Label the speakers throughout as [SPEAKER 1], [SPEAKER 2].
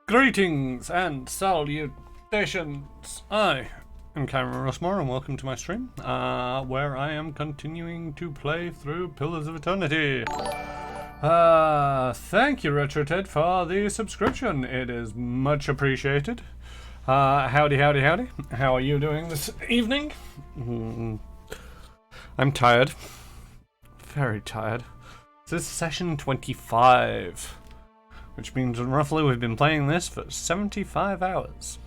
[SPEAKER 1] Greetings and salutations. I am Cameron Rossmore and welcome to my stream, where I am continuing to play through Pillars of Eternity. Thank you, RetroTed, for the subscription. It is much appreciated. Howdy. How are you doing this evening? I'm tired. Very tired. This is session 25. Which means roughly we've been playing this for 75 hours.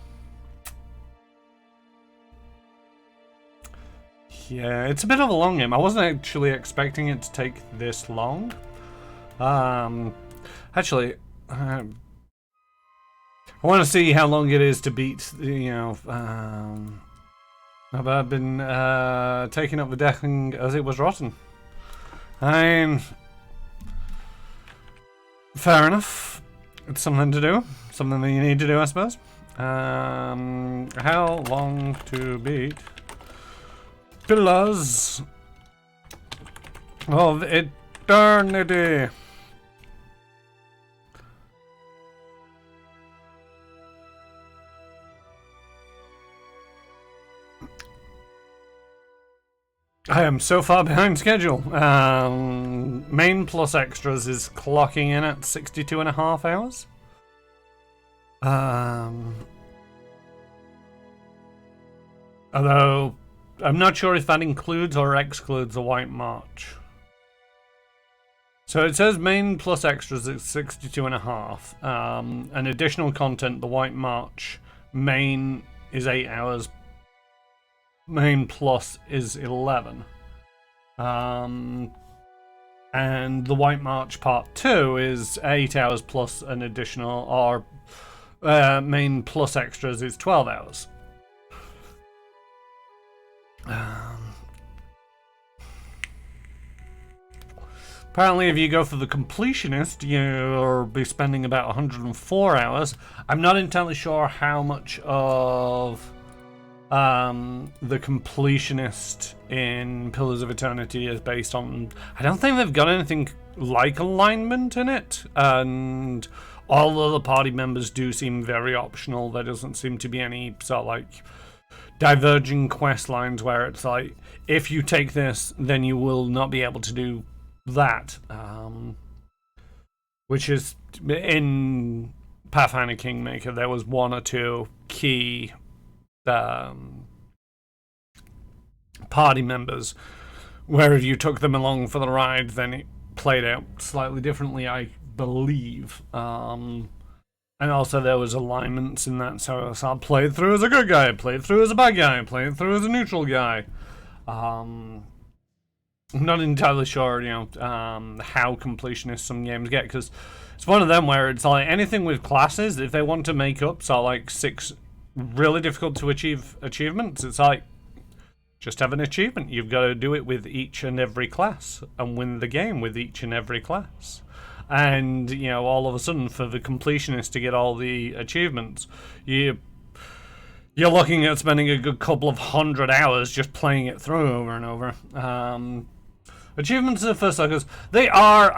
[SPEAKER 1] Yeah, it's a bit of a long game. I wasn't actually expecting it to take this long. Actually, I want to see how long it is to beat, I've been taking up the decking as it was rotten. Fair enough. It's something to do. Something that you need to do, I suppose. How long to beat Pillars of Eternity? I am so far behind schedule. Main plus extras is clocking in at 62.5 hours. Although, I'm not sure if that includes or excludes the White March. So it says main plus extras is 62.5. And additional content, the White March main is 8 hours. Main plus is 11. And the White March Part 2 is 8 hours plus an additional, or main plus extras is 12 hours. Apparently if you go for the completionist, you'll be spending about 104 hours. I'm not entirely sure how much of the completionist in Pillars of Eternity is based on. I don't think they've got anything like alignment in it, and all of the party members do seem very optional. There doesn't seem to be any sort of like diverging quest lines where it's like, if you take this, then you will not be able to do that, which is in Pathfinder Kingmaker. There was one or two key party members where if you took them along for the ride, then it played out slightly differently, I believe. And also there was alignments in that, so I played through as a good guy, played through as a bad guy, played through as a neutral guy. I'm not entirely sure, how completionists some games get, because it's one of them where it's like anything with classes, if they want to make up like 6 really difficult to achieve achievements, it's like, just have an achievement. You've got to do it with each and every class and win the game with each and every class. And, all of a sudden for the completionist to get all the achievements, you're looking at spending a good couple of 100 hours just playing it through over and over. Achievements are first because they are,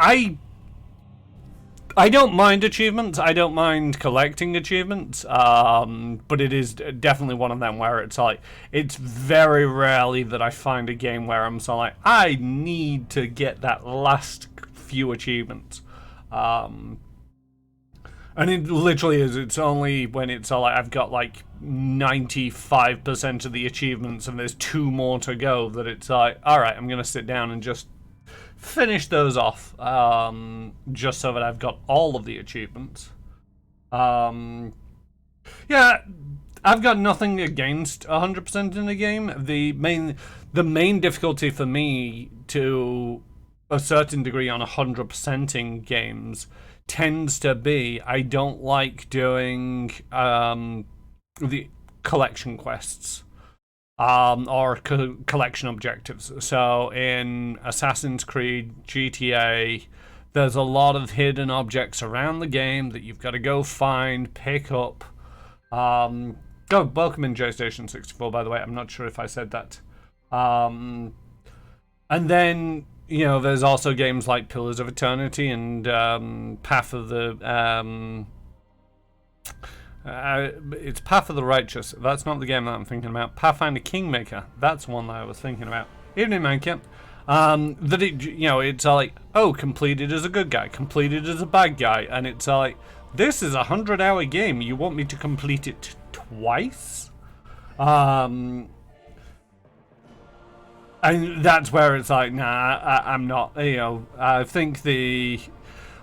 [SPEAKER 1] I don't mind achievements. I don't mind collecting achievements. But it is definitely one of them where it's like, it's very rarely that I find a game where I'm so like, I need to get that last few achievements. And it literally is. It's only when it's all like I've got like 95% of the achievements and there's 2 more to go that it's like, all right, I'm gonna sit down and just finish those off, just so that I've got all of the achievements. Yeah, I've got nothing against 100% in the game. The main difficulty for me to a certain degree on 100%ing games tends to be I don't like doing the collection quests. Or collection objectives. So in Assassin's Creed, GTA, there's a lot of hidden objects around the game that you've got to go find, pick up. Welcome in J-Station 64, by the way. I'm not sure if I said that. And then there's also games like Pillars of Eternity and Path of the It's Path of the Righteous. That's not the game that I'm thinking about. Pathfinder Kingmaker. That's one that I was thinking about. Evening, man, Kip. That it, it's like, oh, completed as a good guy, completed as a bad guy, and it's like, this is a 100-hour game. You want me to complete it twice? And that's where it's like, nah, I'm not. I think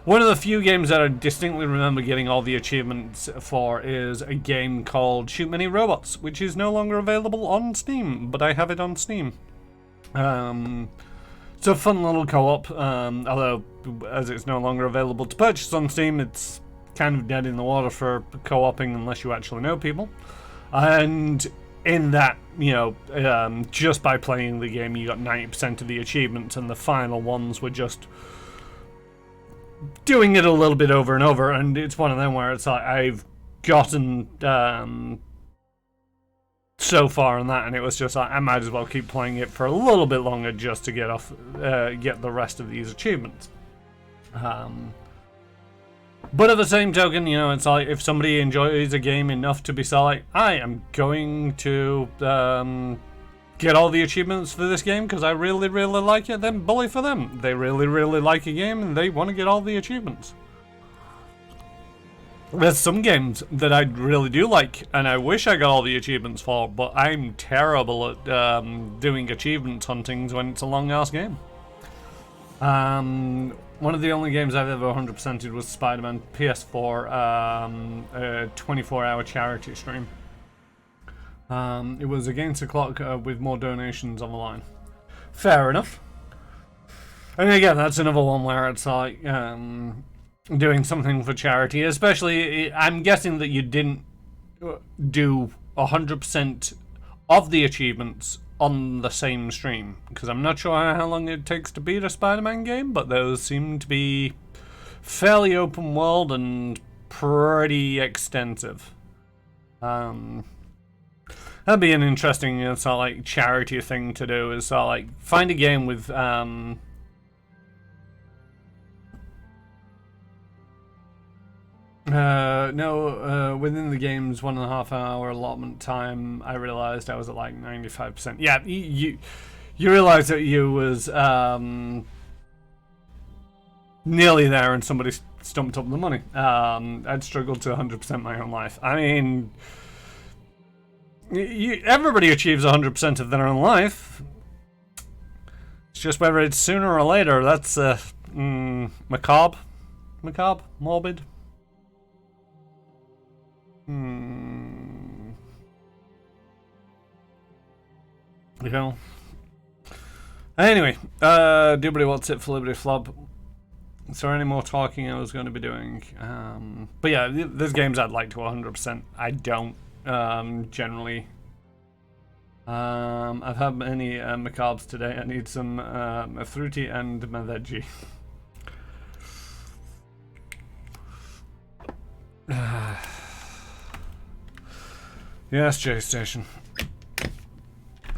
[SPEAKER 1] one of the few games that I distinctly remember getting all the achievements for is a game called Shoot Many Robots, which is no longer available on Steam, but I have it on Steam. It's a fun little co-op, although as it's no longer available to purchase on Steam, it's kind of dead in the water for co-oping unless you actually know people. And in that, just by playing the game, you got 90% of the achievements, and the final ones were just doing it a little bit over and over. And it's one of them where it's like, I've gotten so far on that, and it was just like, I might as well keep playing it for a little bit longer just to get the rest of these achievements. But at the same token, it's like, if somebody enjoys a game enough to be like, I am going to get all the achievements for this game because I really, really like it, then bully for them. They really, really like a game and they want to get all the achievements. There's some games that I really do like, and I wish I got all the achievements for, but I'm terrible at doing achievement huntings when it's a long-ass game. One of the only games I've ever 100%ed was Spider-Man PS4, a 24-hour charity stream. It was against the clock with more donations on the line. Fair enough. And again, that's another one where it's like doing something for charity, especially, I'm guessing that you didn't do 100% of the achievements on the same stream, because I'm not sure how long it takes to beat a Spider-Man game, but those seem to be fairly open world and pretty extensive. That'd be an interesting sort of like charity thing to do, is sort of like find a game with within the game's 1.5 hour allotment time, I realized I was at like 95%. Yeah, you realize that you was nearly there and somebody stumped up the money. I'd struggled to 100% my own life. I mean, everybody achieves 100% of their own life. It's just whether it's sooner or later. That's macabre, morbid. Anyway, Doobity What's It for Liberty Flob. Is there any more talking I was going to be doing? But yeah, there's games I'd like to 100%. I don't generally. I've had many macabres today. I need some fruity and my veggie. Yes, J-Station.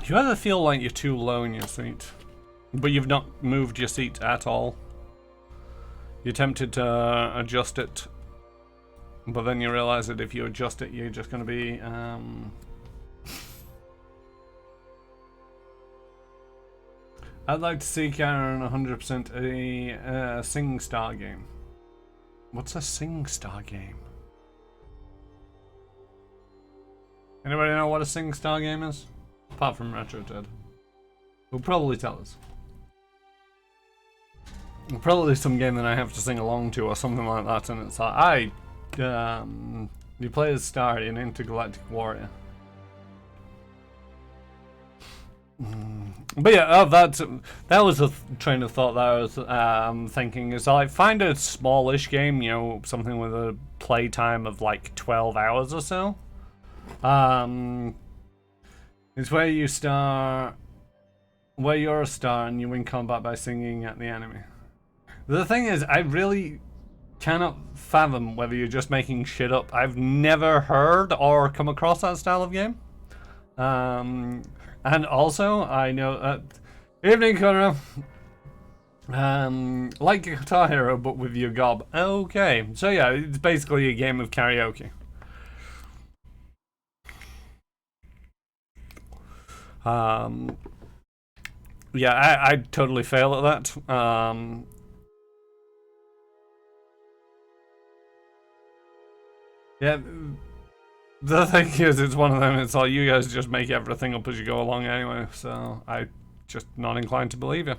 [SPEAKER 1] You ever feel like you're too low in your seat, but you've not moved your seat at all? You're tempted to adjust it, but then you realize that if you adjust it, you're just going to be... I'd like to see Karen 100% a SingStar game. What's a SingStar game? Anybody know what a SingStar game is? Apart from Retro Ted. Will probably tell us. Probably some game that I have to sing along to or something like that, and it's like, you play as Star in Intergalactic Warrior. But yeah, that was a train of thought that I was thinking, is like, find a smallish game, something with a play time of like 12 hours or so. It's where you're a star and you win combat by singing at the enemy. The thing is, I really cannot fathom whether you're just making shit up. I've never heard or come across that style of game. And also, I know evening, Conor. Like a Guitar Hero, but with your gob. Okay, so yeah, it's basically a game of karaoke. Yeah, I'd totally fail at that. Yeah, the thing is, it's one of them, it's like you guys just make everything up as you go along anyway, so I'm just not inclined to believe you.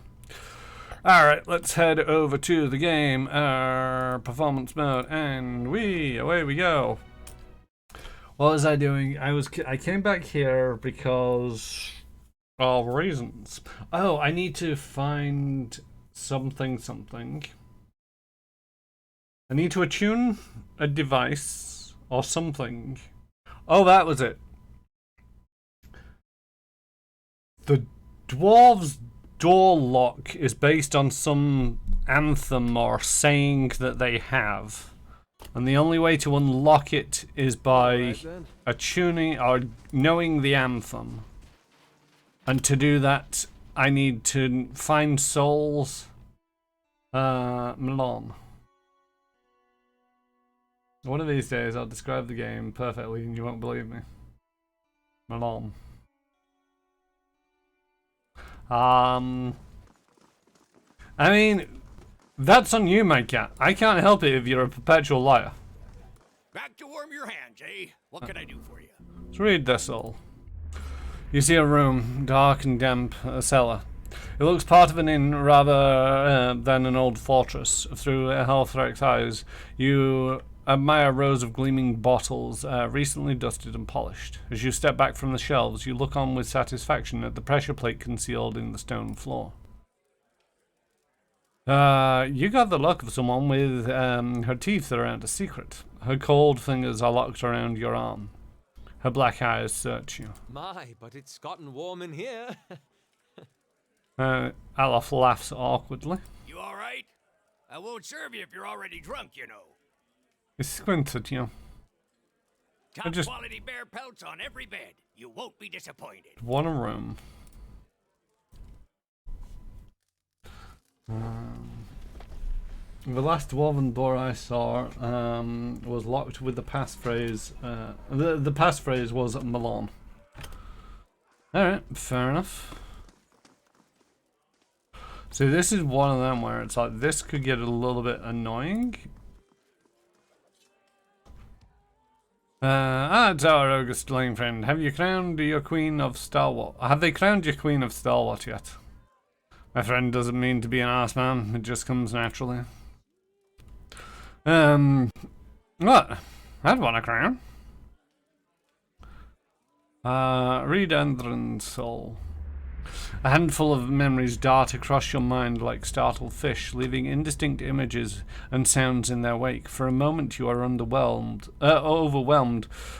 [SPEAKER 1] Alright, let's head over to the game, performance mode, and away we go. What was I doing? I came back here because of reasons. Oh, I need to find something. I need to attune a device or something. Oh, that was it. The dwarves' door lock is based on some anthem or saying that they have. And the only way to unlock it is by attuning or knowing the anthem. And to do that, I need to find souls. Milan. One of these days, I'll describe the game perfectly and you won't believe me. Milan. I mean, that's on you, my cat. I can't help it if you're a perpetual liar.
[SPEAKER 2] Back to warm your hands, eh? What can I do for you?
[SPEAKER 1] Let's read this all. You see a room, dark and damp, a cellar. It looks part of an inn rather than an old fortress. Through Helthrek's eyes, you admire rows of gleaming bottles, recently dusted and polished. As you step back from the shelves, you look on with satisfaction at the pressure plate concealed in the stone floor. You got the look of someone with her teeth around a secret. Her cold fingers are locked around your arm. Her black eyes search you.
[SPEAKER 3] My, but it's gotten warm in here.
[SPEAKER 1] Alaf laughs awkwardly.
[SPEAKER 2] You alright? I won't serve you if you're already drunk, you know.
[SPEAKER 1] He squints at you.
[SPEAKER 2] Top quality bear pelts on every bed. You won't be disappointed.
[SPEAKER 1] Want a room. The last dwarven door I saw was locked with the passphrase. The passphrase was Milan. Alright, fair enough. So this is one of them where it's like, this could get a little bit annoying. It's our August Lane friend. Have you crowned your Queen of Stalwart? Have they crowned your Queen of Stalwart yet? My friend doesn't mean to be an arse man. It just comes naturally. What? I'd want a crown. Read Andron's soul. A handful of memories dart across your mind like startled fish, leaving indistinct images and sounds in their wake. For a moment you are overwhelmed,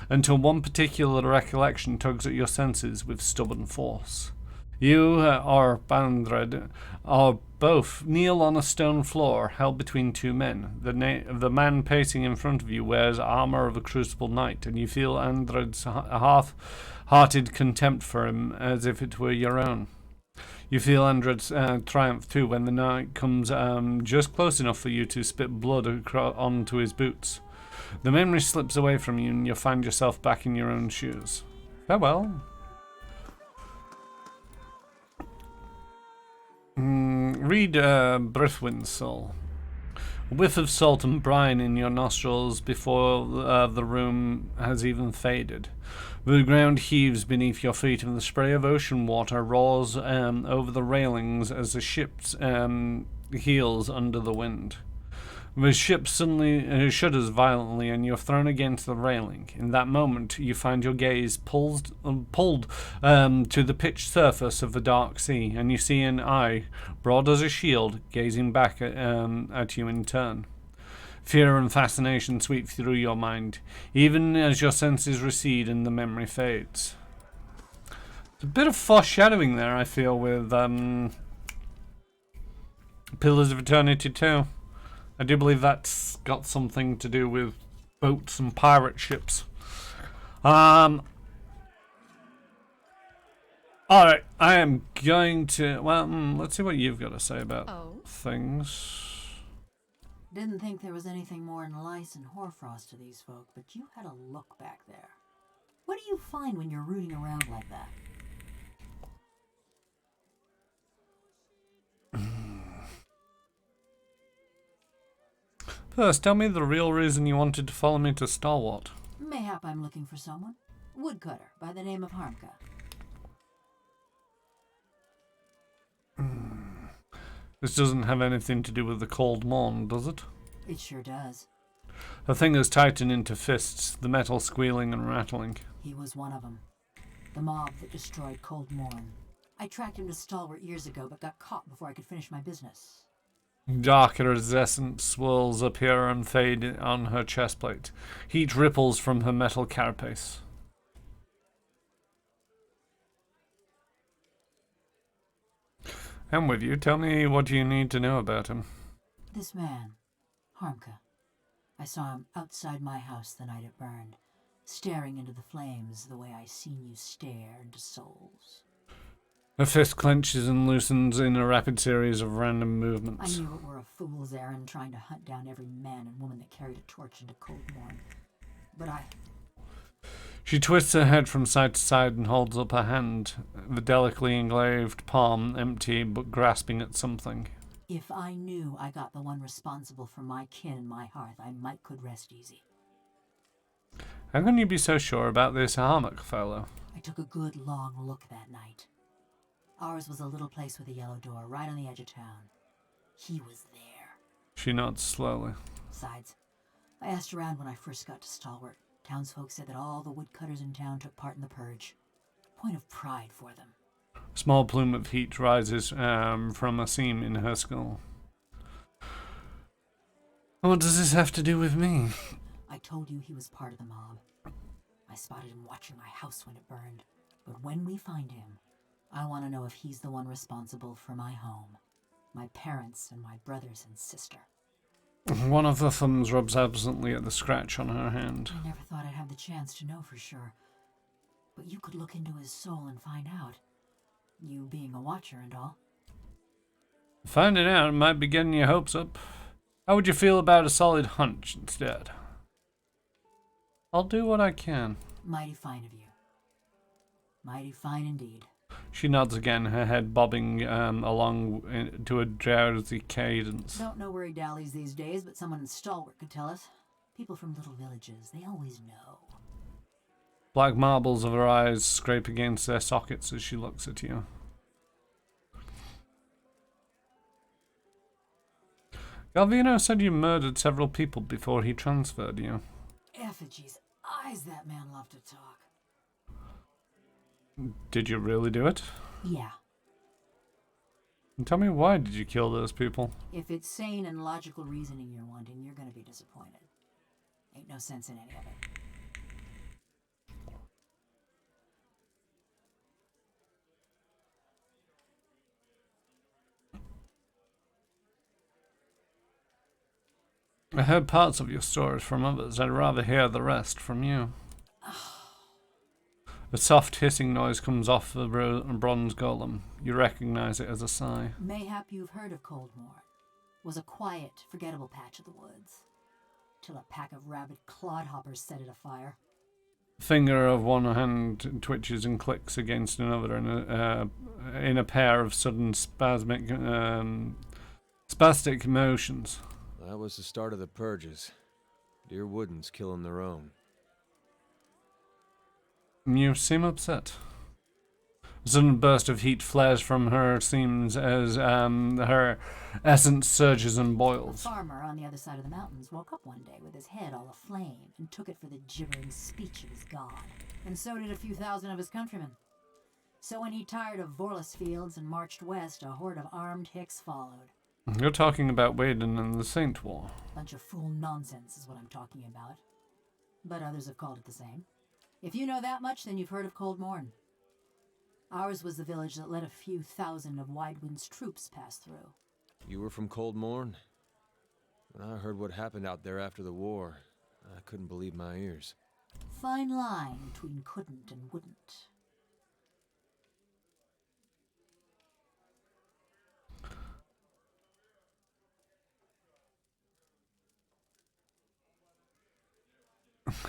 [SPEAKER 1] until one particular recollection tugs at your senses with stubborn force. You or Bandred are both kneel on a stone floor held between two men. The man pacing in front of you wears armor of a crucible knight, and you feel Andred's half-hearted contempt for him as if it were your own. You feel Andred's triumph too when the knight comes just close enough for you to spit blood onto his boots. The memory slips away from you and you find yourself back in your own shoes. Farewell. Read Brithwin's soul. A whiff of salt and brine in your nostrils before the room has even faded. The ground heaves beneath your feet and the spray of ocean water roars over the railings as the ship's heels under the wind. The ship suddenly shudders violently and you're thrown against the railing. In that moment, you find your gaze pulled to the pitched surface of the dark sea, and you see an eye, broad as a shield, gazing back at you in turn. Fear and fascination sweep through your mind, even as your senses recede and the memory fades. There's a bit of foreshadowing there, I feel, with Pillars of Eternity 2. I do believe that's got something to do with boats and pirate ships. Alright, I am going to... Well, let's see what you've got to say about things.
[SPEAKER 4] Didn't think there was anything more than lice and hoarfrost to these folk, but you had a look back there. What do you find when you're rooting around like that?
[SPEAKER 1] First, tell me the real reason you wanted to follow me to Stalwart.
[SPEAKER 4] Mayhap I'm looking for someone. Woodcutter by the name of Harmka.
[SPEAKER 1] This doesn't have anything to do with the cold morn, does it?
[SPEAKER 4] It sure does.
[SPEAKER 1] Her fingers tighten into fists, the metal squealing and rattling.
[SPEAKER 4] He was one of them. The mob that destroyed Cold Morn. I tracked him to Stalwart years ago, but got caught before I could finish my business.
[SPEAKER 1] Dark iridescent swirls appear and fade on her chest plate. Heat ripples from her metal carapace. I'm with you. Tell me what you need to know about him.
[SPEAKER 4] This man, Harmka. I saw him outside my house the night it burned, staring into the flames the way I seen you stare into souls.
[SPEAKER 1] Her fist clenches and loosens in a rapid series of random
[SPEAKER 4] I
[SPEAKER 1] movements.
[SPEAKER 4] knew it were a fool's errand trying to hunt down every man and woman that carried a torch into Cold Morn. But
[SPEAKER 1] She twists her head from side to side and holds up her hand, the delicately engraved palm empty but grasping at something.
[SPEAKER 4] if I knew I got the one responsible for my kin and my hearth, I might could rest easy.
[SPEAKER 1] How can you be so sure about this Harmok fellow?
[SPEAKER 4] I took a good long look that night. Ours was a little place with a yellow door right on the edge of town. He was there.
[SPEAKER 1] She nods slowly.
[SPEAKER 4] Besides, I asked around when I first got to Stalwart. Townsfolk said that all the woodcutters in town took part in the purge. Point of pride for them.
[SPEAKER 1] A small plume of heat rises from a seam in her skull. What does this have to do with me?
[SPEAKER 4] I told you he was part of the mob. I spotted him watching my house when it burned. But when we find him, I want to know if he's the one responsible for my home, my parents, and my brothers and sister.
[SPEAKER 1] One of the thumbs rubs absently at the scratch on her hand.
[SPEAKER 4] I never thought I'd have the chance to know for sure. But you could look into his soul and find out. You being a watcher and all.
[SPEAKER 1] Finding out might be getting your hopes up. How would you feel about a solid hunch instead? I'll do what I can.
[SPEAKER 4] Mighty fine of you. Mighty fine indeed.
[SPEAKER 1] She nods again, her head bobbing along to a drowsy cadence.
[SPEAKER 4] Don't know where he dallies these days, but someone in Stalwart could tell us. People from little villages, they always know.
[SPEAKER 1] Black marbles of her eyes scrape against their sockets as she looks at you. Galvino said you murdered several people before he transferred you.
[SPEAKER 4] Effigy's eyes, that man loved to talk.
[SPEAKER 1] Did you really do it?
[SPEAKER 4] Yeah.
[SPEAKER 1] And tell me, why did you kill those people?
[SPEAKER 4] If it's sane and logical reasoning you're wanting, you're gonna be disappointed. Ain't no sense in any of it.
[SPEAKER 1] I heard parts of your stories from others. I'd rather hear the rest from you. A soft hissing noise comes off the bronze golem. You recognize it as a sigh.
[SPEAKER 4] Mayhap you've heard of Coldmore. Was a quiet, forgettable patch of the woods. Till a pack of rabid clodhoppers set it afire.
[SPEAKER 1] Finger of one hand twitches and clicks against another in a pair of sudden spastic motions.
[SPEAKER 3] That was the start of the purges. Dear Woodens killing their own.
[SPEAKER 1] You seem upset. A sudden burst of heat flares from her seams as her essence surges and
[SPEAKER 4] A
[SPEAKER 1] boils.
[SPEAKER 4] farmer on the other side of the mountains woke up one day with his head all aflame and took it for the gibbering speech of his god. And so did a few thousand of his countrymen. So when he tired of Vorlus fields and marched west, a horde of armed hicks followed.
[SPEAKER 1] You're talking about Waden and the Saint War.
[SPEAKER 4] Bunch of fool nonsense is what I'm talking about. But others have called it the same. If you know that much, then you've heard of Cold Morn. Ours was the village that let a few thousand of Widewind's troops pass through.
[SPEAKER 3] You were from Cold Morn? When I heard what happened out there after the war, I couldn't believe my ears.
[SPEAKER 4] Fine line between couldn't and wouldn't.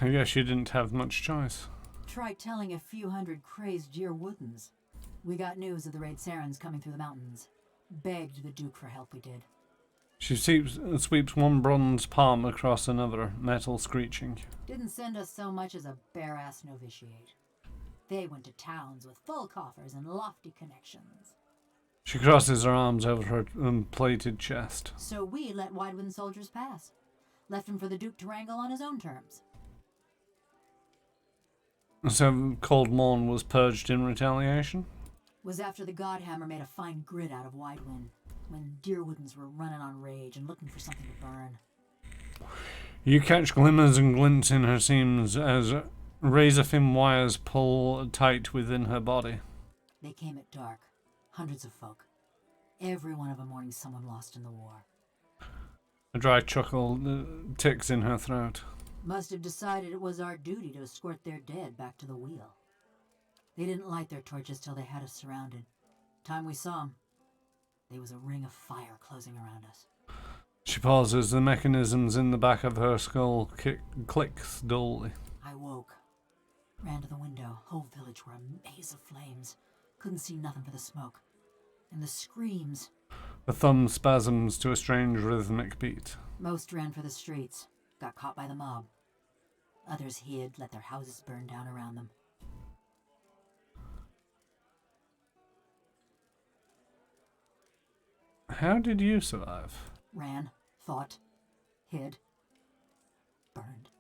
[SPEAKER 1] I guess you didn't have much choice.
[SPEAKER 4] Try telling a few hundred crazed dear Woodens. We got news of the raid Sarens coming through the mountains. Begged the Duke for help, we did.
[SPEAKER 1] She sweeps one bronze palm across another, metal screeching.
[SPEAKER 4] Didn't send us so much as a bare-ass novitiate. They went to towns with full coffers and lofty connections.
[SPEAKER 1] She crosses her arms over her plated chest.
[SPEAKER 4] So we let Widewind soldiers pass. Left him for the Duke to wrangle on his own terms.
[SPEAKER 1] So Cold Morn was purged in retaliation?
[SPEAKER 4] Was after the Godhammer made a fine grit out of Widewind, when Deerwoodens were running on rage and looking for something to burn.
[SPEAKER 1] You catch glimmers and glints in her seams as razor-thin wires pull tight within her body.
[SPEAKER 4] They came at dark. Hundreds of folk. Every one of them mourning someone lost in the war.
[SPEAKER 1] A dry chuckle ticks in her throat.
[SPEAKER 4] Must have decided it was our duty to escort their dead back to the wheel. They didn't light their torches till they had us surrounded. Time we saw them, there was a ring of fire closing around us.
[SPEAKER 1] She pauses, the mechanisms in the back of her skull clicks dully.
[SPEAKER 4] I woke. Ran to the window. Whole village were a maze of flames. Couldn't see nothing for the smoke. And the screams.
[SPEAKER 1] The thumb spasms to a strange rhythmic beat.
[SPEAKER 4] Most ran for the streets. Got caught by the mob. Others hid, let their houses burn down around them.
[SPEAKER 1] How did you survive?
[SPEAKER 4] Ran, fought, hid, burned.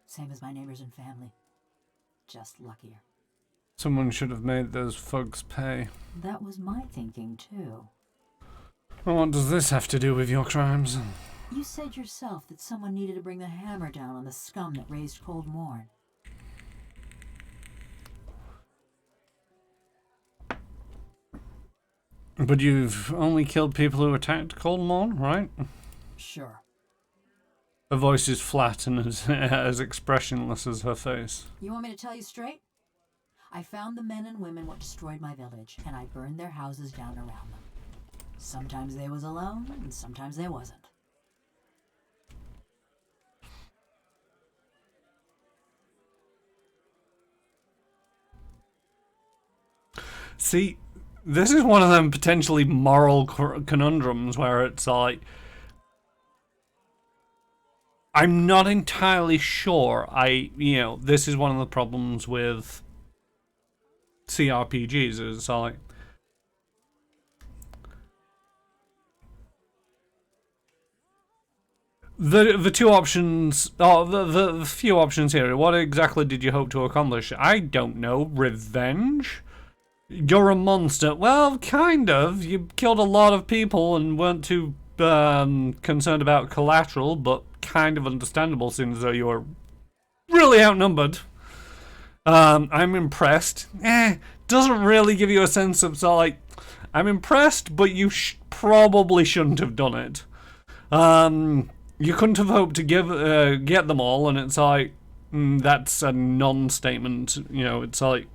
[SPEAKER 4] Same as my neighbors and family. Just luckier.
[SPEAKER 1] Someone should have made those thugs pay.
[SPEAKER 4] That was my thinking, too.
[SPEAKER 1] Well, what does this have to do with your crimes?
[SPEAKER 4] You said yourself that someone needed to bring the hammer down on the scum that raised Cold Morn.
[SPEAKER 1] But you've only killed people who attacked Cold Morn, right?
[SPEAKER 4] Sure.
[SPEAKER 1] Her voice is flat and as expressionless as her face.
[SPEAKER 4] You want me to tell you straight? I found the men and women what destroyed my village, and I burned their houses down around them. Sometimes they was alone, and sometimes they wasn't.
[SPEAKER 1] See, this is one of them potentially moral conundrums where it's like, I'm not entirely sure. This is one of the problems with CRPGs. It's like, the two options, the few options here. What exactly did you hope to accomplish? I don't know. Revenge? You're a monster. Well, kind of. You killed a lot of people and weren't too concerned about collateral, but kind of understandable since though you were really outnumbered. I'm impressed. Doesn't really give you a sense of, so like, I'm impressed, but you probably shouldn't have done it. You couldn't have hoped to get them all, and it's like, that's a non-statement. It's like,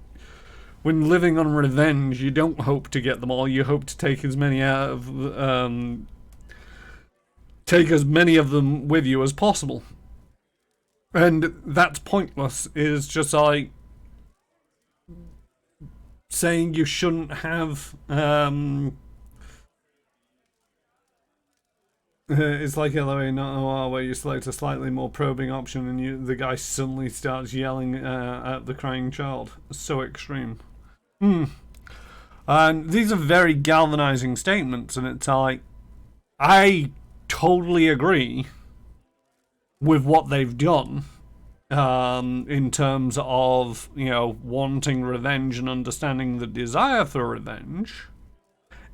[SPEAKER 1] when living on revenge, you don't hope to get them all. You hope to take as many out of, take as many of them with you as possible. And that's pointless. It's just like saying you shouldn't have. It's like LOA, not OR, where you select a slightly more probing option and the guy suddenly starts yelling at the crying child. So extreme. And these are very galvanizing statements, and it's like, I totally agree with what they've done in terms of, wanting revenge and understanding the desire for revenge.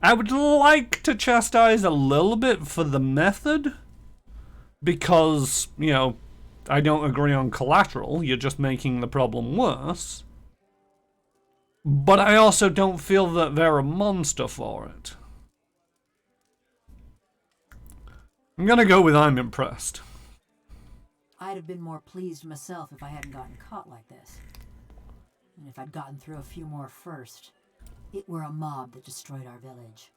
[SPEAKER 1] I would like to chastise a little bit for the method, because, I don't agree on collateral. You're just making the problem worse. But I also don't feel that they're a monster for it. I'm gonna go with I'm impressed.
[SPEAKER 4] I'd have been more pleased myself if I hadn't gotten caught like this. And if I'd gotten through a few more first. It were a mob that destroyed our village.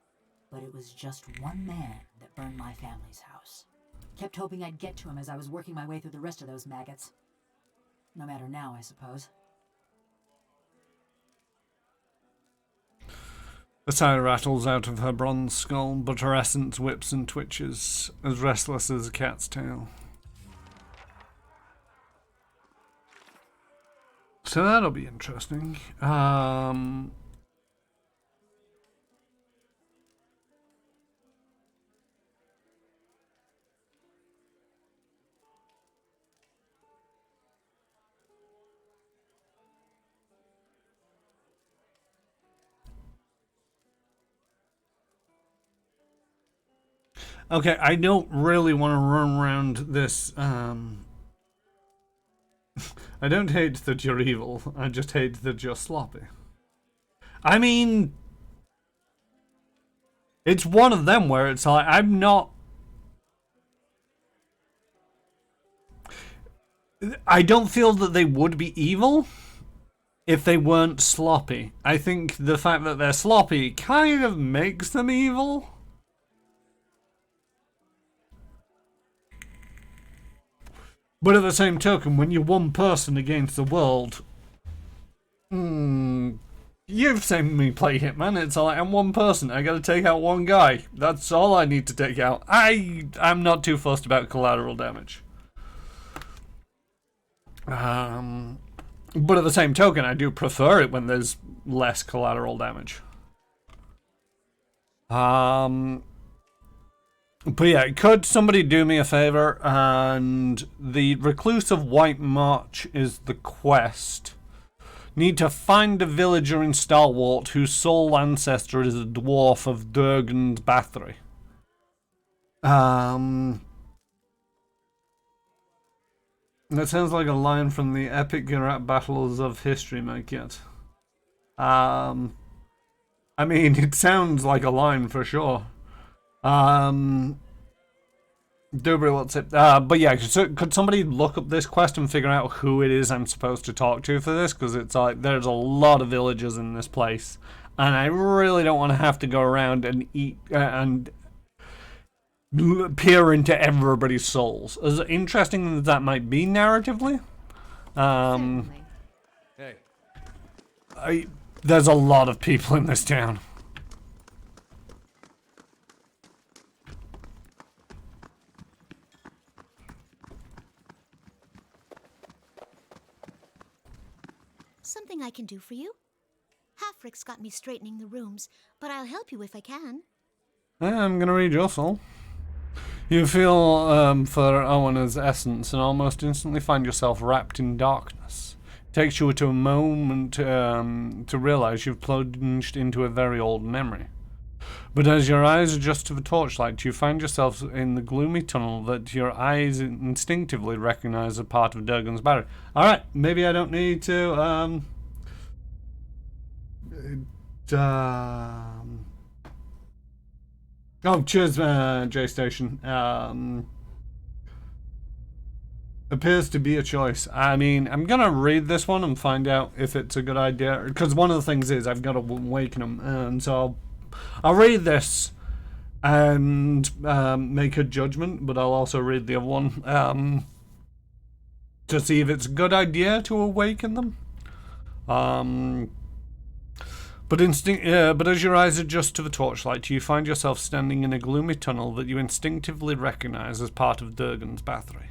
[SPEAKER 4] But it was just one man that burned my family's house. Kept hoping I'd get to him as I was working my way through the rest of those maggots. No matter now, I suppose.
[SPEAKER 1] The sigh rattles out of her bronze skull, but her essence whips and twitches, as restless as a cat's tail. So that'll be interesting. Okay, I don't really want to run around this. I don't hate that you're evil. I just hate that you're sloppy. I mean, it's one of them where it's like, I'm not. I don't feel that they would be evil if they weren't sloppy. I think the fact that they're sloppy kind of makes them evil. But at the same token, when you're one person against the world, you've seen me play Hitman. It's like, I'm one person. I gotta take out one guy. That's all I need to take out. I'm not too fussed about collateral damage. But at the same token, I do prefer it when there's less collateral damage. But yeah, could somebody do me a favor? And the Recluse of White March is the quest. Need to find a villager in Stalwart whose sole ancestor is a dwarf of Durgan's Bathory. That sounds like a line from the epic rap battles of history, my kid. I mean, it sounds like a line for sure. Dubry, what's it? But yeah, so could somebody look up this quest and figure out who it is I'm supposed to talk to for this? Because it's like, there's a lot of villagers in this place. And I really don't want to have to go around and eat and peer into everybody's souls. As interesting as that might be narratively.
[SPEAKER 3] Hey.
[SPEAKER 1] There's a lot of people in this town.
[SPEAKER 5] Something I can do for you? Halfrick's got me straightening the rooms, but I'll help you if I can.
[SPEAKER 1] I'm gonna read your soul. You feel for Owen's essence and almost instantly find yourself wrapped in darkness. It takes you to a moment to realize you've plunged into a very old memory. But as your eyes adjust to the torchlight, you find yourself in the gloomy tunnel that your eyes instinctively recognize as part of Durgan's Battery. Alright, maybe I don't need to, Oh, cheers, J-Station. Appears to be a choice. I mean, I'm gonna read this one and find out if it's a good idea. Because one of the things is I've got to awaken them, and so I'll read this and make a judgment, but I'll also read the other one to see if it's a good idea to awaken them. But as your eyes adjust to the torchlight, you find yourself standing in a gloomy tunnel that you instinctively recognize as part of Durgan's Bathory.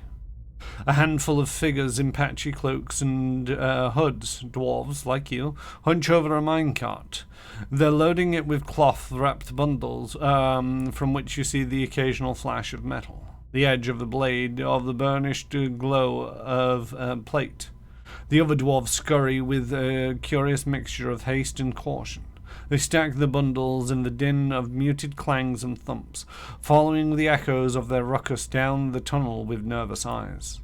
[SPEAKER 1] A handful of figures in patchy cloaks and hoods, dwarves like you, hunch over a minecart. They're loading it with cloth-wrapped bundles, from which you see the occasional flash of metal, the edge of the blade of the burnished glow of plate. The other dwarves scurry with a curious mixture of haste and caution. They stack the bundles in the din of muted clangs and thumps, following the echoes of their ruckus down the tunnel with nervous eyes.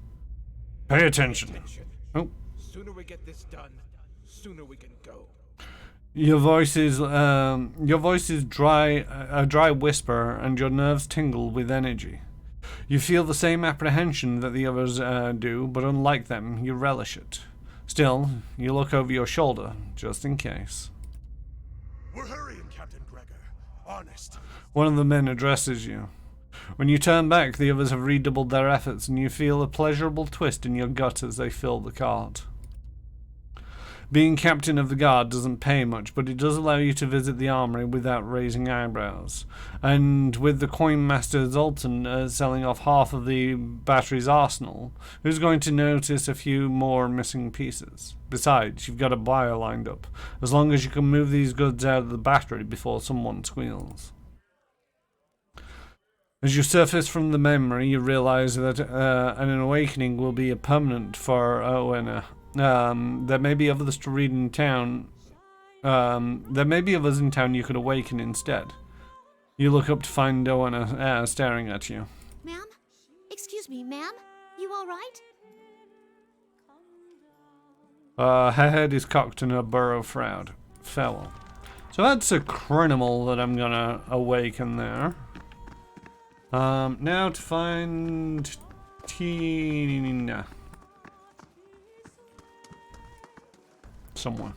[SPEAKER 1] Pay attention. Oh.
[SPEAKER 6] Sooner we get this done, sooner we can go.
[SPEAKER 1] Your voice is dry, a dry whisper, and your nerves tingle with energy. You feel the same apprehension that the others do, but unlike them, you relish it. Still, you look over your shoulder, just in case.
[SPEAKER 6] We're hurrying, Captain Gregor. Honest.
[SPEAKER 1] One of the men addresses you. When you turn back, the others have redoubled their efforts, and you feel a pleasurable twist in your gut as they fill the cart. Being captain of the guard doesn't pay much, but it does allow you to visit the armory without raising eyebrows. And with the coin master Zoltan selling off half of the battery's arsenal, who's going to notice a few more missing pieces? Besides, you've got a buyer lined up, as long as you can move these goods out of the battery before someone squeals. As you surface from the memory, you realize that an awakening will be a permanent for Owenna. There may be others to read in town. There may be others in town you could awaken instead. You look up to find Owenna staring at you.
[SPEAKER 5] Ma'am? Excuse me, ma'am? You all right?
[SPEAKER 1] Her head is cocked and her burrow frowned. Farewell. So that's a criminal that I'm gonna awaken there. Now to find Tina. Somewhere.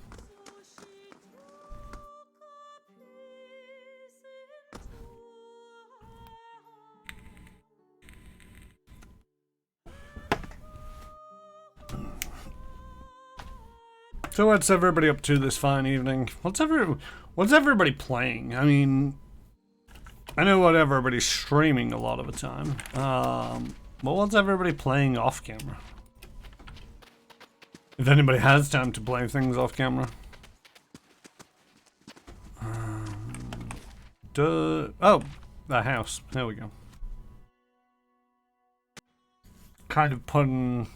[SPEAKER 1] So what's everybody up to this fine evening? What's everybody playing? I mean, I know what everybody's streaming a lot of the time. But what's everybody playing off camera? If anybody has time to play things off camera. Oh, the house. There we go. Kind of putting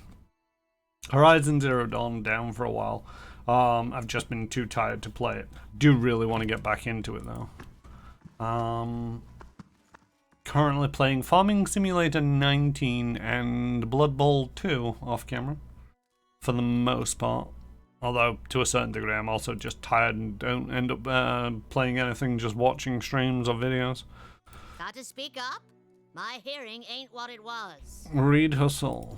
[SPEAKER 1] Horizon Zero Dawn down for a while. I've just been too tired to play it. Do really want to get back into it though. Currently playing Farming Simulator 19 and Blood Bowl 2 off camera. For the most part. Although, to a certain degree, I'm also just tired and don't end up playing anything, just watching streams or videos.
[SPEAKER 5] Got to speak up? My hearing ain't what it was.
[SPEAKER 1] Read her soul.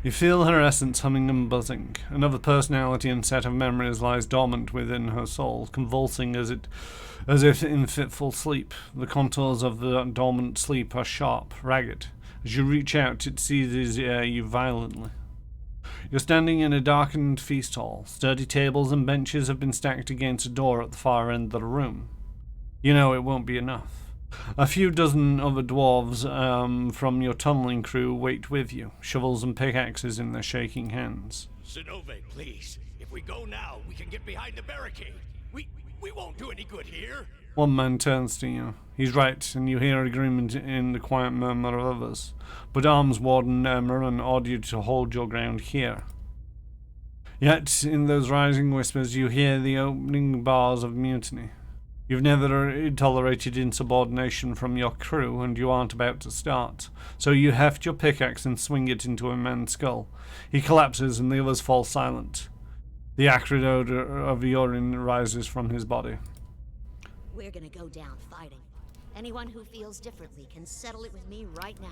[SPEAKER 1] You feel her essence humming and buzzing. Another personality and set of memories lies dormant within her soul, convulsing as if in fitful sleep. The contours of the dormant sleep are sharp, ragged. As you reach out, it seizes you violently. You're standing in a darkened feast hall. Sturdy tables and benches have been stacked against a door at the far end of the room. You know it won't be enough. A few dozen other dwarves from your tunneling crew wait with you, shovels and pickaxes in their shaking hands.
[SPEAKER 2] Sinove, please. If we go now, we can get behind the barricade. We won't do any good here.
[SPEAKER 1] One man turns to you. He's right, and you hear agreement in the quiet murmur of others. But Arms Warden Merlin ordered you to hold your ground here. Yet, in those rising whispers, you hear the opening bars of mutiny. You've never tolerated insubordination from your crew, and you aren't about to start. So you heft your pickaxe and swing it into a man's skull. He collapses, and the others fall silent. The acrid odor of urine rises from his body.
[SPEAKER 5] We're gonna go down fighting. Anyone who feels differently can settle it with me right now.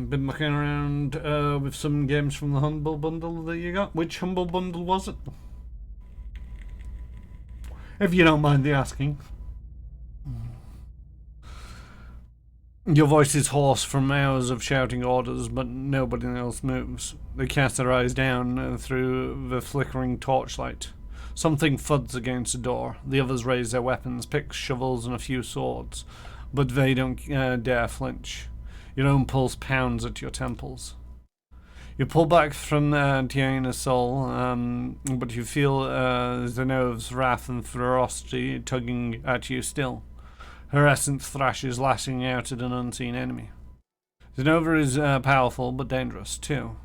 [SPEAKER 1] Been looking around with some games from the Humble Bundle that you got. Which Humble Bundle was it? If you don't mind the asking. Your voice is hoarse from hours of shouting orders, but nobody else moves. They cast their eyes down through the flickering torchlight. Something thuds against the door. The others raise their weapons, picks, shovels, and a few swords, but they don't dare flinch. Your own pulse pounds at your temples. You pull back from Tiana's soul, but you feel Zenove's wrath and ferocity tugging at you still. Her essence thrashes, lashing out at an unseen enemy. Zenova is powerful, but dangerous, too.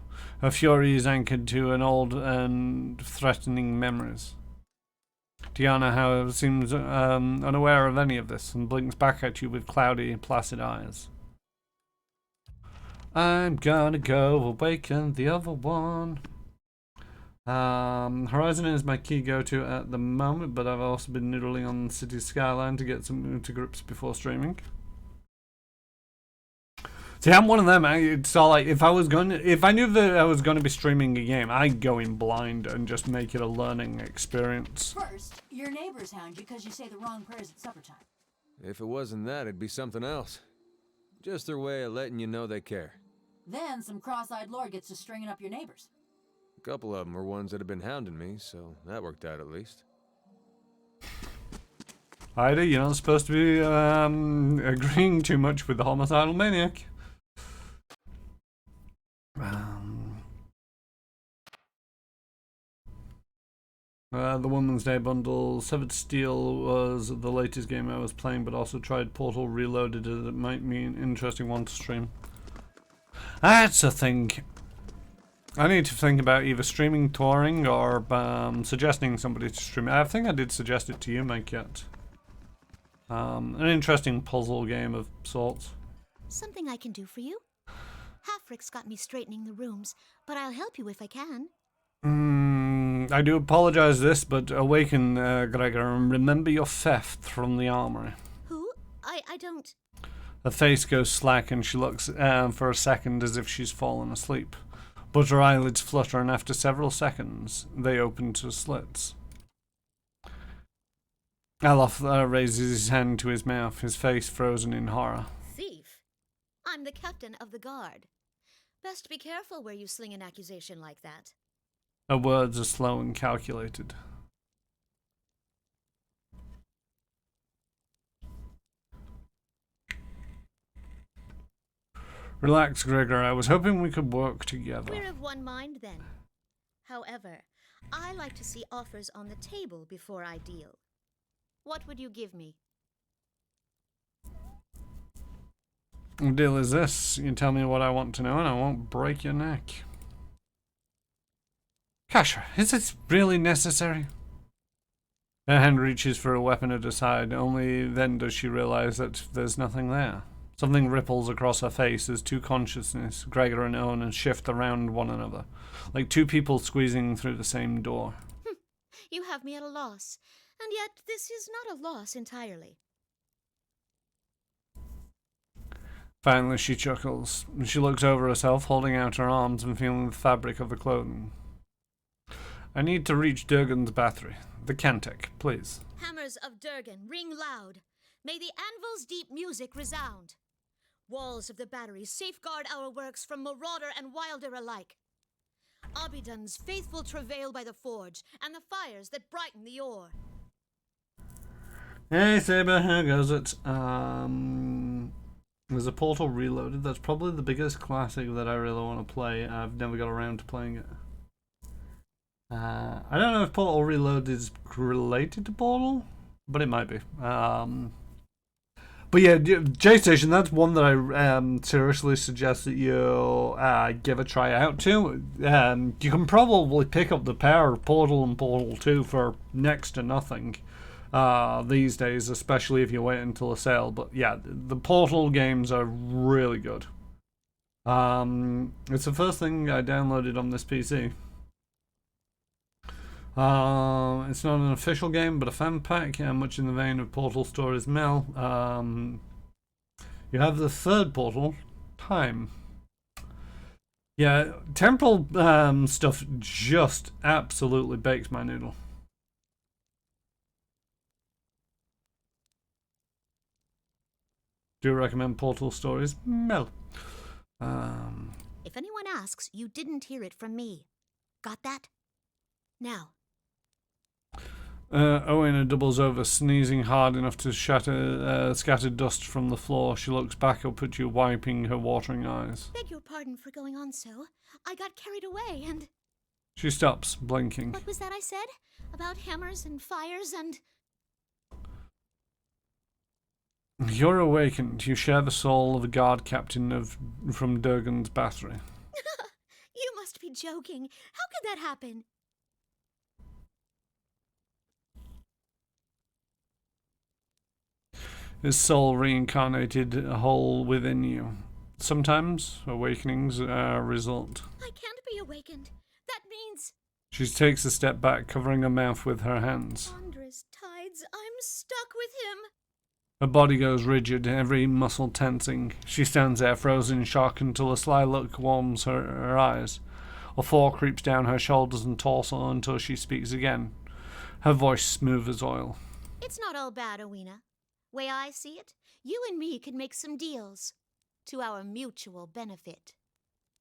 [SPEAKER 1] Her fury is anchored to an old and threatening memories. Tiana, however, seems unaware of any of this, and blinks back at you with cloudy, placid eyes. I'm gonna go awaken the other one. Horizon is my key go-to at the moment, but I've also been noodling on City Skyline to get some to grips before streaming. See, I'm one of them. It's all like if I knew that I was going to be streaming a game, I'd go in blind and just make it a learning experience.
[SPEAKER 4] First, your neighbors hound you because you say the wrong prayers at supper time.
[SPEAKER 3] If it wasn't that, it'd be something else. Just their way of letting you know they care.
[SPEAKER 4] Then some cross-eyed lord gets to stringing up your neighbors.
[SPEAKER 3] A couple of them were ones that had been hounding me, so that worked out at least.
[SPEAKER 1] Ida, you're not supposed to be agreeing too much with the homicidal maniac. The Woman's Day bundle. Severed Steel was the latest game I was playing, but also tried Portal Reloaded as it might be an interesting one to stream. That's a thing. I need to think about either streaming touring or suggesting somebody to stream it. I think I did suggest it to you, Mike, yet. An interesting puzzle game of sorts.
[SPEAKER 5] Something I can do for you? Halfrick's got me straightening the rooms, but I'll help you if I can.
[SPEAKER 1] I do apologize this, but awaken, Gregor, and remember your theft from the armory.
[SPEAKER 5] Who? I don't...
[SPEAKER 1] Her face goes slack and she looks for a second as if she's fallen asleep. But her eyelids flutter, and after several seconds, they open to slits. Alof raises his hand to his mouth, his face frozen in horror.
[SPEAKER 5] Thief? I'm the captain of the guard. Best be careful where you sling an accusation like that.
[SPEAKER 1] Her words are slow and calculated. Relax, Gregor. I was hoping we could work together.
[SPEAKER 5] We're of one mind, then. However, I like to see offers on the table before I deal. What would you give me?
[SPEAKER 1] The deal is this. You tell me what I want to know and I won't break your neck. Kasha, is this really necessary? Her hand reaches for a weapon at her side. Only then does she realize that there's nothing there. Something ripples across her face as two consciousness, Gregor and Owen, shift around one another, like two people squeezing through the same door.
[SPEAKER 5] You have me at a loss, and yet this is not a loss entirely.
[SPEAKER 1] Finally, she chuckles. She looks over herself, holding out her arms and feeling the fabric of the clothing. I need to reach Durgan's battery. The Cantic, please.
[SPEAKER 5] Hammers of Durgan, ring loud. May the anvil's deep music resound. Walls of the battery safeguard our works from marauder and wilder alike. Abidon's faithful travail by the forge, and the fires that brighten the ore.
[SPEAKER 1] Hey, Saber, how goes it? There's a Portal Reloaded. That's probably the biggest classic that I really want to play. I've never got around to playing it. I don't know if Portal Reloaded is related to Portal, but it might be. But yeah, J-Station, that's one that I seriously suggest that you give a try out to. You can probably pick up the pair of Portal and Portal 2 for next to nothing these days, especially if you wait until a sale. But yeah, the Portal games are really good. It's the first thing I downloaded on this PC. It's not an official game, but a fan pack, much in the vein of Portal Stories Mel. You have the third Portal, Time. Yeah, temporal stuff just absolutely bakes my noodle. Do you recommend Portal Stories Mel?
[SPEAKER 5] If anyone asks, you didn't hear it from me. Got that? Now.
[SPEAKER 1] Owen doubles over, sneezing hard enough to shatter scattered dust from the floor. She looks back up at you, wiping her watering eyes.
[SPEAKER 5] Beg your pardon for going on so. I got carried away and...
[SPEAKER 1] She stops, blinking.
[SPEAKER 5] What was that I said? About hammers and fires and...
[SPEAKER 1] You're awakened. You share the soul of a guard captain from Durgan's battery.
[SPEAKER 5] You must be joking. How could that happen?
[SPEAKER 1] His soul reincarnated a hole within you. Sometimes awakenings result.
[SPEAKER 5] I can't be awakened. That means...
[SPEAKER 1] She takes a step back, covering her mouth with her hands.
[SPEAKER 5] Wondrous tides, I'm stuck with him.
[SPEAKER 1] Her body goes rigid, every muscle tensing. She stands there, frozen in shock, until a sly look warms her eyes. A fall creeps down her shoulders and torso until she speaks again. Her voice smooth as oil.
[SPEAKER 5] It's not all bad, Owena. Way I see it, you and me can make some deals. To our mutual benefit.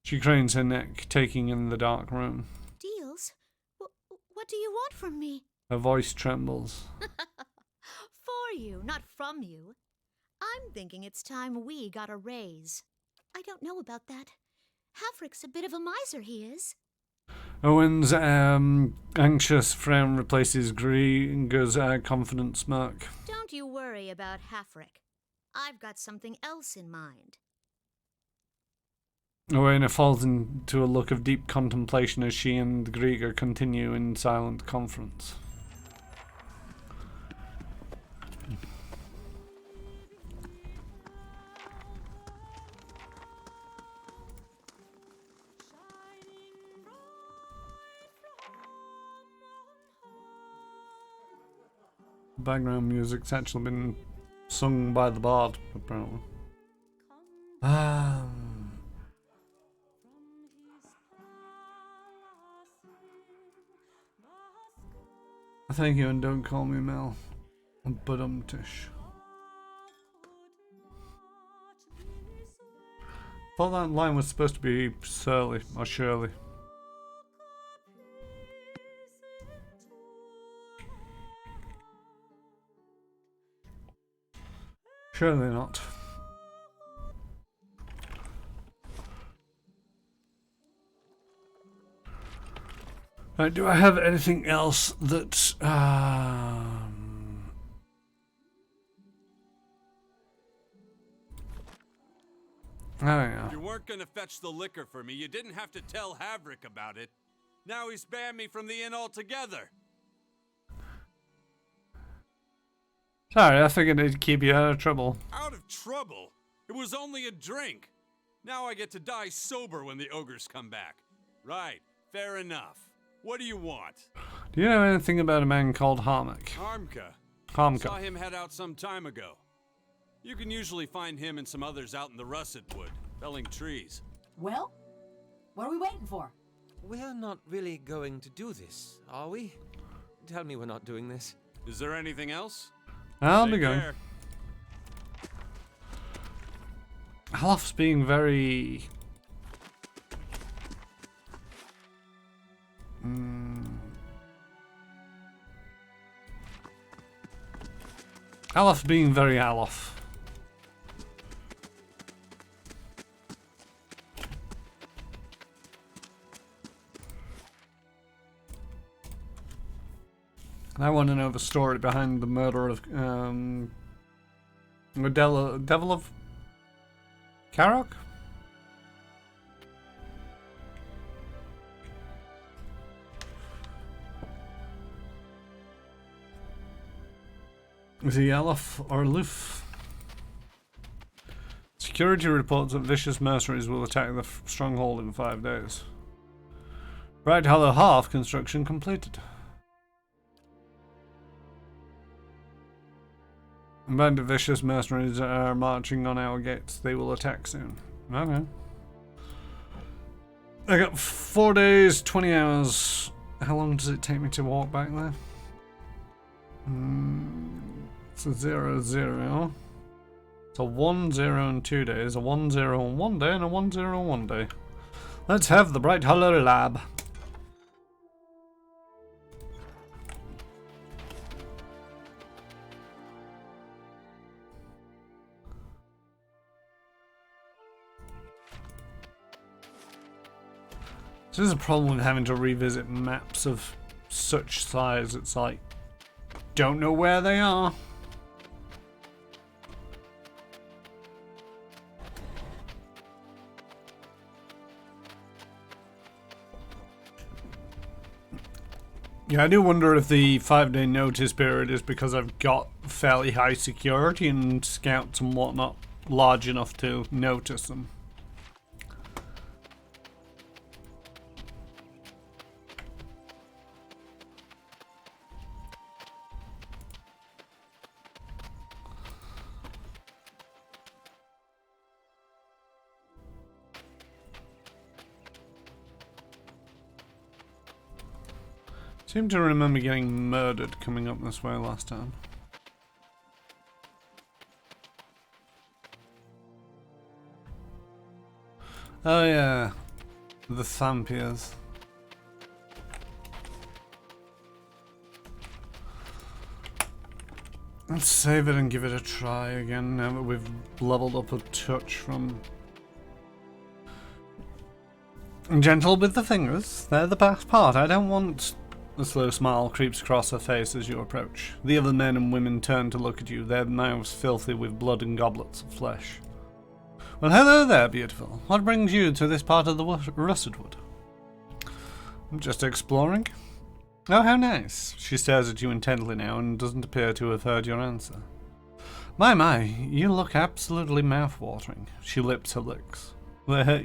[SPEAKER 1] She cranes her neck, taking in the dark room.
[SPEAKER 5] Deals? What do you want from me?
[SPEAKER 1] Her voice trembles.
[SPEAKER 5] For you, not from you. I'm thinking it's time we got a raise. I don't know about that. Havrick's a bit of a miser, he is.
[SPEAKER 1] Owen's anxious frown replaces Gregor's confident smirk.
[SPEAKER 5] Don't you worry about Havrick. I've got something else in mind.
[SPEAKER 1] Owen falls into a look of deep contemplation as she and Gregor continue in silent conference. Background music's actually been sung by the bard, apparently. I thank you and don't call me Mel. Tish. Thought that line was supposed to be Surly or Shirley. Surely not. Right, do I have anything else that oh yeah.
[SPEAKER 7] If you weren't gonna fetch the liquor for me, you didn't have to tell Havrick about it. Now he's banned me from the inn altogether.
[SPEAKER 1] Sorry, I figured it'd keep you out of trouble.
[SPEAKER 7] Out of trouble? It was only a drink. Now I get to die sober when the ogres come back. Right, fair enough. What do you want?
[SPEAKER 1] Do you know anything about a man called Harmach?
[SPEAKER 7] Harmka. Saw him head out some time ago. You can usually find him and some others out in the russet wood, felling trees.
[SPEAKER 4] Well, what are we waiting for?
[SPEAKER 3] We're not really going to do this, are we? Tell me we're not doing this.
[SPEAKER 7] Is there anything else?
[SPEAKER 1] I'll be
[SPEAKER 7] Take
[SPEAKER 1] going.
[SPEAKER 7] care.
[SPEAKER 1] Half's being very... Alof's being very Alof. I want to know the story behind the murder of the Devil of Karok? Is he Alof or Luf? Security reports that vicious mercenaries will attack the stronghold in 5 days. Bright Hollow Half construction completed. A band of vicious mercenaries are marching on our gates. They will attack soon. Okay. I got 4 days, 20 hours. How long does it take me to walk back there? It's a 0, 0. It's a 1, 0 and 2 days. A 1, 0 and 1 day and a 1, 0 and 1 day. Let's have the Bright Hollow Lab. This is a problem with having to revisit maps of such size. It's like, don't know where they are. Yeah, I do wonder if the 5-day notice period is because I've got fairly high security and scouts and whatnot large enough to notice them. Seem to remember getting murdered coming up this way last time. Oh yeah, the Thampiers. Let's save it and give it a try again now that we've leveled up a touch from... Gentle with the fingers, they're the best part. I don't want... A slow smile creeps across her face as you approach. The other men and women turn to look at you, their mouths filthy with blood and goblets of flesh. Well, hello there, beautiful. What brings you to this part of the Rusted Wood? I'm just exploring. Oh, how nice. She stares at you intently now and doesn't appear to have heard your answer. My, you look absolutely mouth-watering. She licks her lips.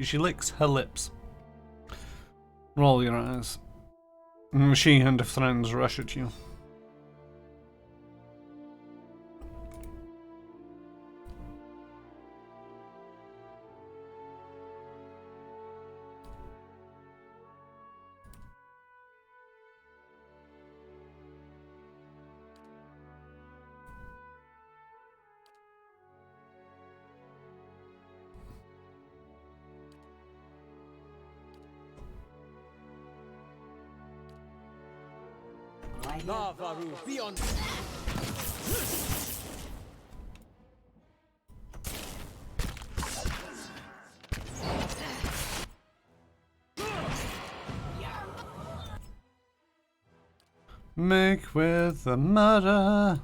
[SPEAKER 1] She licks her lips. Roll your eyes. She and her friends rush at you.
[SPEAKER 3] Navaru, be on.
[SPEAKER 1] Make with the murder.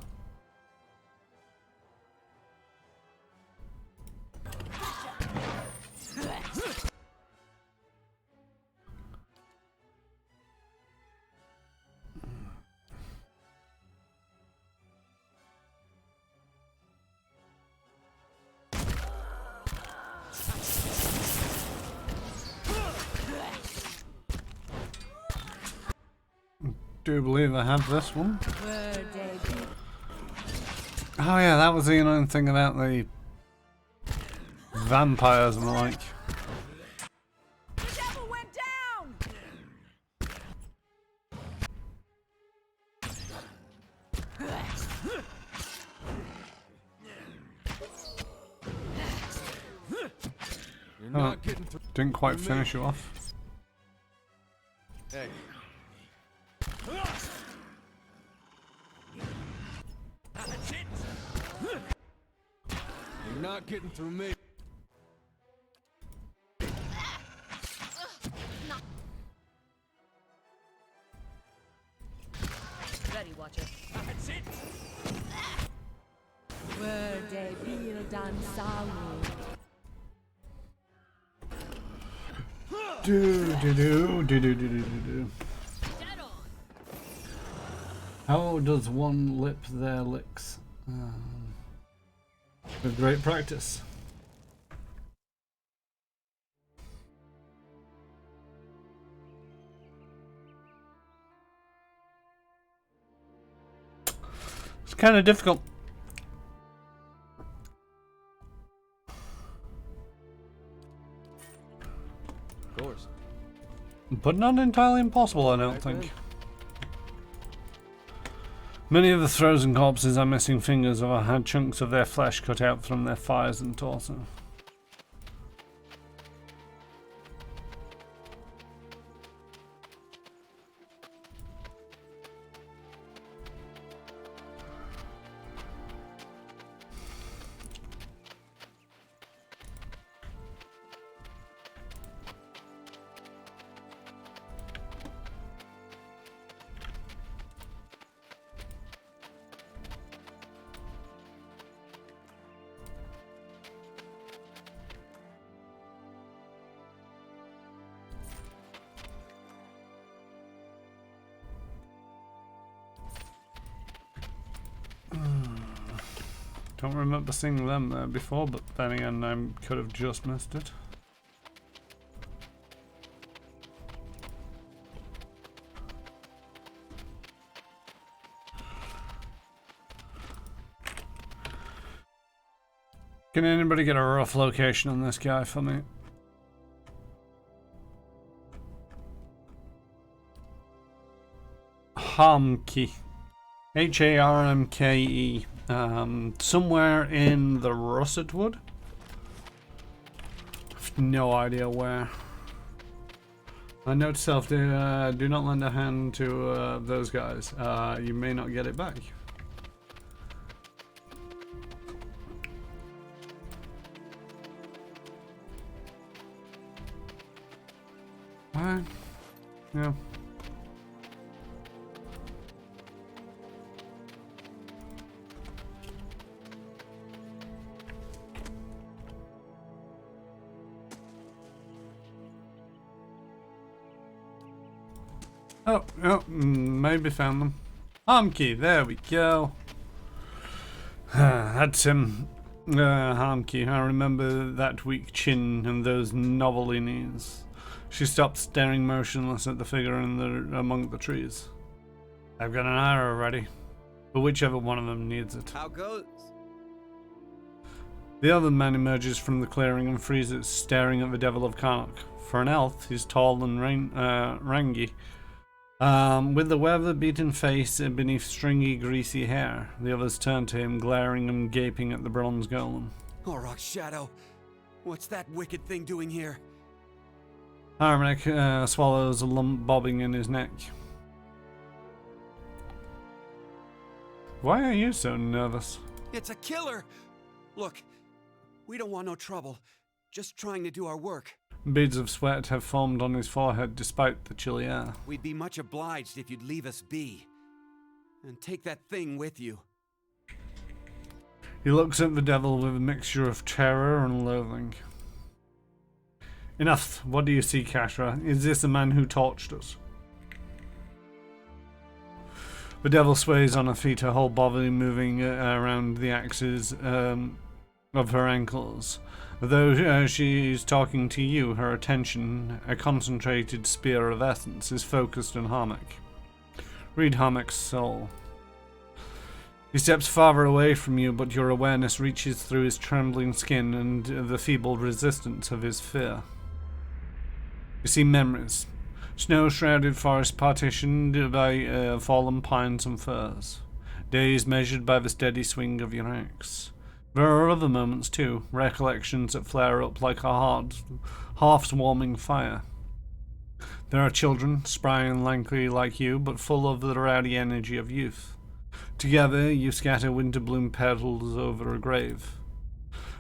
[SPEAKER 1] Do believe I have this one. Oh yeah, that was the annoying thing about the vampires and the like.
[SPEAKER 8] The devil went down!
[SPEAKER 3] You're not getting through.
[SPEAKER 1] Didn't quite finish you off.
[SPEAKER 3] Hey. You're not getting through me.
[SPEAKER 8] Ready, Watcher.
[SPEAKER 2] That's it!
[SPEAKER 1] Do. How does one lip their licks? With great practice. It's kind of difficult.
[SPEAKER 3] Of course.
[SPEAKER 1] But not entirely impossible, I don't think. Many of the frozen corpses are missing fingers or had chunks of their flesh cut out from their thighs and torso. Don't remember seeing them there before, but then again, I could have just missed it. Can anybody get a rough location on this guy for me? Harmke. Harmke. Somewhere in the Rusted Wood. I've no idea where. Note to self, do not lend a hand to those guys. You may not get it back. Alright. Yeah. Oh, maybe found them. Harm key, there we go. That's him. Harm key. I remember that weak chin and those knobbly knees. She stopped, staring motionless at the figure among the trees. I've got an arrow ready, but whichever one of them needs it.
[SPEAKER 3] How goes?
[SPEAKER 1] The other man emerges from the clearing and freezes, staring at the Devil of Karnak. For an elf, he's tall and rangy. With the weather-beaten face beneath stringy, greasy hair, the others turn to him, glaring and gaping at the bronze golem.
[SPEAKER 9] Auroch's shadow. What's that wicked thing doing here?
[SPEAKER 1] Harmonic swallows a lump bobbing in his neck. Why are you so nervous?
[SPEAKER 9] It's a killer! Look, we don't want no trouble. Just trying to do our work.
[SPEAKER 1] Beads of sweat have formed on his forehead despite the chilly air.
[SPEAKER 9] We'd be much obliged if you'd leave us be. And take that thing with you.
[SPEAKER 1] He looks at the devil with a mixture of terror and loathing. Enough. What do you see, Kashra? Is this the man who torched us? The devil sways on her feet, her whole body moving around the axes of her ankles. Though she's talking to you, her attention, a concentrated spear of essence, is focused on Harmonic. Read Harmonic soul. He steps farther away from you, but your awareness reaches through his trembling skin and the feeble resistance of his fear. You see memories. Snow-shrouded forest partitioned by fallen pines and firs. Days measured by the steady swing of your axe. There are other moments too, recollections that flare up like a half-swarming fire. There are children, spry and lanky like you, but full of the rowdy energy of youth. Together, you scatter winter bloom petals over a grave.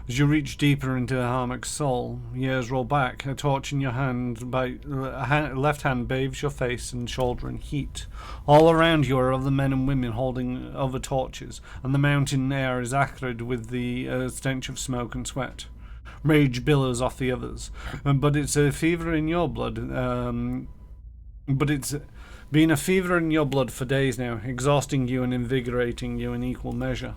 [SPEAKER 1] As you reach deeper into Harmonic soul, years roll back, a torch in your hand, left hand bathes your face and shoulder in heat. All around you are other men and women holding other torches, and the mountain air is acrid with the stench of smoke and sweat. Rage billows off the others, but it's a fever in your blood. But it's been a fever in your blood for days now, exhausting you and invigorating you in equal measure.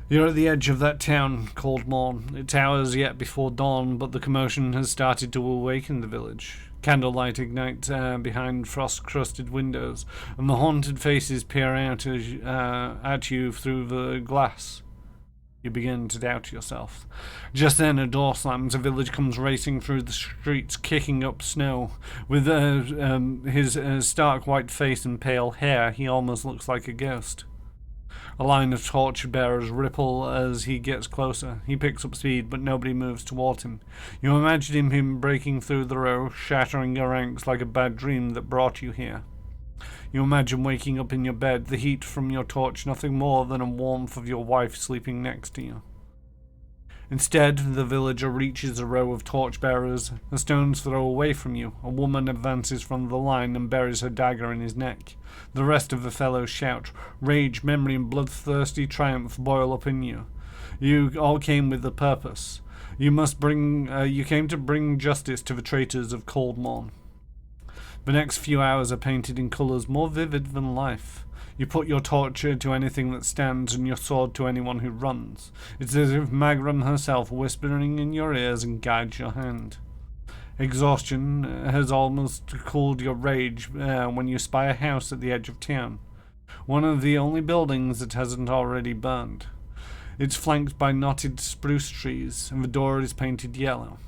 [SPEAKER 1] You're at the edge of that town called Morn. It's hours yet before dawn, but the commotion has started to awaken the village. Candlelight ignites behind frost-crusted windows, and the haunted faces peer out at you through the glass. You begin to doubt yourself. Just then a door slams. A village comes racing through the streets, kicking up snow. With his stark white face and pale hair, he almost looks like a ghost. A line of torch-bearers ripple as he gets closer. He picks up speed, but nobody moves toward him. You imagine him breaking through the row, shattering your ranks like a bad dream that brought you here. You imagine waking up in your bed, the heat from your torch nothing more than a warmth of your wife sleeping next to you. Instead, the villager reaches a row of torch-bearers, a stone's throw away from you. A woman advances from the line and buries her dagger in his neck. The rest of the fellows shout. Rage, memory, and bloodthirsty triumph boil up in you. You all came with a purpose. You came to bring justice to the traitors of Cold Morn. The next few hours are painted in colours more vivid than life. You put your torch to anything that stands and your sword to anyone who runs. It's as if Magram herself whispering in your ears and guides your hand. Exhaustion has almost cooled your rage when you spy a house at the edge of town. One of the only buildings that hasn't already burned. It's flanked by knotted spruce trees, and the door is painted yellow.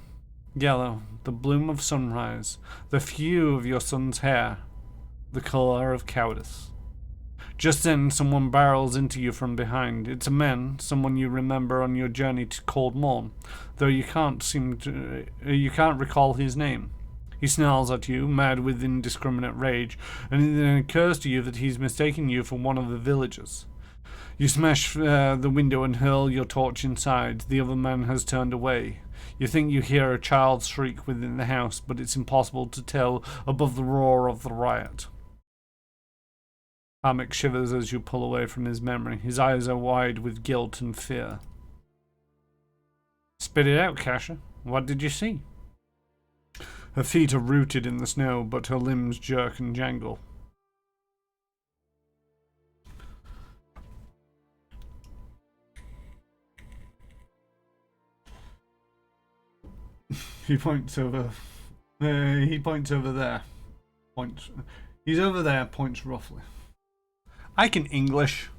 [SPEAKER 1] Yellow, the bloom of sunrise, the hue of your son's hair, the colour of cowardice. Just then, someone barrels into you from behind. It's a man, someone you remember on your journey to Cold Morn, though you can't recall his name. He snarls at you, mad with indiscriminate rage, and it then occurs to you that he's mistaken you for one of the villagers. You smash the window and hurl your torch inside. The other man has turned away. You think you hear a child's shriek within the house, but it's impossible to tell above the roar of the riot. Harmach shivers as you pull away from his memory. His eyes are wide with guilt and fear. Spit it out, Kasha. What did you see? Her feet are rooted in the snow, but her limbs jerk and jangle. He points over. He points over there. Points. He's over there. Points roughly. I can English.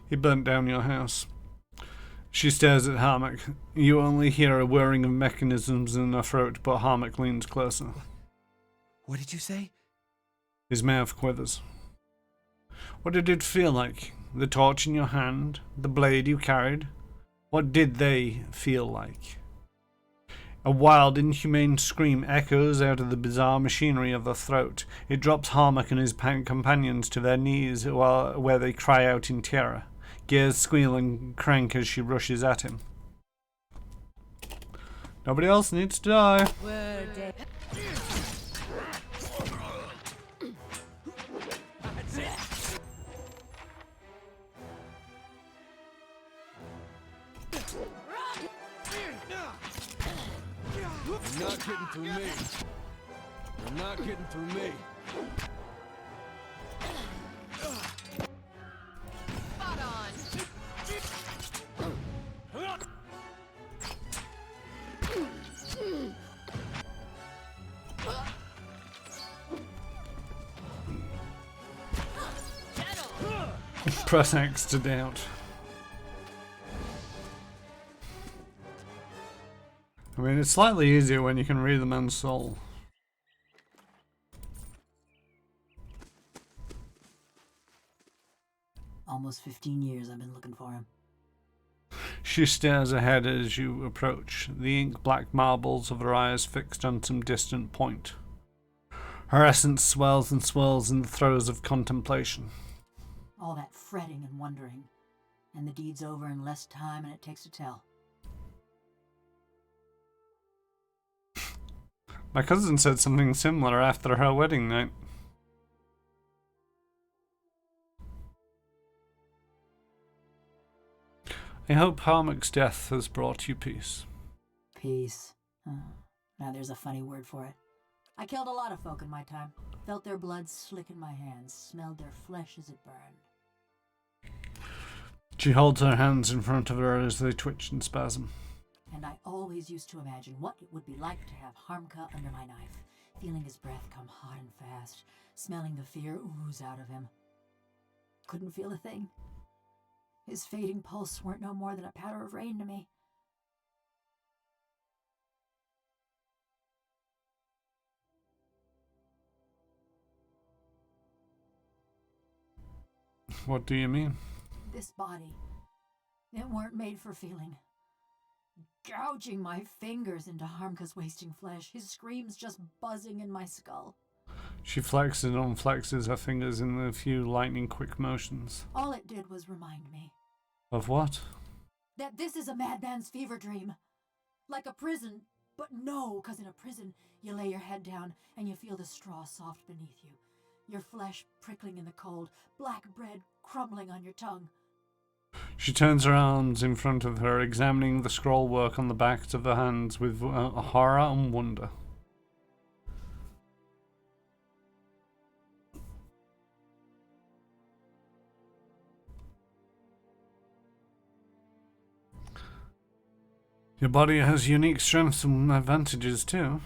[SPEAKER 1] He burnt down your house. She stares at Harmach. You only hear a whirring of mechanisms in her throat, but Harmach leans closer.
[SPEAKER 9] What did you say?
[SPEAKER 1] His mouth quivers. What did it feel like? The torch in your hand? The blade you carried? What did they feel like? A wild, inhumane scream echoes out of the bizarre machinery of the throat. It drops Harmach and his companions to their knees where they cry out in terror. Gears squeal and crank as she rushes at him. Nobody else needs to die.
[SPEAKER 3] You're not getting through me. You're not getting through me.
[SPEAKER 8] Spot on.
[SPEAKER 1] Press X to doubt. I mean, it's slightly easier when you can read the man's soul.
[SPEAKER 4] Almost 15 years I've been looking for him.
[SPEAKER 1] She stares ahead as you approach, the ink-black marbles of her eyes fixed on some distant point. Her essence swells and swirls in the throes of contemplation.
[SPEAKER 4] All that fretting and wondering, and the deed's over in less time than it takes to tell.
[SPEAKER 1] My cousin said something similar after her wedding night. I hope Harmach's death has brought you peace.
[SPEAKER 4] Peace. Now there's a funny word for it. I killed a lot of folk in my time. Felt their blood slick in my hands. Smelled their flesh as it burned.
[SPEAKER 1] She holds her hands in front of her as they twitch and spasm.
[SPEAKER 4] And I always used to imagine what it would be like to have Harmka under my knife, feeling his breath come hot and fast, smelling the fear ooze out of him. Couldn't feel a thing. His fading pulse weren't no more than a patter of rain to me.
[SPEAKER 1] What do you mean?
[SPEAKER 4] This body, it weren't made for feeling. Gouging my fingers into Harmka's wasting flesh, his screams just buzzing in my skull.
[SPEAKER 1] She flexes and unflexes her fingers in a few lightning-quick motions.
[SPEAKER 4] All it did was remind me.
[SPEAKER 1] Of what?
[SPEAKER 4] That this is a madman's fever dream. Like a prison, but no, 'cause in a prison, you lay your head down and you feel the straw soft beneath you. Your flesh prickling in the cold, black bread crumbling on your tongue.
[SPEAKER 1] She turns her arms in front of her, examining the scroll work on the backs of her hands with horror and wonder. Your body has unique strengths and advantages too.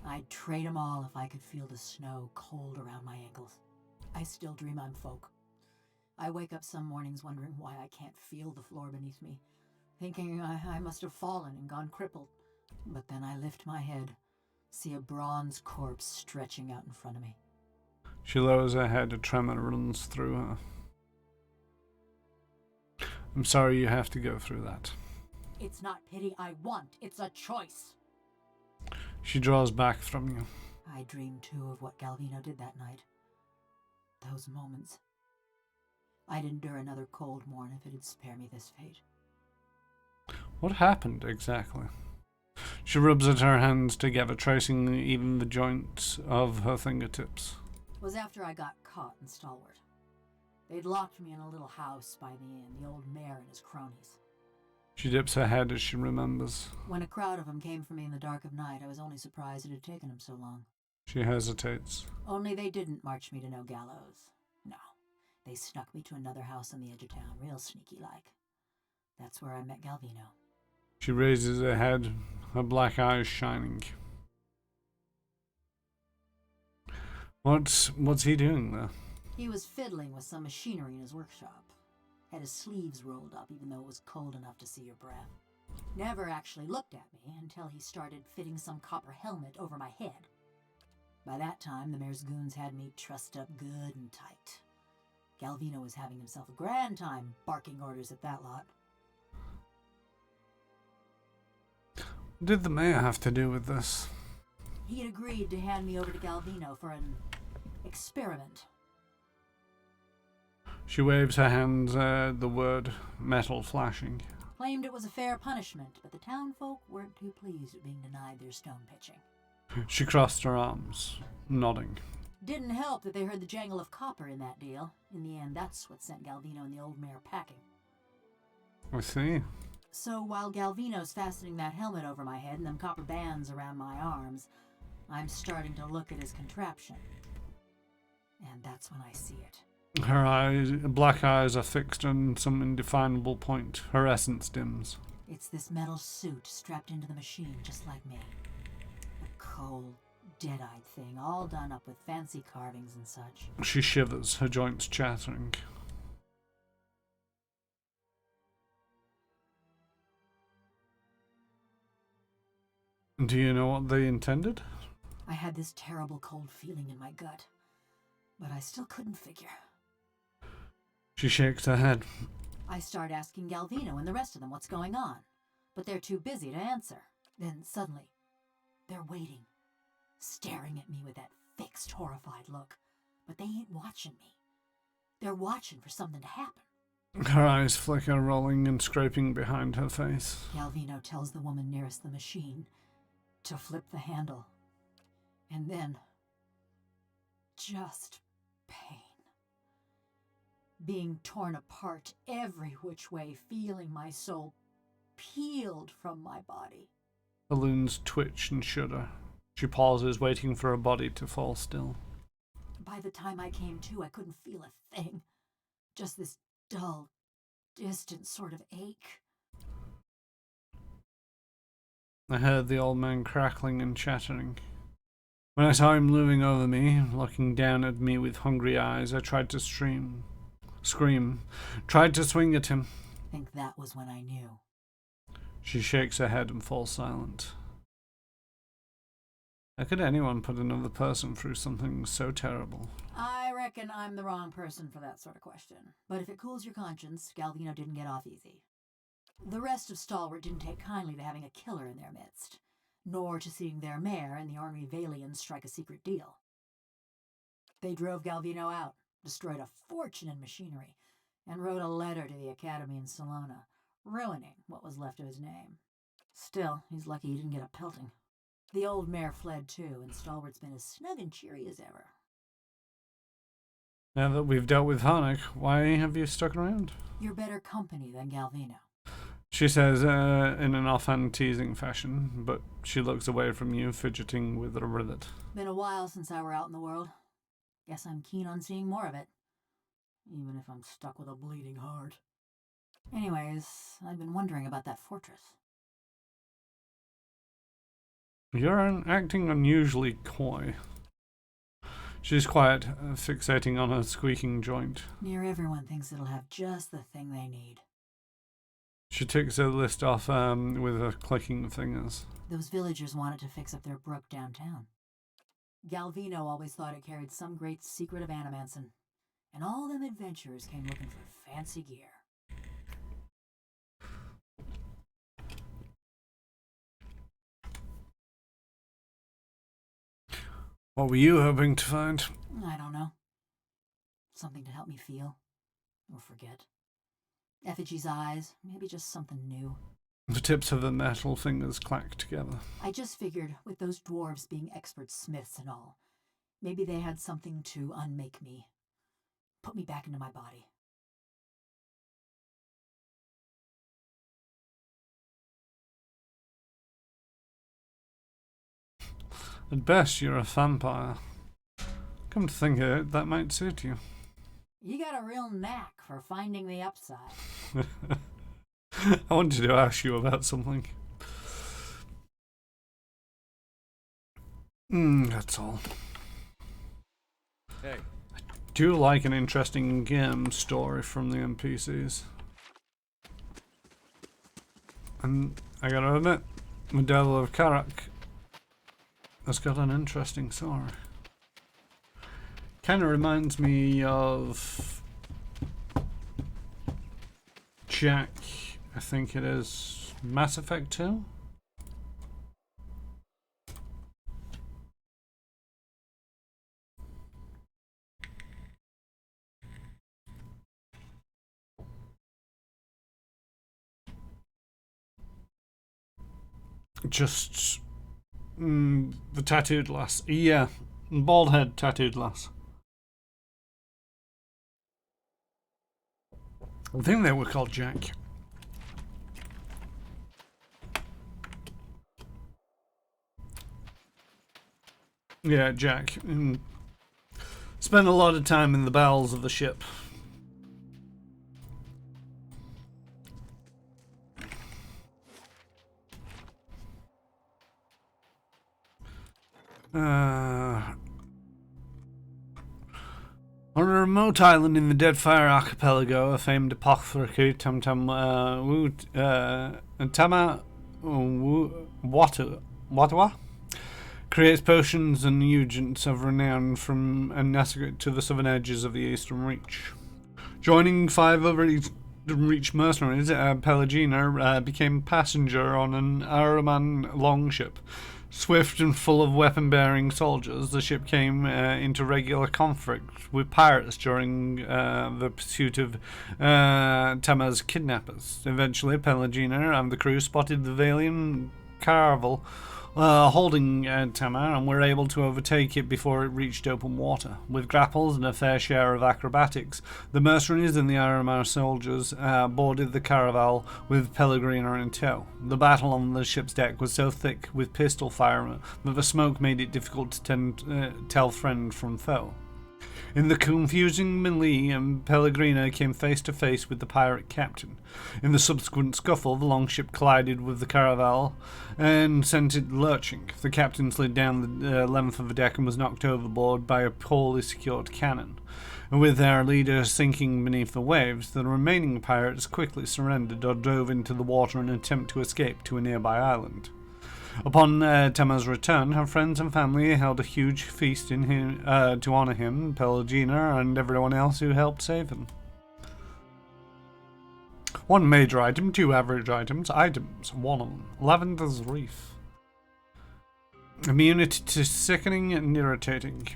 [SPEAKER 4] I'd trade 'em all if I could feel the snow cold around my ankles. I still dream I'm folk. I wake up some mornings wondering why I can't feel the floor beneath me, thinking I must have fallen and gone crippled. But then I lift my head, see a bronze corpse stretching out in front of me.
[SPEAKER 1] She lowers her head, a tremor runs through her. I'm sorry you have to go through that.
[SPEAKER 4] It's not pity I want, it's a choice.
[SPEAKER 1] She draws back from you.
[SPEAKER 4] I dreamed too of what Galvino did that night. Those moments. I'd endure another cold morn if it'd spare me this fate.
[SPEAKER 1] What happened exactly? She rubs at her hands together, tracing even the joints of her fingertips.
[SPEAKER 4] It was after I got caught in Stalwart. They'd locked me in a little house by the inn, the old mayor and his cronies.
[SPEAKER 1] She dips her head as she remembers.
[SPEAKER 4] When a crowd of them came for me in the dark of night, I was only surprised it had taken them so long.
[SPEAKER 1] She hesitates.
[SPEAKER 4] Only they didn't march me to no gallows. No, they snuck me to another house on the edge of town, real sneaky-like. That's where I met Galvino.
[SPEAKER 1] She raises her head, her black eyes shining. What's he doing there?
[SPEAKER 4] He was fiddling with some machinery in his workshop. Had his sleeves rolled up even though it was cold enough to see your breath. Never actually looked at me until he started fitting some copper helmet over my head. By that time, the mayor's goons had me trussed up good and tight. Galvino was having himself a grand time barking orders at that lot.
[SPEAKER 1] What did the mayor have to do with this?
[SPEAKER 4] He had agreed to hand me over to Galvino for an experiment.
[SPEAKER 1] She waves her hands, the word metal flashing.
[SPEAKER 4] Claimed it was a fair punishment, but the townfolk weren't too pleased at being denied their stone pitching.
[SPEAKER 1] She crossed her arms, nodding.
[SPEAKER 4] Didn't help that they heard the jangle of copper in that deal. In the end, that's what sent Galvino and the old mayor packing.
[SPEAKER 1] I see.
[SPEAKER 4] So while Galvino's fastening that helmet over my head and them copper bands around my arms, I'm starting to look at his contraption. And that's when I see it.
[SPEAKER 1] Her black eyes are fixed on some indefinable point. Her essence dims.
[SPEAKER 4] It's this metal suit strapped into the machine, just like me. A cold, dead-eyed thing, all done up with fancy carvings and such.
[SPEAKER 1] She shivers, her joints chattering. Do you know what they intended?
[SPEAKER 4] I had this terrible cold feeling in my gut, but I still couldn't figure.
[SPEAKER 1] She shakes her head.
[SPEAKER 4] I start asking Galvino and the rest of them what's going on, but they're too busy to answer. Then suddenly, they're waiting, staring at me with that fixed, horrified look, but they ain't watching me. They're watching for something to happen.
[SPEAKER 1] Her eyes flicker, rolling and scraping behind her face.
[SPEAKER 4] Galvino tells the woman nearest the machine to flip the handle. And then, just pain. Being torn apart every which way, feeling my soul peeled from my body.
[SPEAKER 1] The loons twitch and shudder. She pauses, waiting for her body to fall still.
[SPEAKER 4] By the time I came to, I couldn't feel a thing. Just this dull, distant sort of ache.
[SPEAKER 1] I heard the old man crackling and chattering. When I saw him looming over me, looking down at me with hungry eyes, I tried to scream, tried to swing at him.
[SPEAKER 4] I think that was when I knew.
[SPEAKER 1] She shakes her head and falls silent. How could anyone put another person through something so terrible?
[SPEAKER 4] I reckon I'm the wrong person for that sort of question. But if it cools your conscience, Galvino didn't get off easy. The rest of Stalwart didn't take kindly to having a killer in their midst, nor to seeing their mayor and the ornery Valians strike a secret deal. They drove Galvino out, destroyed a fortune in machinery, and wrote a letter to the Academy in Salona, ruining what was left of his name. Still, he's lucky he didn't get a pelting. The old mayor fled too, and Stalwart's been as snug and cheery as ever.
[SPEAKER 1] Now that we've dealt with Harnick, why have you stuck around?
[SPEAKER 4] You're better company than Galvino.
[SPEAKER 1] She says in an offhand teasing fashion, but she looks away from you, fidgeting with a rivet.
[SPEAKER 4] Been a while since I were out in the world. Guess I'm keen on seeing more of it, even if I'm stuck with a bleeding heart. Anyways, I've been wondering about that fortress.
[SPEAKER 1] You're acting unusually coy. She's quiet, fixating on her squeaking joint.
[SPEAKER 4] Near everyone thinks it'll have just the thing they need.
[SPEAKER 1] She ticks her list off with her clicking fingers.
[SPEAKER 4] Those villagers wanted to fix up their brook downtown. Galvino always thought it carried some great secret of Animanson, and all them adventurers came looking for fancy gear.
[SPEAKER 1] What were you hoping to find?
[SPEAKER 4] I don't know. Something to help me feel. Or forget. Effigy's eyes, maybe just something new.
[SPEAKER 1] The tips of the metal fingers clacked together.
[SPEAKER 4] I just figured, with those dwarves being expert smiths and all, maybe they had something to unmake me. Put me back into my body.
[SPEAKER 1] At best, you're a vampire. Come to think of it, that might suit you.
[SPEAKER 4] You got a real knack for finding the upside.
[SPEAKER 1] I wanted to ask you about something. That's all.
[SPEAKER 3] Hey.
[SPEAKER 1] I do like an interesting game story from the NPCs. And I gotta admit, Medal of Karak has got an interesting story. Kind of reminds me of Jack, I think it is, Mass Effect 2? Just the tattooed lass. Yeah, bald head tattooed lass. I think they were called Jack. Yeah, Jack. Spent a lot of time in the bowels of the ship. On a remote island in the Deadfire Archipelago, a famed apothecary Watawa creates potions and unguents of renown from Nessagat to the southern edges of the Eastern Reach. Joining 5 other Eastern Reach mercenaries, Pelagina became passenger on an Araman longship. Swift and full of weapon-bearing soldiers, the ship came into regular conflict with pirates during the pursuit of Tama's kidnappers. Eventually, Pelagina and the crew spotted the Valian caravel holding Tama and were able to overtake it before it reached open water. With grapples and a fair share of acrobatics, the mercenaries and the Aramar soldiers boarded the caravel with Pellegrino in tow. The battle on the ship's deck was so thick with pistol fire that the smoke made it difficult to tell friend from foe. In the confusing melee, Pellegrino came face to face with the pirate captain. In the subsequent scuffle, the longship collided with the caravel and sent it lurching. The captain slid down the length of the deck and was knocked overboard by a poorly secured cannon. With their leader sinking beneath the waves, the remaining pirates quickly surrendered or dove into the water in an attempt to escape to a nearby island. Upon Tama's return, her friends and family held a huge feast in him, to honor him, Pelagina, and everyone else who helped save him. 1 major item, 2 average items. Items, 1 of them. Lavender's Reef. Immunity to sickening and irritating.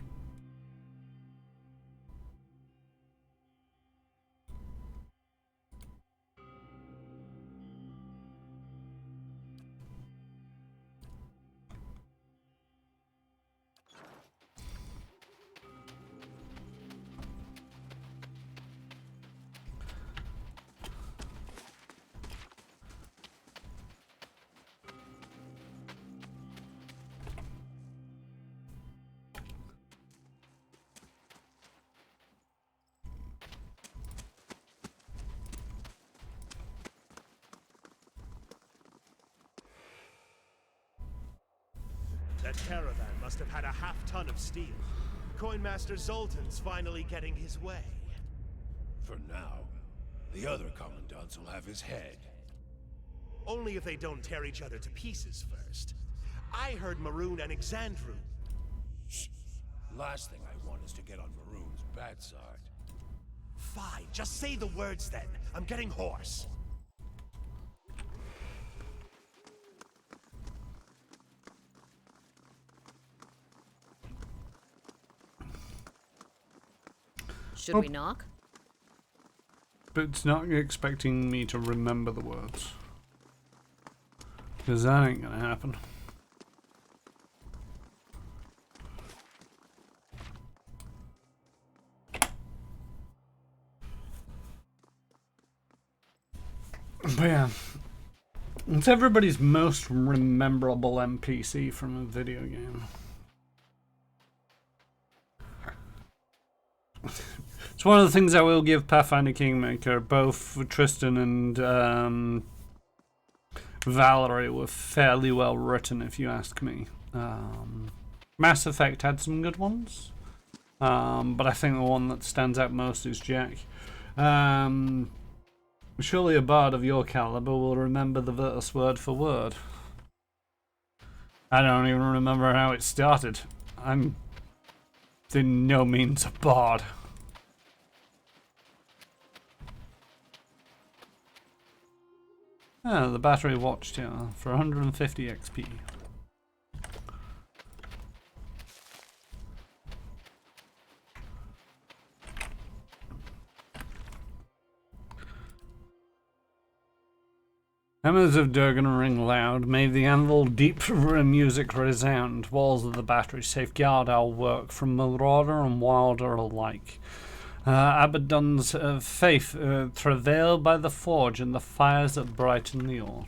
[SPEAKER 10] That caravan must have had a half-ton of steel. Coinmaster Zoltan's finally getting his way.
[SPEAKER 6] For now, the other commandants will have his head.
[SPEAKER 10] Only if they don't tear each other to pieces first. I heard Maroon and Exandru.
[SPEAKER 6] Shh. Last thing I want is to get on Maroon's bad side.
[SPEAKER 10] Fine, just say the words then. I'm getting hoarse.
[SPEAKER 8] Should we knock?
[SPEAKER 1] But it's not expecting me to remember the words. Because that ain't gonna happen. But yeah. It's everybody's most memorable NPC from a video game. It's one of the things I will give Pathfinder Kingmaker. Both Tristan and Valerie were fairly well written, if you ask me. Mass Effect had some good ones, but I think the one that stands out most is Jack. Surely a bard of your caliber will remember the verse word for word. I don't even remember how it started. I'm in no means a bard. Ah, the battery watchtower for 150 XP. Hammers of Durgan ring loud, may the anvil deep music resound. Walls of the battery safeguard our work from marauder and wilder alike. Abaddon's faith travail by the forge and the fires that brighten the ore.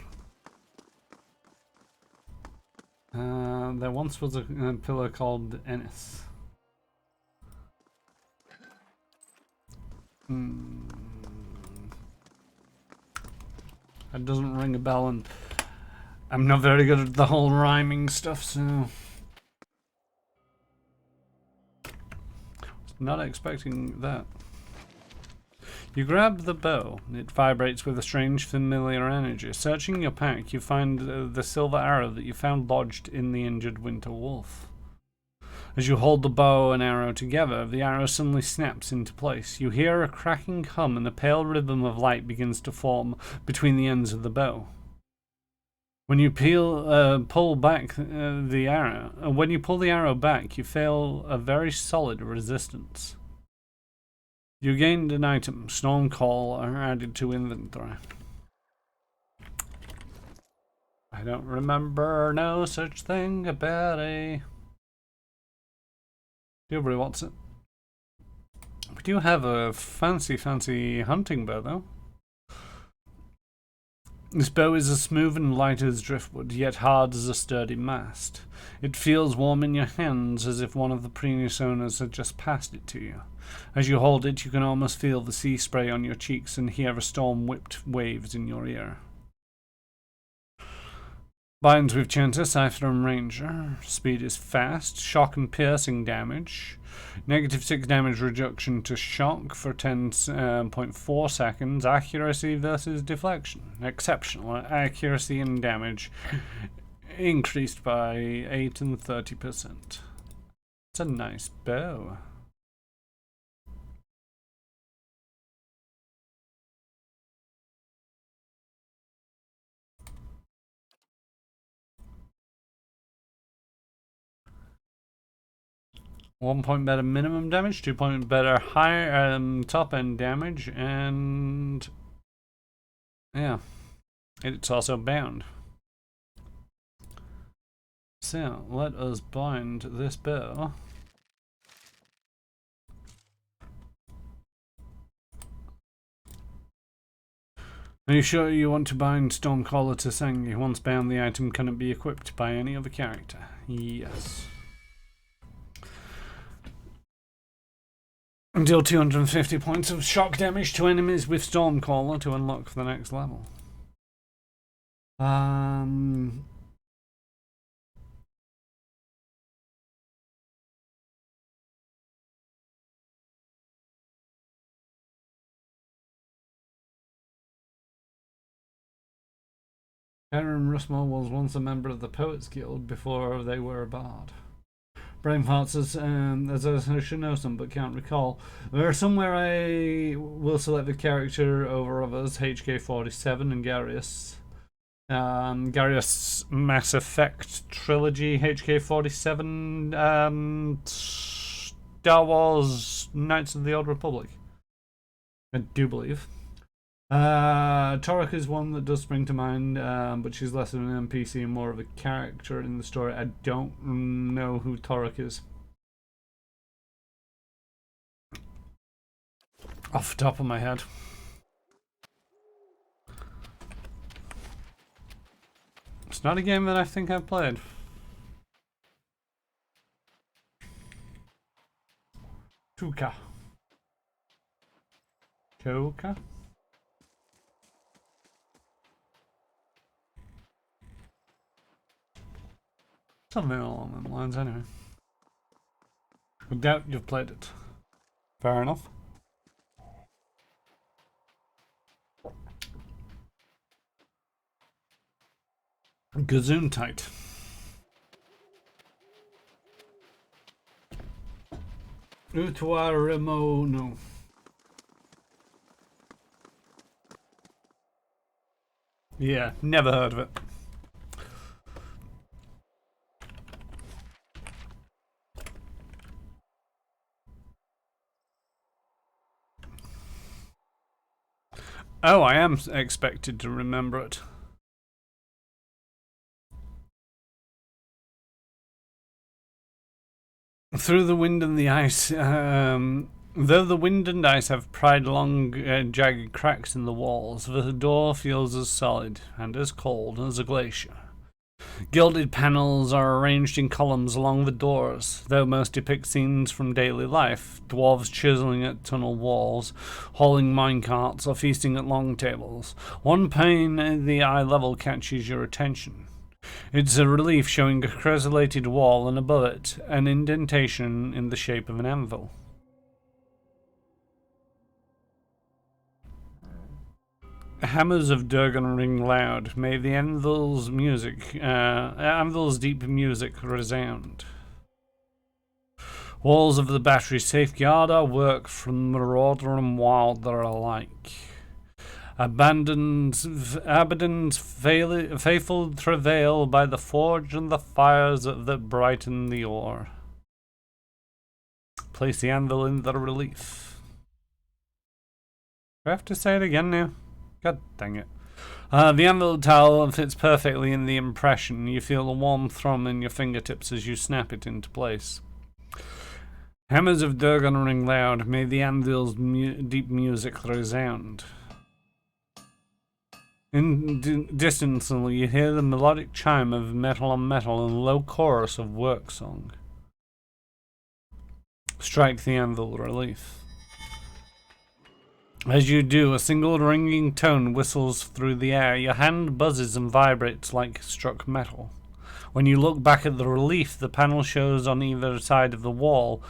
[SPEAKER 1] There once was a pillar called Ennis. That doesn't ring a bell, and I'm not very good at the whole rhyming stuff, so not expecting that. You grab the bow. It vibrates with a strange familiar energy. Searching your pack, you find the silver arrow that you found lodged in the injured winter wolf. As you hold the bow and arrow together, the arrow suddenly snaps into place. You hear a cracking hum and a pale rhythm of light begins to form between the ends of the bow. When you pull back the arrow, when you pull the arrow back, you feel a very solid resistance. You gained an item, Storm Call, added to inventory. I don't remember no such thing about a... Nobody wants it. We do have a fancy hunting bow, though. This bow is as smooth and light as driftwood, yet hard as a sturdy mast. It feels warm in your hands, as if one of the previous owners had just passed it to you. As you hold it, you can almost feel the sea spray on your cheeks and hear a storm whipped waves in your ear. Binds with Chanter, Cypher and Ranger. Speed is fast. Shock and piercing damage. -6 damage reduction to shock for 10.4 seconds. Accuracy versus deflection. Exceptional. Accuracy and damage increased by 8 and 30%. It's a nice bow. One point better minimum damage, 2 point better higher top end damage, and yeah, it's also bound. So let us bind this bow. Are you sure you want to bind Stormcaller to Sengi? Once bound, the item cannot be equipped by any other character. Yes. Deal 250 points of shock damage to enemies with Stormcaller to unlock for the next level. Aaron Russmore was once a member of the Poets Guild before they were a bard. Brain farts as I should know some but can't recall. There are somewhere I will select the character over others. HK47 and Garius. Garius Mass Effect Trilogy, HK47, Star Wars Knights of the Old Republic. I do believe. Torok is one that does spring to mind, but she's less of an NPC and more of a character in the story. I don't know who Torok is. Off the top of my head. It's not a game that I think I've played. Tuka. Toka? Something along those lines, anyway. I doubt you've played it. Fair enough. Gazoon tight. Utuaremo no. Yeah, never heard of it. Oh, I am expected to remember it. Through the wind and the ice, though the wind and ice have pried long, jagged cracks in the walls, the door feels as solid and as cold as a glacier. Gilded panels are arranged in columns along the doors, though most depict scenes from daily life, dwarves chiseling at tunnel walls, hauling minecarts, or feasting at long tables. One pane at the eye level catches your attention. It's a relief showing a crescelated wall and above it an indentation in the shape of an anvil. Hammers of Durgan ring loud. May the anvil's deep music resound. Walls of the battery safeguard our work from marauder and wilder alike. Abaddon's faithful travail by the forge and the fires that brighten the ore. Place the anvil in the relief. Do I have to say it again now? God dang it. The anvil towel fits perfectly in the impression. You feel a warm thrum in your fingertips as you snap it into place. Hammers of Durgan ring loud. May the anvil's deep music resound. In distance, you hear the melodic chime of metal on metal and low chorus of work song. Strike the anvil relief. As you do, a single ringing tone whistles through the air. Your hand buzzes and vibrates like struck metal. When you look back at the relief, the panel shows on either side of the wall,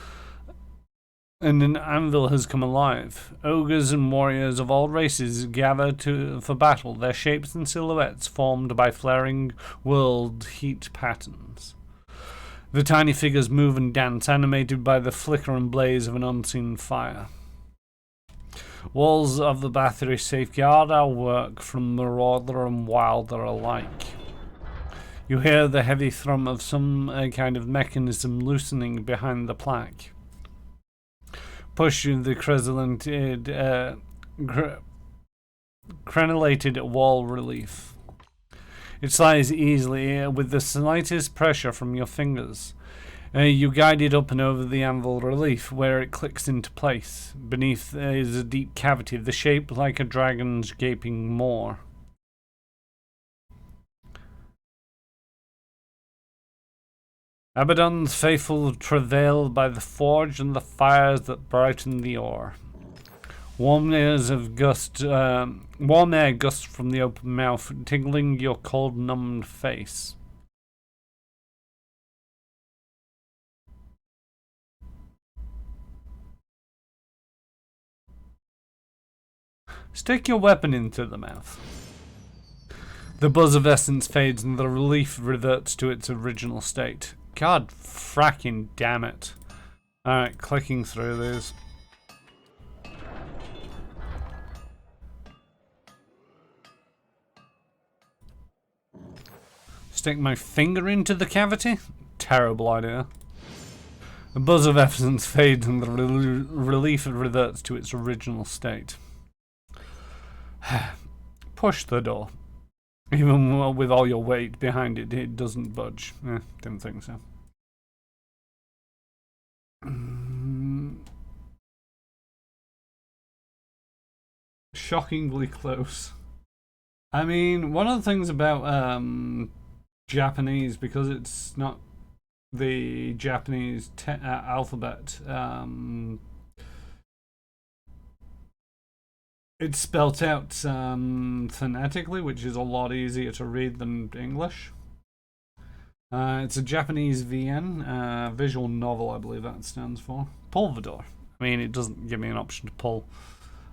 [SPEAKER 1] and an anvil has come alive. Ogres and warriors of all races gather for battle, their shapes and silhouettes formed by flaring world heat patterns. The tiny figures move and dance, animated by the flicker and blaze of an unseen fire. Walls of the battery safeguard our work from marauder and wilder alike. You hear the heavy thrum of some kind of mechanism loosening behind the plaque. Push the crenellated wall relief. It slides easily with the slightest pressure from your fingers. You guide it up and over the anvil relief, where it clicks into place. Beneath is a deep cavity, the shape like a dragon's gaping maw. Abaddon's faithful travail by the forge and the fires that brighten the ore. Warm air gusts from the open mouth, tingling your cold, numbed face. Stick your weapon into the mouth. The buzz of essence fades and the relief reverts to its original state. God fracking damn it. Alright, clicking through these. Stick my finger into the cavity? Terrible idea. The buzz of essence fades and the relief reverts to its original state. Push the door. Even with all your weight behind it, it doesn't budge. Didn't think so. Shockingly close. I mean, one of the things about Japanese, because it's not the Japanese alphabet, it's spelt out phonetically, which is a lot easier to read than English. It's a Japanese VN, visual novel, I believe that stands for. Pull the door. I mean, it doesn't give me an option to pull.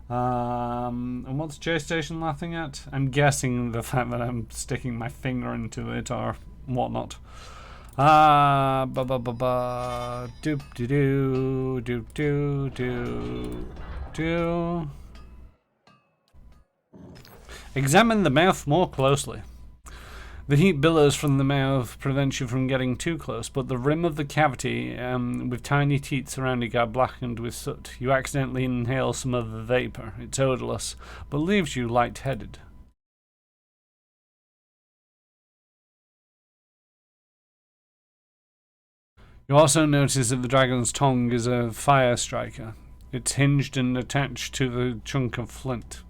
[SPEAKER 1] And what's J-Station laughing at? I'm guessing the fact that I'm sticking my finger into it or whatnot. Doop de doo, doop doo doo doo. Examine the mouth more closely. The heat billows from the mouth prevents you from getting too close, but the rim of the cavity, with tiny teeth surrounding, are blackened with soot. You accidentally inhale some of the vapor. It's odorless, but leaves you lightheaded. You also notice that the dragon's tongue is a fire striker. It's hinged and attached to the chunk of flint.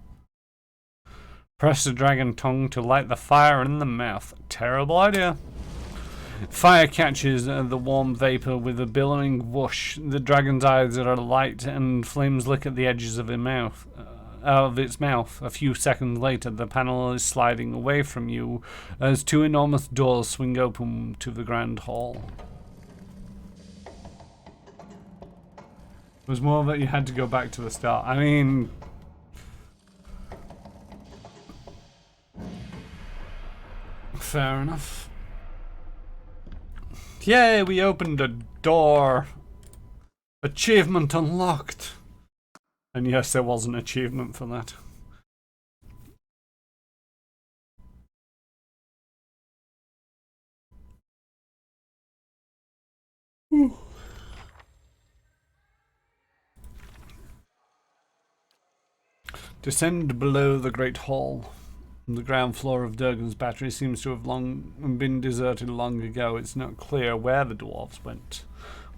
[SPEAKER 1] Press the dragon tongue to light the fire in the mouth. Terrible idea. Fire catches the warm vapor with a billowing whoosh. The dragon's eyes are alight and flames lick at the edges of its mouth. A few seconds later, the panel is sliding away from you as two enormous doors swing open to the grand hall. It was more that you had to go back to the start. I mean, fair enough. Yay, we opened a door. Achievement unlocked. And yes, there was an achievement for that. Descend below the great hall. The ground floor of Durgan's battery seems to have long been deserted long ago. It's not clear where the dwarves went,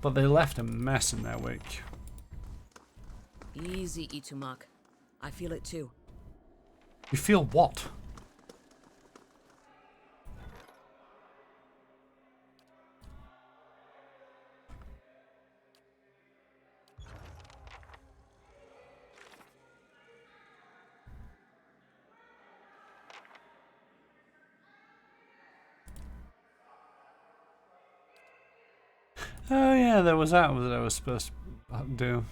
[SPEAKER 1] but they left a mess in their wake.
[SPEAKER 8] Easy, Itumak. I feel it too.
[SPEAKER 1] You feel what? Oh yeah, there was that I was supposed to do.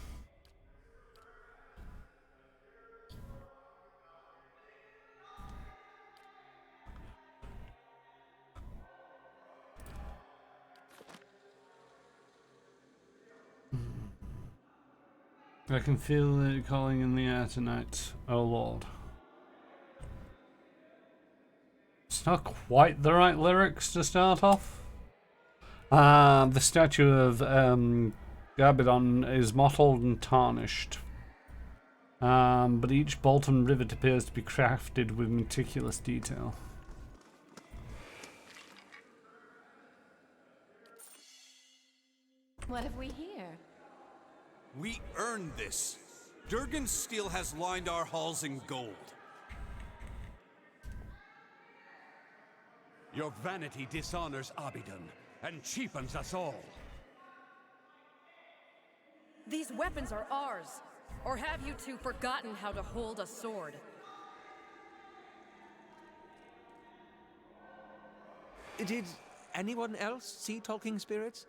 [SPEAKER 1] I can feel it calling in the air tonight, oh Lord. It's not quite the right lyrics to start off. The statue of Gabidon is mottled and tarnished. But each bolt and rivet appears to be crafted with meticulous detail.
[SPEAKER 11] What have we here?
[SPEAKER 7] We earned this. Durgan's steel has lined our halls in gold.
[SPEAKER 2] Your vanity dishonors Abidan and cheapens us all.
[SPEAKER 11] These weapons are ours. Or have you two forgotten how to hold a sword?
[SPEAKER 3] Did anyone else see talking spirits?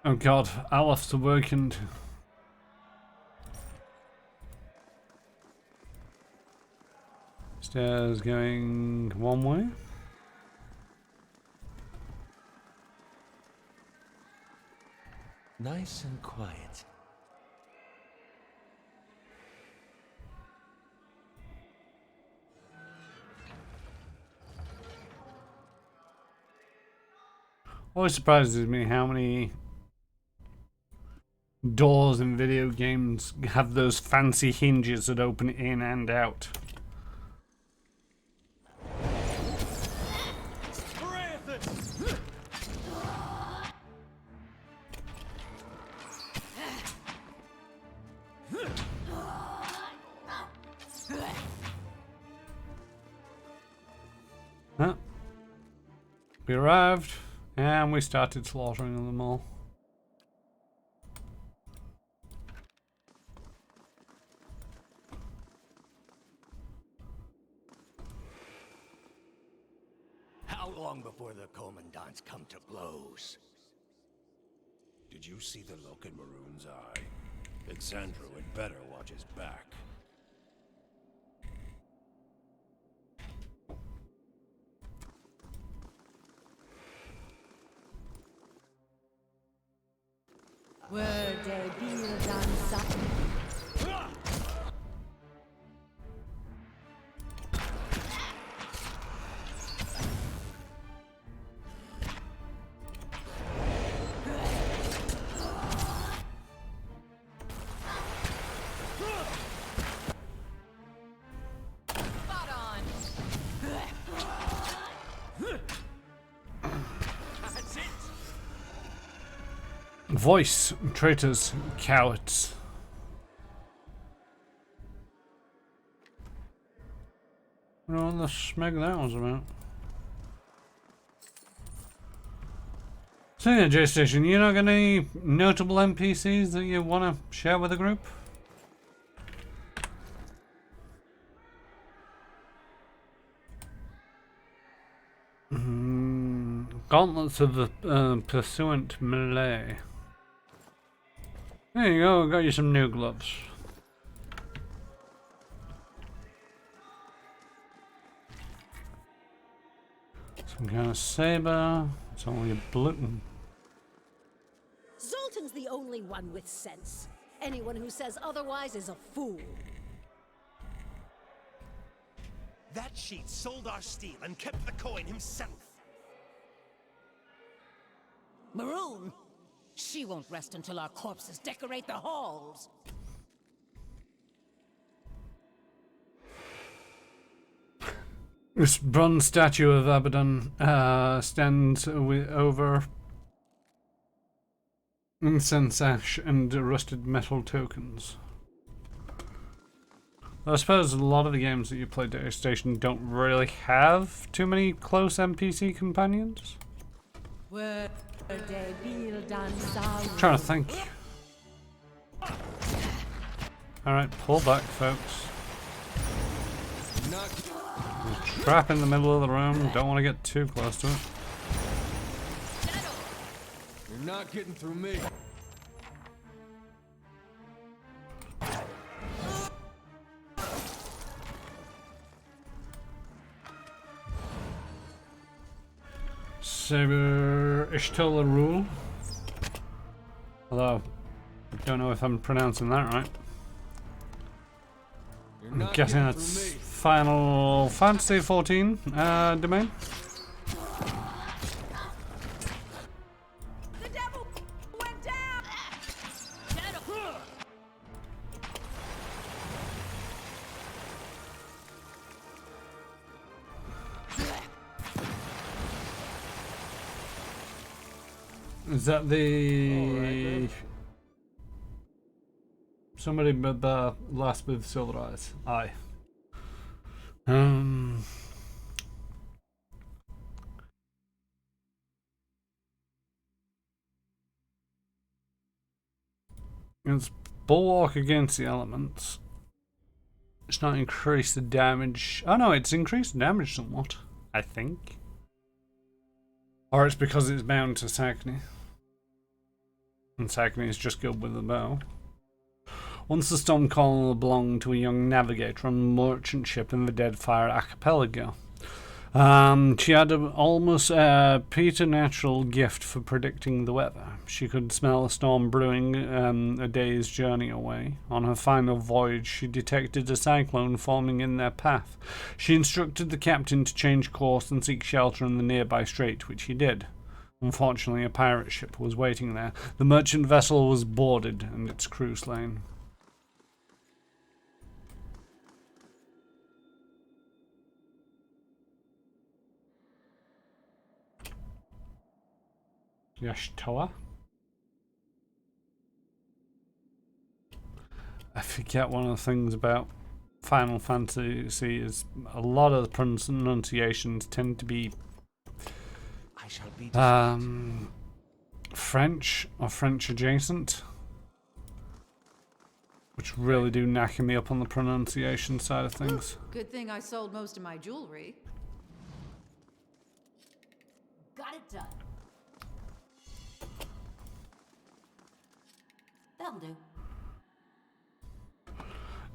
[SPEAKER 1] Oh god, Alepht's awakened. Stairs going one way.
[SPEAKER 3] Nice and quiet.
[SPEAKER 1] Always surprises me how many doors in video games have those fancy hinges that open in and out. Huh. We arrived and we started slaughtering them all.
[SPEAKER 2] How long before the commandants come to blows?
[SPEAKER 6] Did you see the look in Maroon's eye? Alexandro had better watch his back.
[SPEAKER 1] Voice, traitors, cowards. I don't know what the smeg that was about. So yeah, J-Station, you not got any notable NPCs that you want to share with the group? Gauntlets of the Pursuant Melee. There you go, got you some new gloves. Some kind of saber. It's only a blue.
[SPEAKER 8] Zoltan's the only one with sense. Anyone who says otherwise is a fool.
[SPEAKER 10] That cheat sold our steel and kept the coin himself.
[SPEAKER 12] Maroon? She won't rest until our corpses decorate the halls.
[SPEAKER 1] This bronze statue of Abaddon stands over incense ash and rusted metal tokens. I suppose a lot of the games that you play at Station don't really have too many close NPC companions. I'm trying to think. Alright, pull back, folks. Trap in the middle of the room. Don't want to get too close to it.
[SPEAKER 3] You're not getting through me.
[SPEAKER 1] Saber Ishtola rule. Although, I don't know if I'm pronouncing that right. I'm guessing that's Final Fantasy 14 domain.
[SPEAKER 12] The devil went down!
[SPEAKER 1] Is that the somebody with the last with silver eyes? Aye. It's bulwark against the elements. It's not increased the damage. Oh no, it's increased the damage somewhat, I think. Or it's because it's bound to Sackney. And Sackney is just good with the bow. Once the Storm Colonel belonged to a young navigator on a merchant ship in the Deadfire Archipelago. She had almost a preternatural gift for predicting the weather. She could smell a storm brewing a day's journey away. On her final voyage, she detected a cyclone forming in their path. She instructed the captain to change course and seek shelter in the nearby strait, which he did. Unfortunately, a pirate ship was waiting there. The merchant vessel was boarded and its crew slain. Yashtoa? I forget one of the things about Final Fantasy is a lot of the pronunciations tend to be French or French adjacent, which really do knacker me up on the pronunciation side of things.
[SPEAKER 13] Good thing I sold most of my jewelry.
[SPEAKER 4] Got it done. That'll do.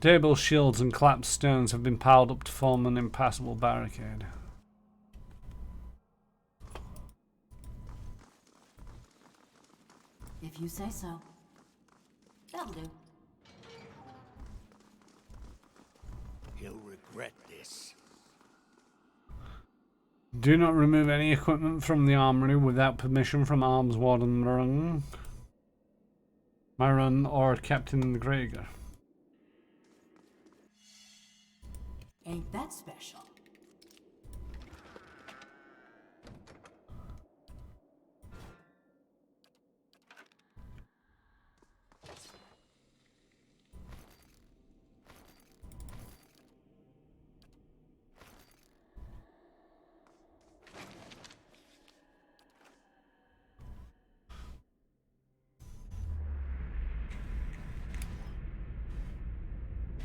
[SPEAKER 1] Tables, shields, and collapsed stones have been piled up to form an impassable barricade.
[SPEAKER 4] If you say so. That'll do.
[SPEAKER 2] He'll regret this.
[SPEAKER 1] Do not remove any equipment from the armory without permission from Arms Warden Myron or Captain Gregor.
[SPEAKER 4] Ain't that special?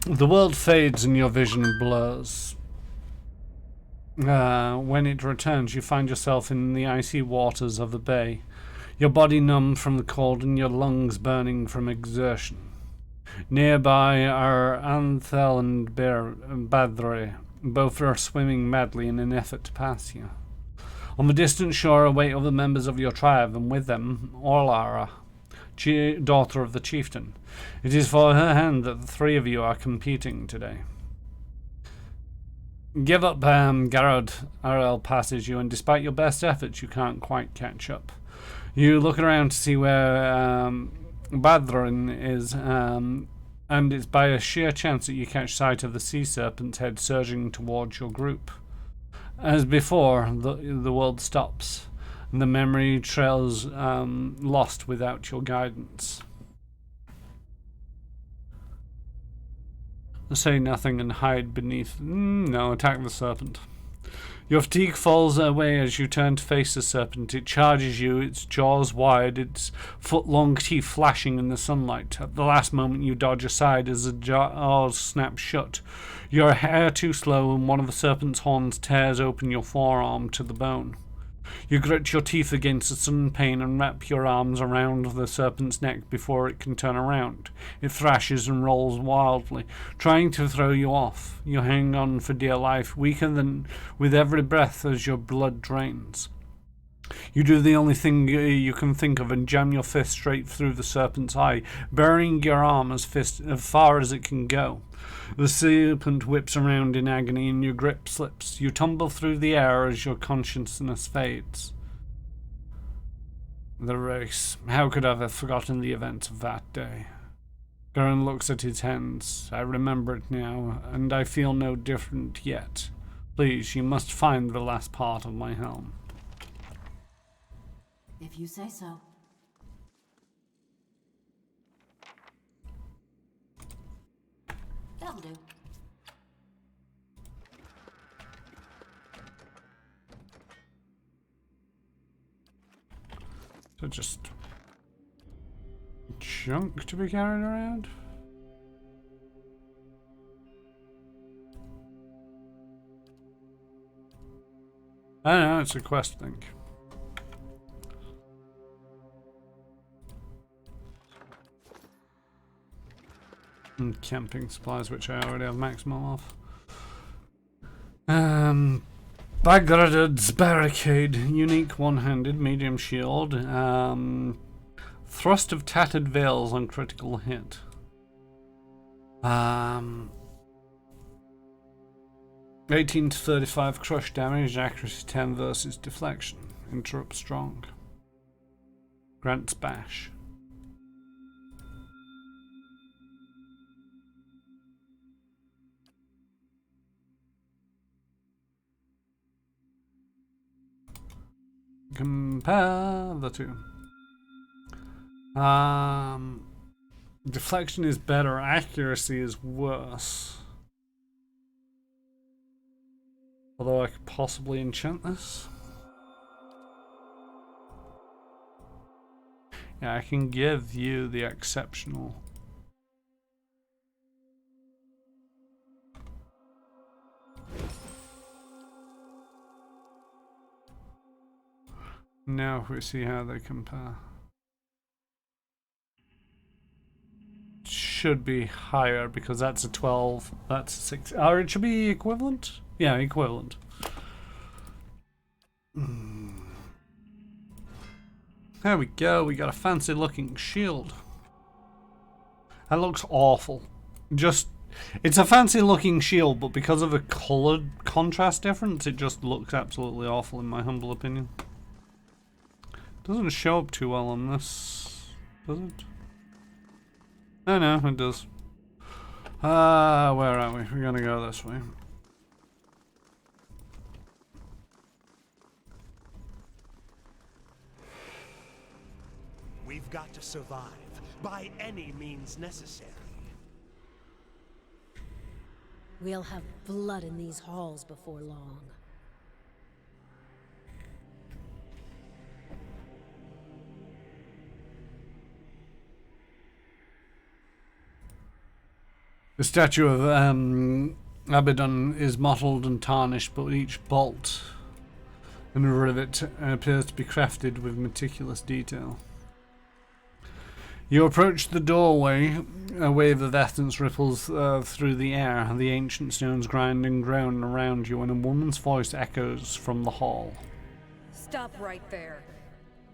[SPEAKER 1] The world fades and your vision blurs. When it returns, you find yourself in the icy waters of the bay, your body numb from the cold and your lungs burning from exertion. Nearby are Anthel and Badre. Both are swimming madly in an effort to pass you. On the distant shore await other members of your tribe, and with them Orlara, daughter of the chieftain. It is for her hand that the three of you are competing today. Give up, Garrod. RL passes you, and despite your best efforts, you can't quite catch up. You look around to see where Badrin is, and it's by a sheer chance that you catch sight of the sea serpent's head surging towards your group. As before, the world stops, and the memory trails lost without your guidance. Say nothing and hide beneath. No, attack the serpent. Your fatigue falls away as you turn to face the serpent. It charges you, its jaws wide, its foot-long teeth flashing in the sunlight. At the last moment you dodge aside as the jaws snap shut. Your hair too slow, and one of the serpent's horns tears open your forearm to the bone. You grit your teeth against the sudden pain and wrap your arms around the serpent's neck before it can turn around. It thrashes and rolls wildly, trying to throw you off. You hang on for dear life, weaker than with every breath as your blood drains. You do the only thing you can think of and jam your fist straight through the serpent's eye, burying your arm as far as it can go. The serpent whips around in agony and your grip slips. You tumble through the air as your consciousness fades. The race. How could I have forgotten the events of that day? Gurren looks at his hands. I remember it now, and I feel no different yet. Please, you must find the last part of my helm.
[SPEAKER 4] If you say so. That'll do.
[SPEAKER 1] So just junk to be carried around? I don't know, it's a quest thing. And camping supplies, which I already have maximum of. Bagrad's Barricade, unique one-handed medium shield. Thrust of Tattered Veils on critical hit. 18 to 35 crush damage, accuracy 10 versus deflection. Interrupt strong. Grants bash. Compare the two. Deflection is better, accuracy is worse. Although I could possibly enchant this. Yeah, I can give you the exceptional. Now we see how they compare. Should be higher because that's a 12, that's a 6. Or it should be equivalent? Yeah, equivalent. There we go, we got a fancy looking shield. That looks awful. Just, it's a fancy looking shield, but because of a coloured contrast difference, it just looks absolutely awful in my humble opinion. Doesn't show up too well on this, does it? Oh no, it does. Where are we? We're gonna go this way.
[SPEAKER 10] We've got to survive, by any means necessary.
[SPEAKER 8] We'll have blood in these halls before long.
[SPEAKER 1] The statue of Abaddon is mottled and tarnished, but each bolt and rivet appears to be crafted with meticulous detail. You approach the doorway, a wave of essence ripples through the air, the ancient stones grind and groan around you, and a woman's voice echoes from the hall.
[SPEAKER 11] Stop right there.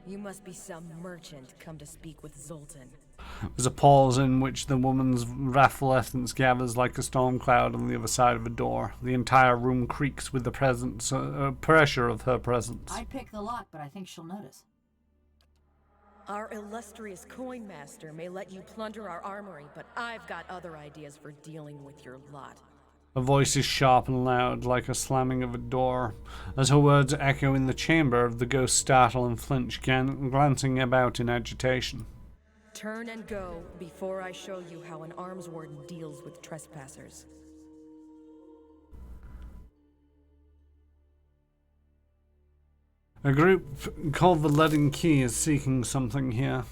[SPEAKER 11] You must be some merchant come to speak with Zoltan.
[SPEAKER 1] There's a pause in which the woman's wrathful essence gathers like a storm cloud on the other side of a door. The entire room creaks with the pressure of her presence.
[SPEAKER 4] I'd pick the lock, but I think she'll notice.
[SPEAKER 11] Our illustrious coin master may let you plunder our armory, but I've got other ideas for dealing with your lot.
[SPEAKER 1] Her voice is sharp and loud, like a slamming of a door. As her words echo in the chamber, the ghosts startle and flinch, glancing about in agitation.
[SPEAKER 11] Turn and go before I show you how an arms warden deals with trespassers.
[SPEAKER 1] A group called the Leaden Key is seeking something here.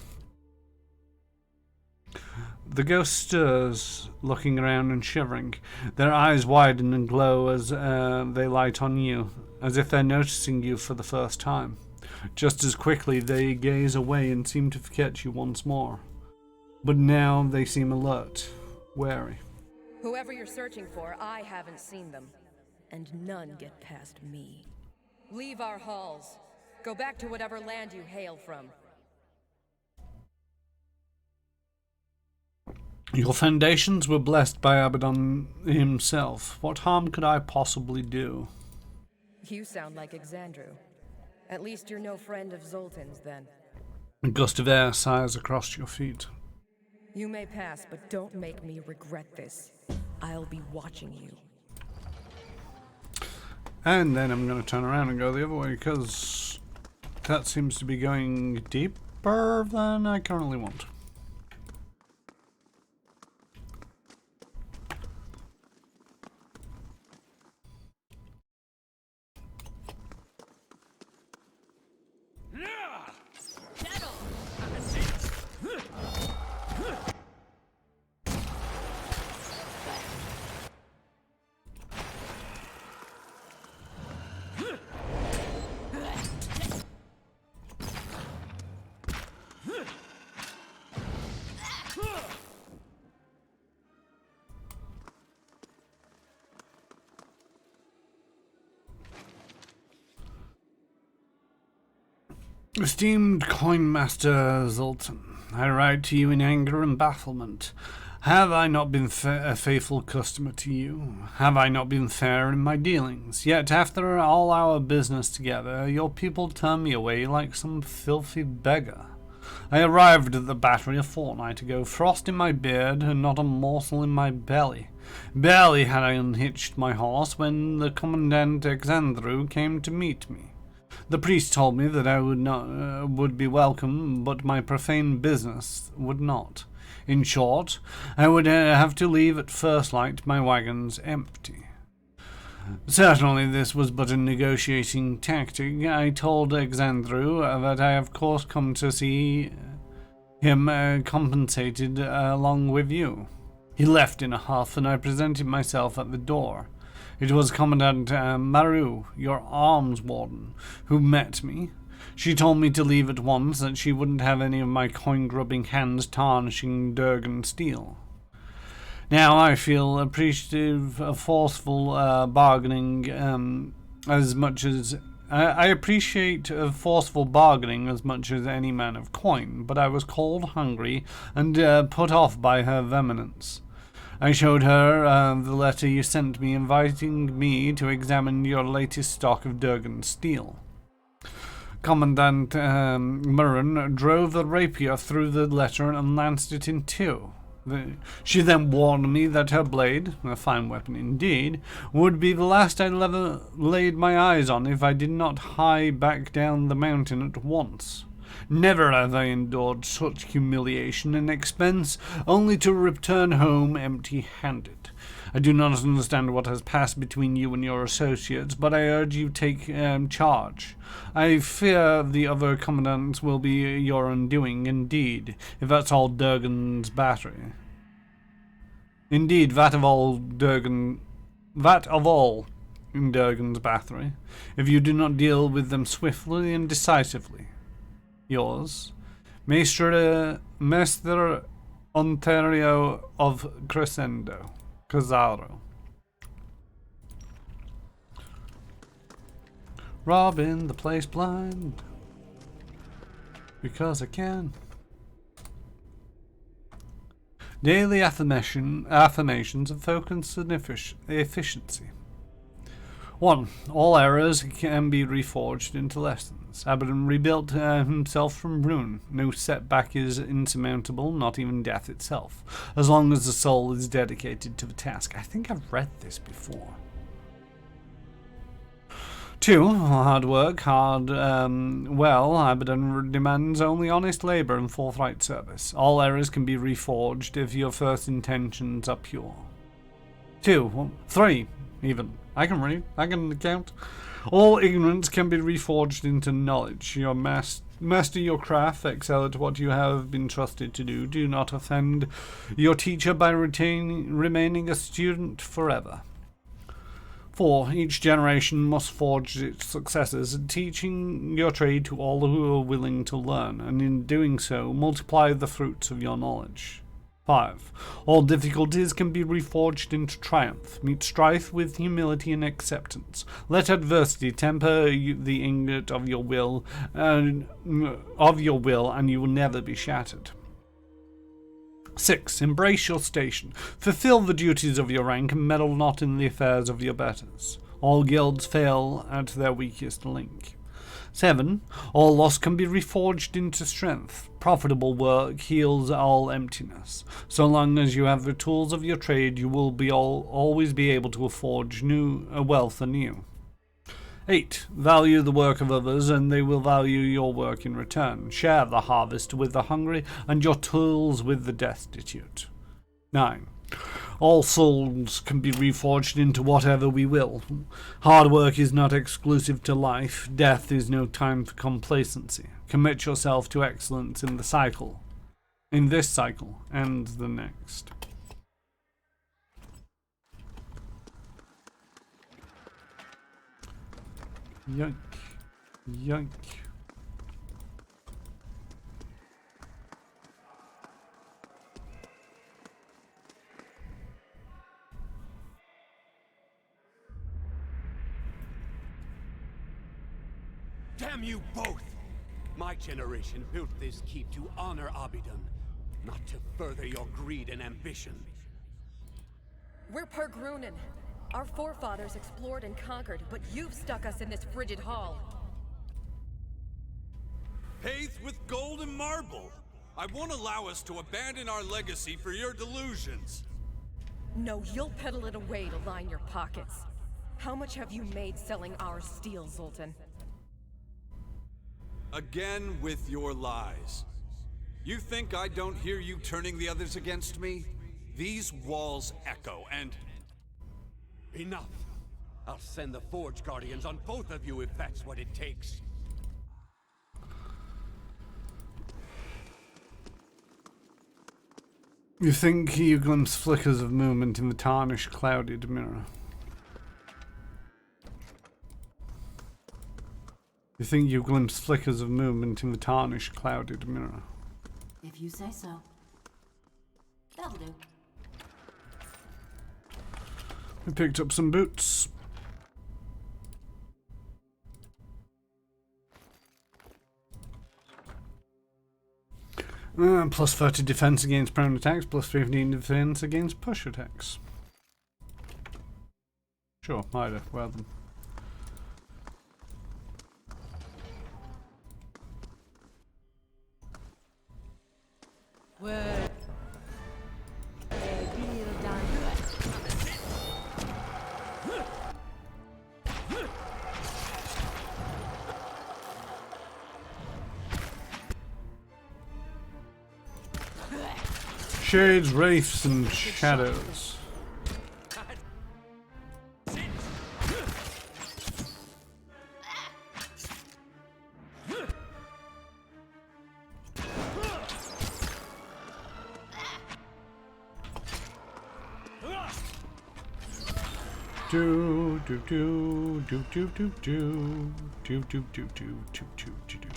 [SPEAKER 1] The ghost stirs, looking around and shivering. Their eyes widen and glow as they light on you, as if they're noticing you for the first time. Just as quickly they gaze away and seem to forget you once more. But now they seem alert, wary.
[SPEAKER 11] Whoever you're searching for, I haven't seen them. And none get past me. Leave our halls. Go back to whatever land you hail from.
[SPEAKER 1] Your foundations were blessed by Abaddon himself. What harm could I possibly do?
[SPEAKER 11] You sound like Exandru. At least you're no friend of Zoltan's, then.
[SPEAKER 1] A gust of air sighs across your feet.
[SPEAKER 11] You may pass, but don't make me regret this. I'll be watching you.
[SPEAKER 1] And then I'm going to turn around and go the other way, because that seems to be going deeper than I currently want. Esteemed Coinmaster Zoltan, I write to you in anger and bafflement. Have I not been a faithful customer to you? Have I not been fair in my dealings? Yet after all our business together, your people turn me away like some filthy beggar. I arrived at the battery a fortnight ago, frost in my beard and not a morsel in my belly. Barely had I unhitched my horse when the Commandant Exandru came to meet me. The priest told me that I would be welcome, but my profane business would not. In short, I would have to leave at first light, my wagons empty. Certainly this was but a negotiating tactic. I told Exandru that I of course come to see him compensated along with you. He left in a huff, and I presented myself at the door. It was Commandant Maru, your arms warden, who met me. She told me to leave at once, that she wouldn't have any of my coin-grubbing hands tarnishing Durgan steel. Now I feel appreciative of forceful bargaining as much as... I appreciate forceful bargaining as much as any man of coin, but I was cold, hungry, and put off by her vehemence. I showed her the letter you sent me inviting me to examine your latest stock of Durgan steel. Commandant Murren drove the rapier through the letter and lanced it in two. She then warned me that her blade, a fine weapon indeed, would be the last I'd ever laid my eyes on if I did not hie back down the mountain at once. Never have I endured such humiliation and expense, only to return home empty-handed. I do not understand what has passed between you and your associates, but I urge you take charge. I fear the other commandants will be your undoing, indeed, if that's all Durgan's battery. Indeed, that of all in Durgan's battery, if you do not deal with them swiftly and decisively. Yours, Mestre Ontario of Crescendo. Casaro. Robbing the place blind because I can. Daily affirmations of focus and efficiency. 1. All errors can be reforged into lessons. Abaddon rebuilt himself from ruin. No setback is insurmountable, not even death itself, as long as the soul is dedicated to the task. I think I've read this before. 2. Hard work, Abaddon demands only honest labor and forthright service. All errors can be reforged if your first intentions are pure. 3. Even. I can read. I can count. All ignorance can be reforged into knowledge. Your master your craft. Excel at what you have been trusted to do. Do not offend your teacher by remaining a student forever. 4. Each generation must forge its successors, teaching your trade to all who are willing to learn, and in doing so, multiply the fruits of your knowledge. 5. All difficulties can be reforged into triumph. Meet strife with humility and acceptance. Let adversity temper the ingot of your will, and you will never be shattered. 6. Embrace your station. Fulfill the duties of your rank and meddle not in the affairs of your betters. All guilds fail at their weakest link. 7. All loss can be reforged into strength. Profitable work heals all emptiness. So long as you have the tools of your trade, you will always be able to forge wealth anew. 8. Value the work of others, and they will value your work in return. Share the harvest with the hungry, and your tools with the destitute. 9. All souls can be reforged into whatever we will. Hard work is not exclusive to life. Death is no time for complacency. Commit yourself to excellence in this cycle, and the next. Yoink. Yoink.
[SPEAKER 6] Damn you both!
[SPEAKER 9] My generation built this keep to honor Abidan, not to further your greed and ambition.
[SPEAKER 11] We're Pergrunin. Our forefathers explored and conquered, but you've stuck us in this frigid hall.
[SPEAKER 7] Paved with gold and marble. I won't allow us to abandon our legacy for your delusions.
[SPEAKER 11] No, you'll peddle it away to line your pockets. How much have you made selling our steel, Zoltan?
[SPEAKER 7] Again with your lies. You think I don't hear you turning the others against me? These walls echo, and...
[SPEAKER 9] Enough! I'll send the Forge Guardians on both of you if that's what it takes.
[SPEAKER 1] You think you glimpse flickers of movement in the tarnished, clouded mirror. You think you glimpse flickers of movement in the tarnished, clouded mirror.
[SPEAKER 4] If you say so. That'll do.
[SPEAKER 1] We picked up some boots. Plus 30 defense against prone attacks, plus 15 defense against push attacks. Sure, either. Well then.
[SPEAKER 12] Word.
[SPEAKER 1] Shades, wraiths, and shadows. Do do do do do do do do do do do do do do do.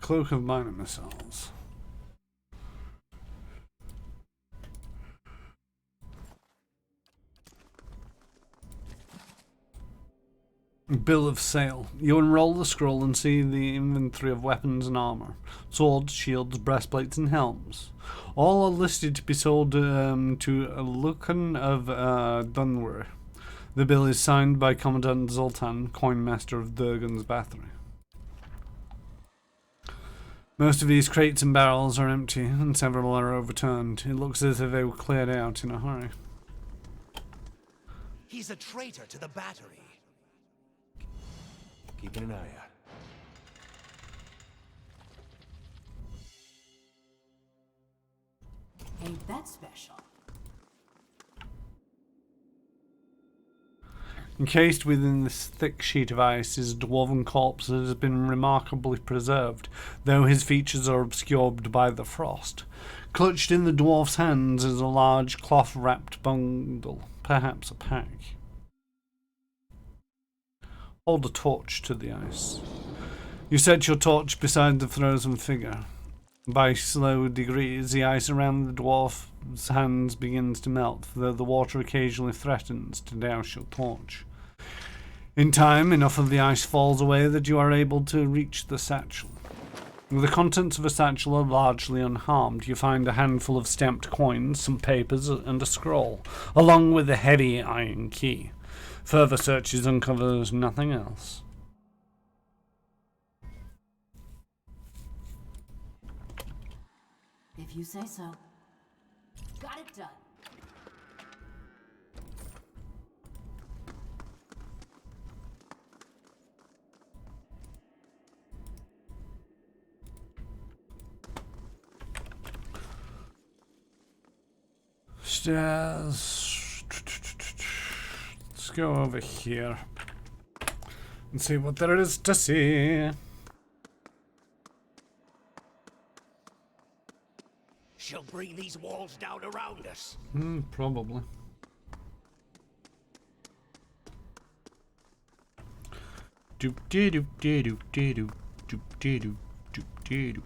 [SPEAKER 1] Cloak of minor missiles. Bill of sale. You unroll the scroll and see the inventory of weapons and armor. Swords, shields, breastplates and helms. All are listed to be sold to Lucan of Dunwar. The bill is signed by Commandant Zoltan, coinmaster of Durgan's Battery. Most of these crates and barrels are empty, and several are overturned. It looks as if they were cleared out in a hurry.
[SPEAKER 2] He's a traitor to the battery.
[SPEAKER 6] Keeping an eye out.
[SPEAKER 4] Ain't that special?
[SPEAKER 1] Encased within this thick sheet of ice is a dwarven corpse that has been remarkably preserved, though his features are obscured by the frost. Clutched in the dwarf's hands is a large cloth-wrapped bundle, perhaps a pack. Hold a torch to the ice. You set your torch beside the frozen figure. By slow degrees, the ice around the dwarf's hands begins to melt, though the water occasionally threatens to douse your torch. In time, enough of the ice falls away that you are able to reach the satchel. The contents of a satchel are largely unharmed. You find a handful of stamped coins, some papers, and a scroll, along with a heavy iron key. Further searches uncovers nothing else.
[SPEAKER 4] If you say so. Got it done.
[SPEAKER 1] Stairs. Let's go over here and see what there is to see.
[SPEAKER 2] She'll bring these walls down around us.
[SPEAKER 1] Probably. Doop dee doop dee doop dee doop doop dee doop doop dee doop.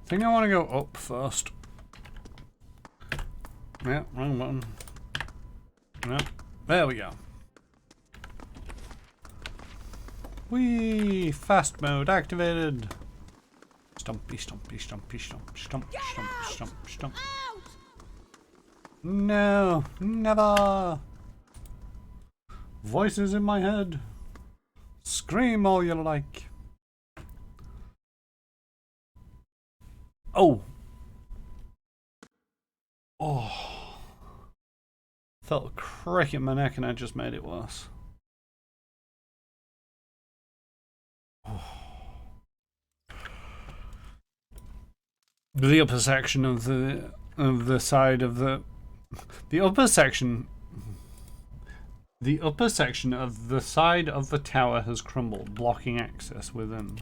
[SPEAKER 1] think I want to go up first. Yeah, wrong button. Yep, there we go. Whee! Fast mode activated. Stumpy, stumpy, stumpy, stump, stump, stump, stump, stump. No, never. Voices in my head. Scream all you like. Oh. Oh. Felt a crick in my neck and I just made it worse. Oh. The upper section of the side of the upper section of the side of the tower has crumbled, blocking access within.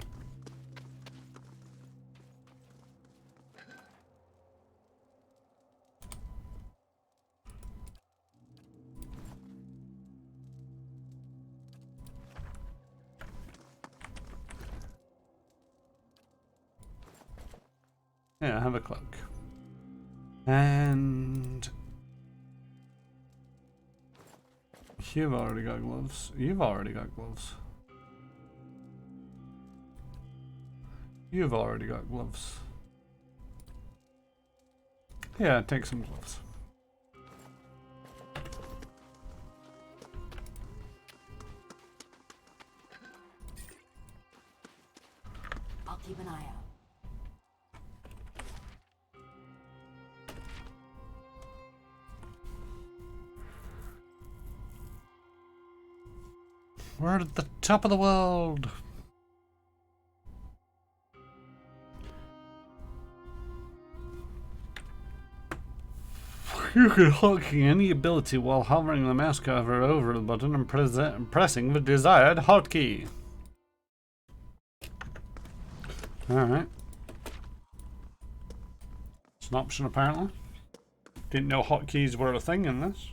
[SPEAKER 1] Yeah, have a cloak. And you've already got gloves. You've already got gloves. You've already got gloves. Yeah, take some gloves.
[SPEAKER 4] I'll keep an eye out.
[SPEAKER 1] We're at the top of the world. You can hotkey any ability while hovering the mouse cursor over the button and pressing the desired hotkey. Alright. It's an option apparently. Didn't know hotkeys were a thing in this.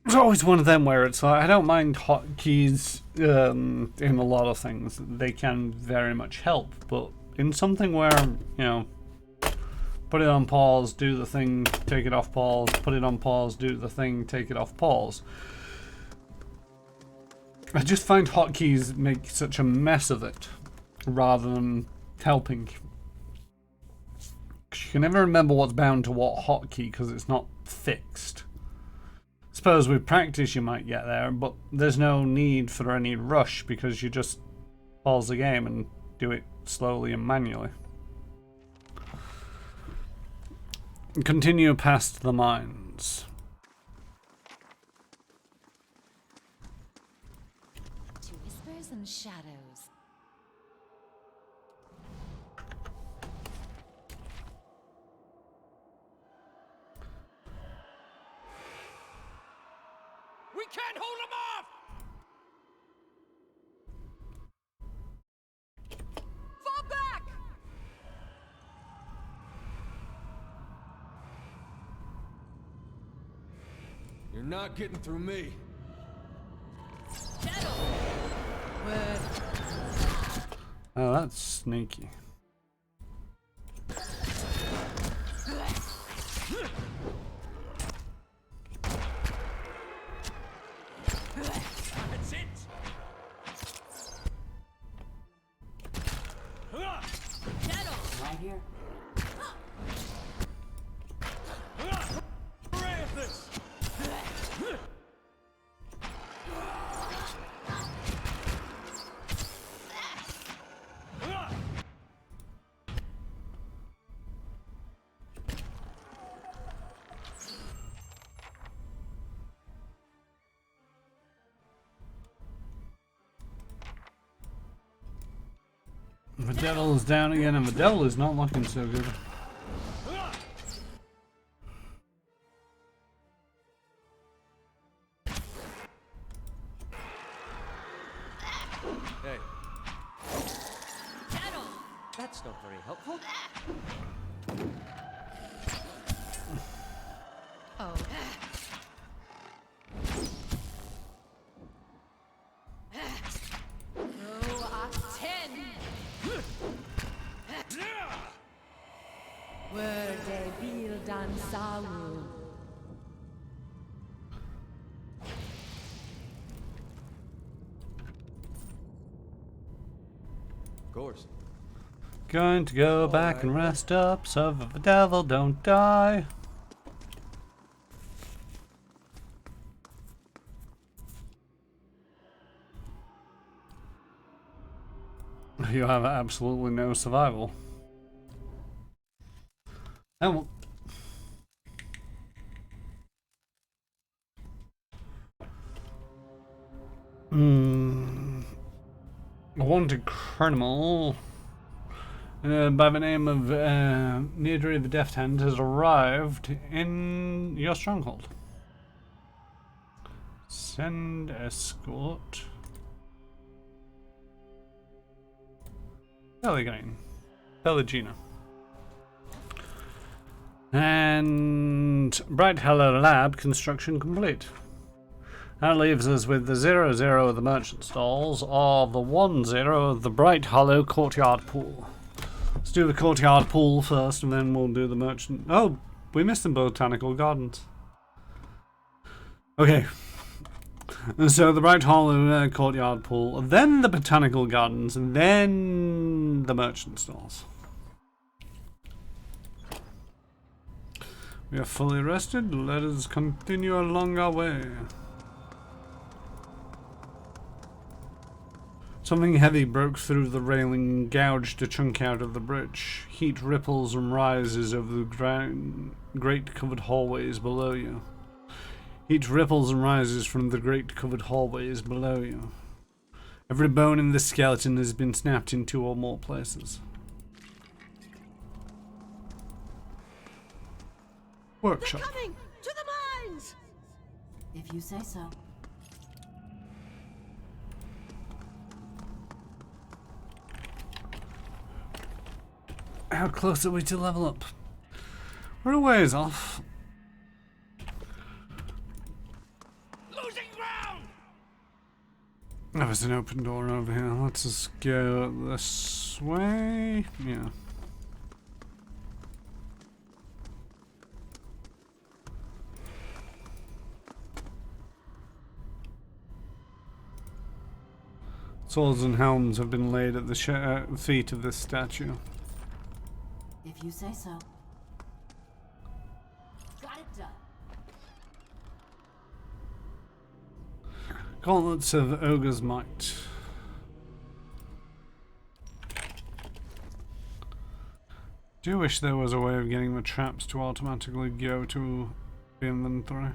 [SPEAKER 1] It's always one of them where it's like, I don't mind hotkeys in a lot of things. They can very much help, but in something where, you know, put it on pause, do the thing, take it off pause, put it on pause, do the thing, take it off pause. I just find hotkeys make such a mess of it, rather than helping. 'Cause you can never remember what's bound to what hotkey because it's not fixed. Suppose with practice you might get there, but there's no need for any rush because you just pause the game and do it slowly and manually. Continue past the mines.
[SPEAKER 14] To whispers and shadows.
[SPEAKER 2] We can't hold him off!
[SPEAKER 11] Fall back!
[SPEAKER 3] You're not getting through me.
[SPEAKER 1] Oh, that's sneaky.
[SPEAKER 2] That's it!
[SPEAKER 4] Right here.
[SPEAKER 1] The devil is down again, and the devil is not looking so good.
[SPEAKER 3] Hey. That's not very helpful.
[SPEAKER 14] Oh.
[SPEAKER 13] No
[SPEAKER 3] course.
[SPEAKER 1] Going to go back and rest up so the devil don't die. You have absolutely no survival. Oh well. A wanted criminal by the name of Neidre the Deft Hand has arrived in your stronghold. Send escort. Pellegina. And Bright Hello Lab construction complete. That leaves us with the 0-0 of the merchant stalls or the 1-0 of the Bright Hollow courtyard pool. Let's do the courtyard pool first and then we'll do the merchant. Oh, we missed the botanical gardens. Okay. So the Bright Hollow courtyard pool, then the botanical gardens, and then the merchant stalls. We are fully rested. Let us continue along our way. Something heavy broke through the railing and gouged a chunk out of the bridge. Heat ripples and rises over the great covered hallways below you. Heat ripples and rises from the great covered hallways below you. Every bone in the skeleton has been snapped in 2 or more places. Workshop.
[SPEAKER 8] They're coming! To the mines!
[SPEAKER 4] If you say so.
[SPEAKER 1] How close are we to level up? We're a ways off.
[SPEAKER 2] Losing ground!
[SPEAKER 1] There's an open door over here. Let's just go this way. Yeah. Swords and helms have been laid at the feet of this statue.
[SPEAKER 4] If you say so. Got it done.
[SPEAKER 1] Gauntlets of Ogre's Might. Do wish there was a way of getting the traps to automatically go to the inventory.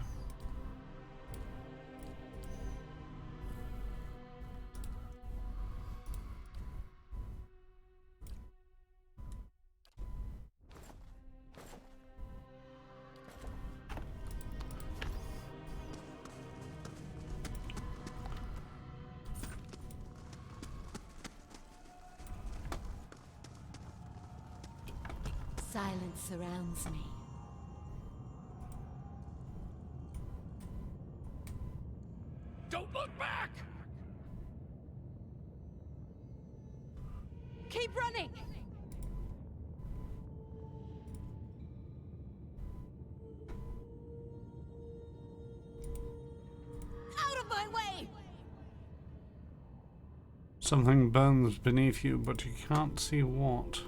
[SPEAKER 14] Silence surrounds me.
[SPEAKER 2] Don't look back!
[SPEAKER 8] Keep running!
[SPEAKER 12] Out of my way!
[SPEAKER 1] Something burns beneath you, but you can't see what.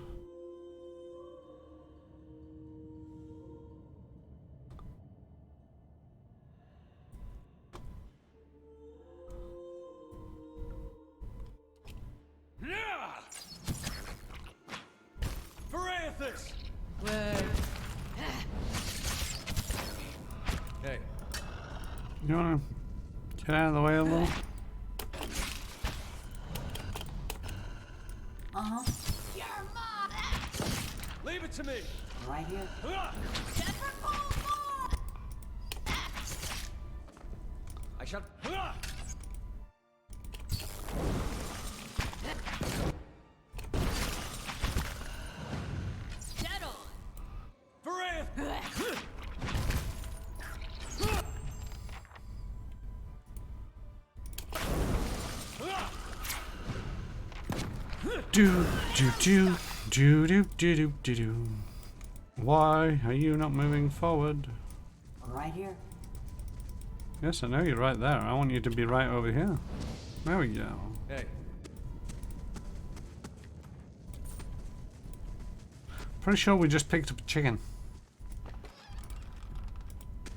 [SPEAKER 1] You wanna get out of the way a little?
[SPEAKER 4] Uh-huh.
[SPEAKER 12] Your mom!
[SPEAKER 2] Leave it to me!
[SPEAKER 4] Right here.
[SPEAKER 3] I shall.
[SPEAKER 12] Dead on!
[SPEAKER 1] Do. Why are you not moving forward?
[SPEAKER 4] Right here.
[SPEAKER 1] Yes, I know you're right there. I want you to be right over here. There we go.
[SPEAKER 3] Hey.
[SPEAKER 1] Pretty sure we just picked up a chicken.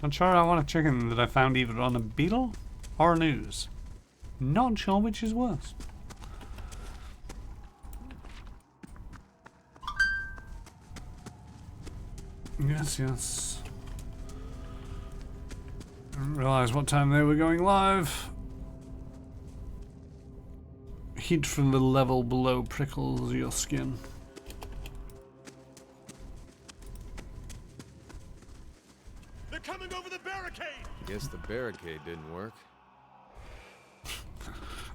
[SPEAKER 1] Not sure I want a chicken that I found either on a beetle or an ooze. Not sure which is worse. Yes, yes. Didn't realise what time they were going live. Heat from the level below prickles your skin.
[SPEAKER 10] They're coming over the barricade!
[SPEAKER 3] Guess the barricade didn't work.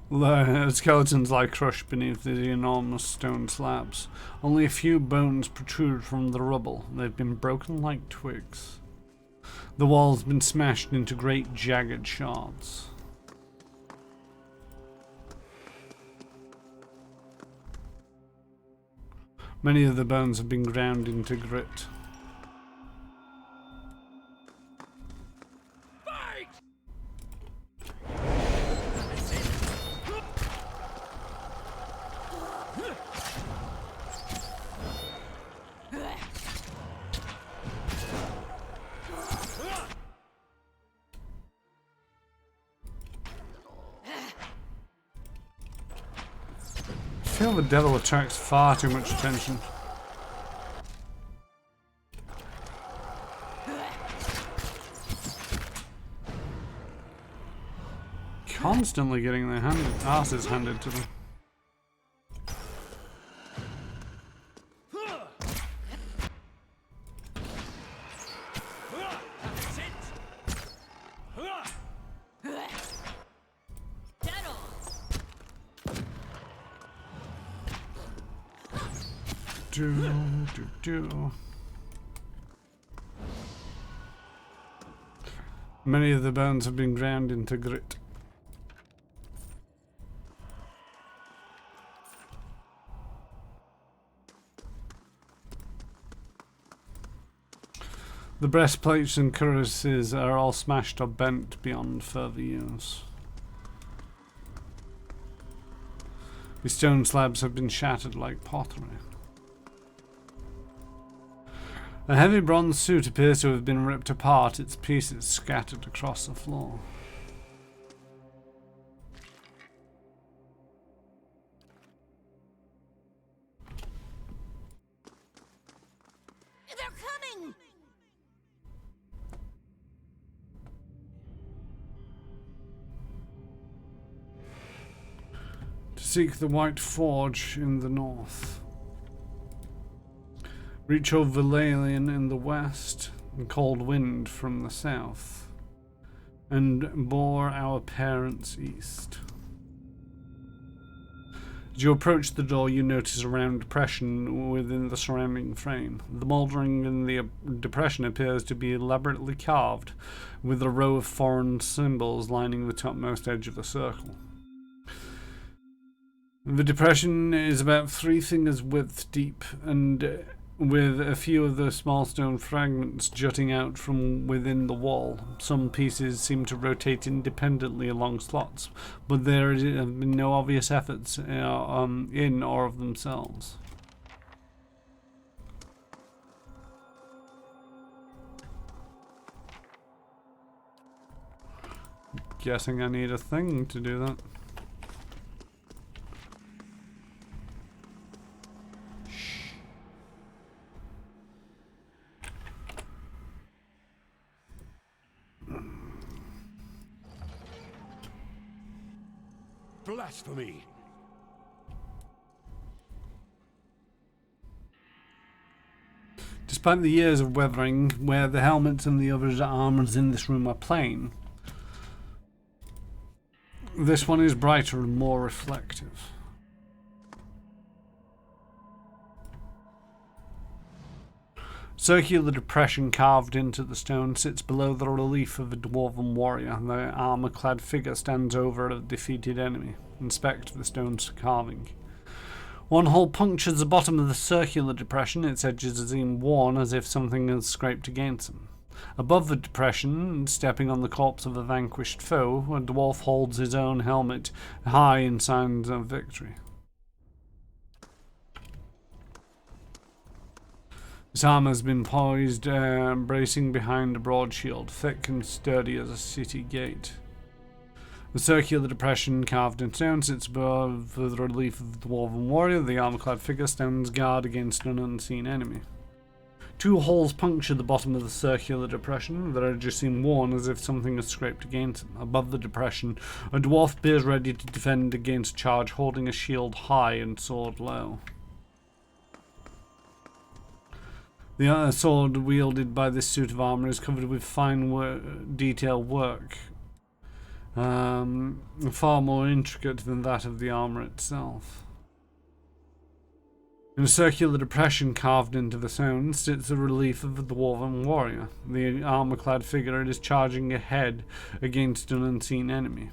[SPEAKER 1] The skeletons lie crushed beneath the enormous stone slabs. Only a few bones protrude from the rubble. They've been broken like twigs. The wall's been smashed into great jagged shards. Many of the bones have been ground into grit. I feel the devil attracts far too much attention. Constantly getting their asses handed to them. Many of the bones have been ground into grit. The breastplates and cuirasses are all smashed or bent beyond further use. The stone slabs have been shattered like pottery. A heavy bronze suit appears to have been ripped apart, its pieces scattered across the floor.
[SPEAKER 12] They're coming!
[SPEAKER 1] To seek the White Forge in the north. Reach over Valalian in the west, and Cold Wind from the south, and bore our parents east. As you approach the door, you notice a round depression within the surrounding frame. The mouldering in the depression appears to be elaborately carved, with a row of foreign symbols lining the topmost edge of the circle. The depression is about 3 fingers width deep, and with a few of the small stone fragments jutting out from within the wall. Some pieces seem to rotate independently along slots, but there have been no obvious efforts in or of themselves. Guessing I need a thing to do that.
[SPEAKER 6] Blasphemy!
[SPEAKER 1] Despite the years of weathering, where the helmets and the other armors in this room are plain, this one is brighter and more reflective. Circular depression carved into the stone sits below the relief of a dwarven warrior. The armor-clad figure stands over a defeated enemy. Inspect the stone's carving. One hole punctures the bottom of the circular depression. Its edges seem worn, as if something has scraped against them. Above the depression, stepping on the corpse of a vanquished foe, a dwarf holds his own helmet high in signs of victory. His armor has been poised, bracing behind a broad shield, thick and sturdy as a city gate. The circular depression carved in stone sits above the relief of the dwarven warrior. The armor-clad figure stands guard against an unseen enemy. 2 holes puncture the bottom of the circular depression. The edges seem worn as if something has scraped against them. Above the depression, a dwarf appears ready to defend against charge, holding a shield high and sword low. The sword wielded by this suit of armor is covered with fine detailed work, far more intricate than that of the armor itself. In a circular depression carved into the stone sits the relief of the dwarven warrior. The armor-clad figure is charging ahead against an unseen enemy.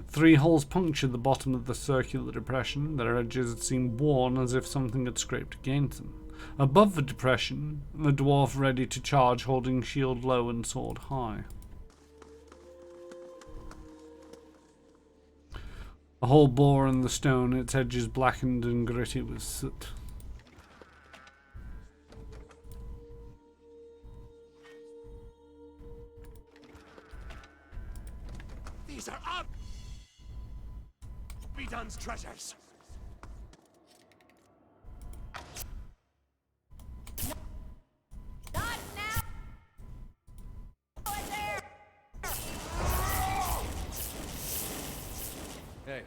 [SPEAKER 1] 3 holes puncture the bottom of the circular depression. Their edges seem worn as if something had scraped against them. Above the depression, the dwarf ready to charge, holding shield low and sword high. A hole bore in the stone, its edges blackened and gritty with soot.
[SPEAKER 10] These are Obsidian's treasures.
[SPEAKER 3] Hey.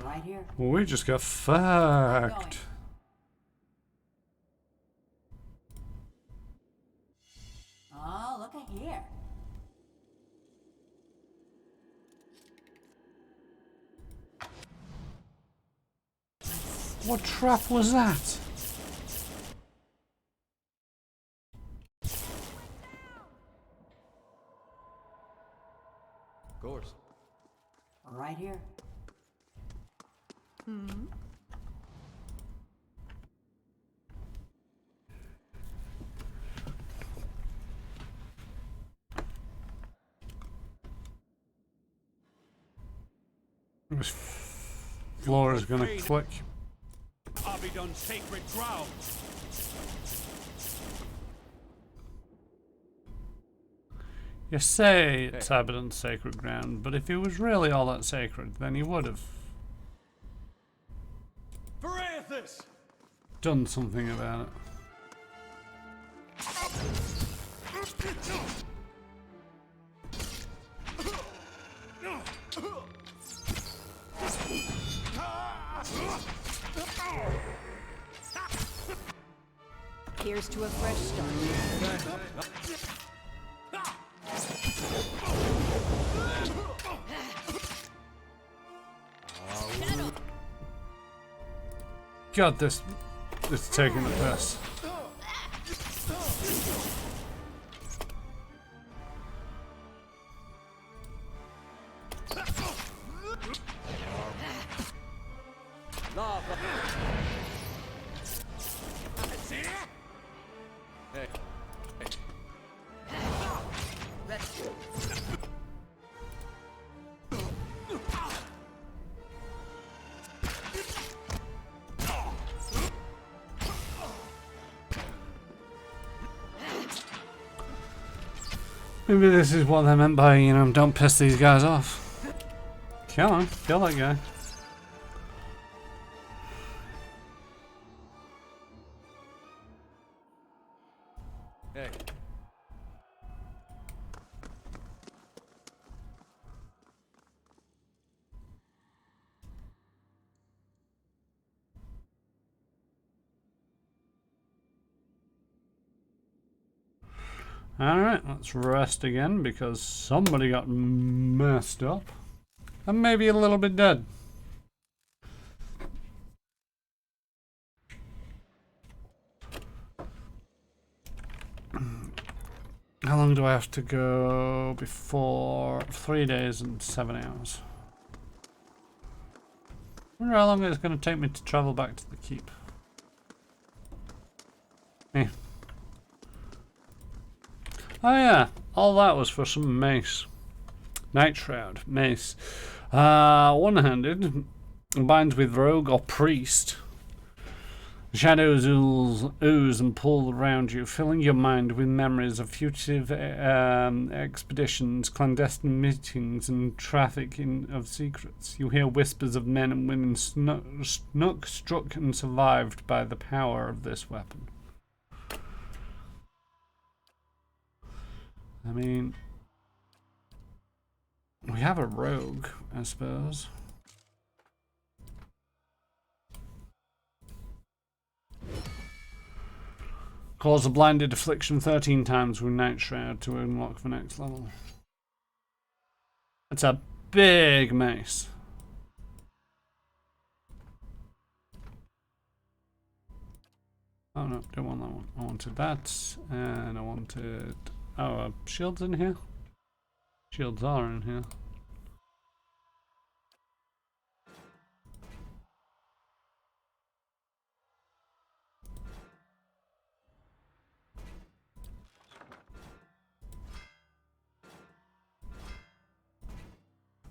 [SPEAKER 4] Right here.
[SPEAKER 1] Well, we just got fucked.
[SPEAKER 4] Oh, look at here.
[SPEAKER 1] What trap was that?
[SPEAKER 3] Of course.
[SPEAKER 4] Right here.
[SPEAKER 1] This floor is gonna click.
[SPEAKER 10] Obsidian's sacred ground.
[SPEAKER 1] You say it's Abaddon's sacred ground, but if it was really all that sacred, then he would have done something about it.
[SPEAKER 8] Here's to a fresh start.
[SPEAKER 1] God, this is taking the piss. Maybe this is what they meant by, you know, don't piss these guys off. Come on, kill that guy.
[SPEAKER 3] Hey.
[SPEAKER 1] Alright, let's rest again because somebody got messed up. And maybe a little bit dead. How long do I have to go before? 3 days and 7 hours. I wonder how long it's going to take me to travel back to the keep. Eh. Oh yeah, all that was for some mace. Night Shroud, mace. One-handed, binds with rogue or priest. Shadows ooze and pull around you, filling your mind with memories of fugitive expeditions, clandestine meetings, and trafficking of secrets. You hear whispers of men and women snuck, struck, and survived by the power of this weapon. I mean, we have a rogue, I suppose. Cause a blinded affliction 13 times with Night Shroud to unlock the next level. That's a big mace. Oh no, don't want that one. I wanted that, and I wanted... Oh, shields in here? Shields are in here.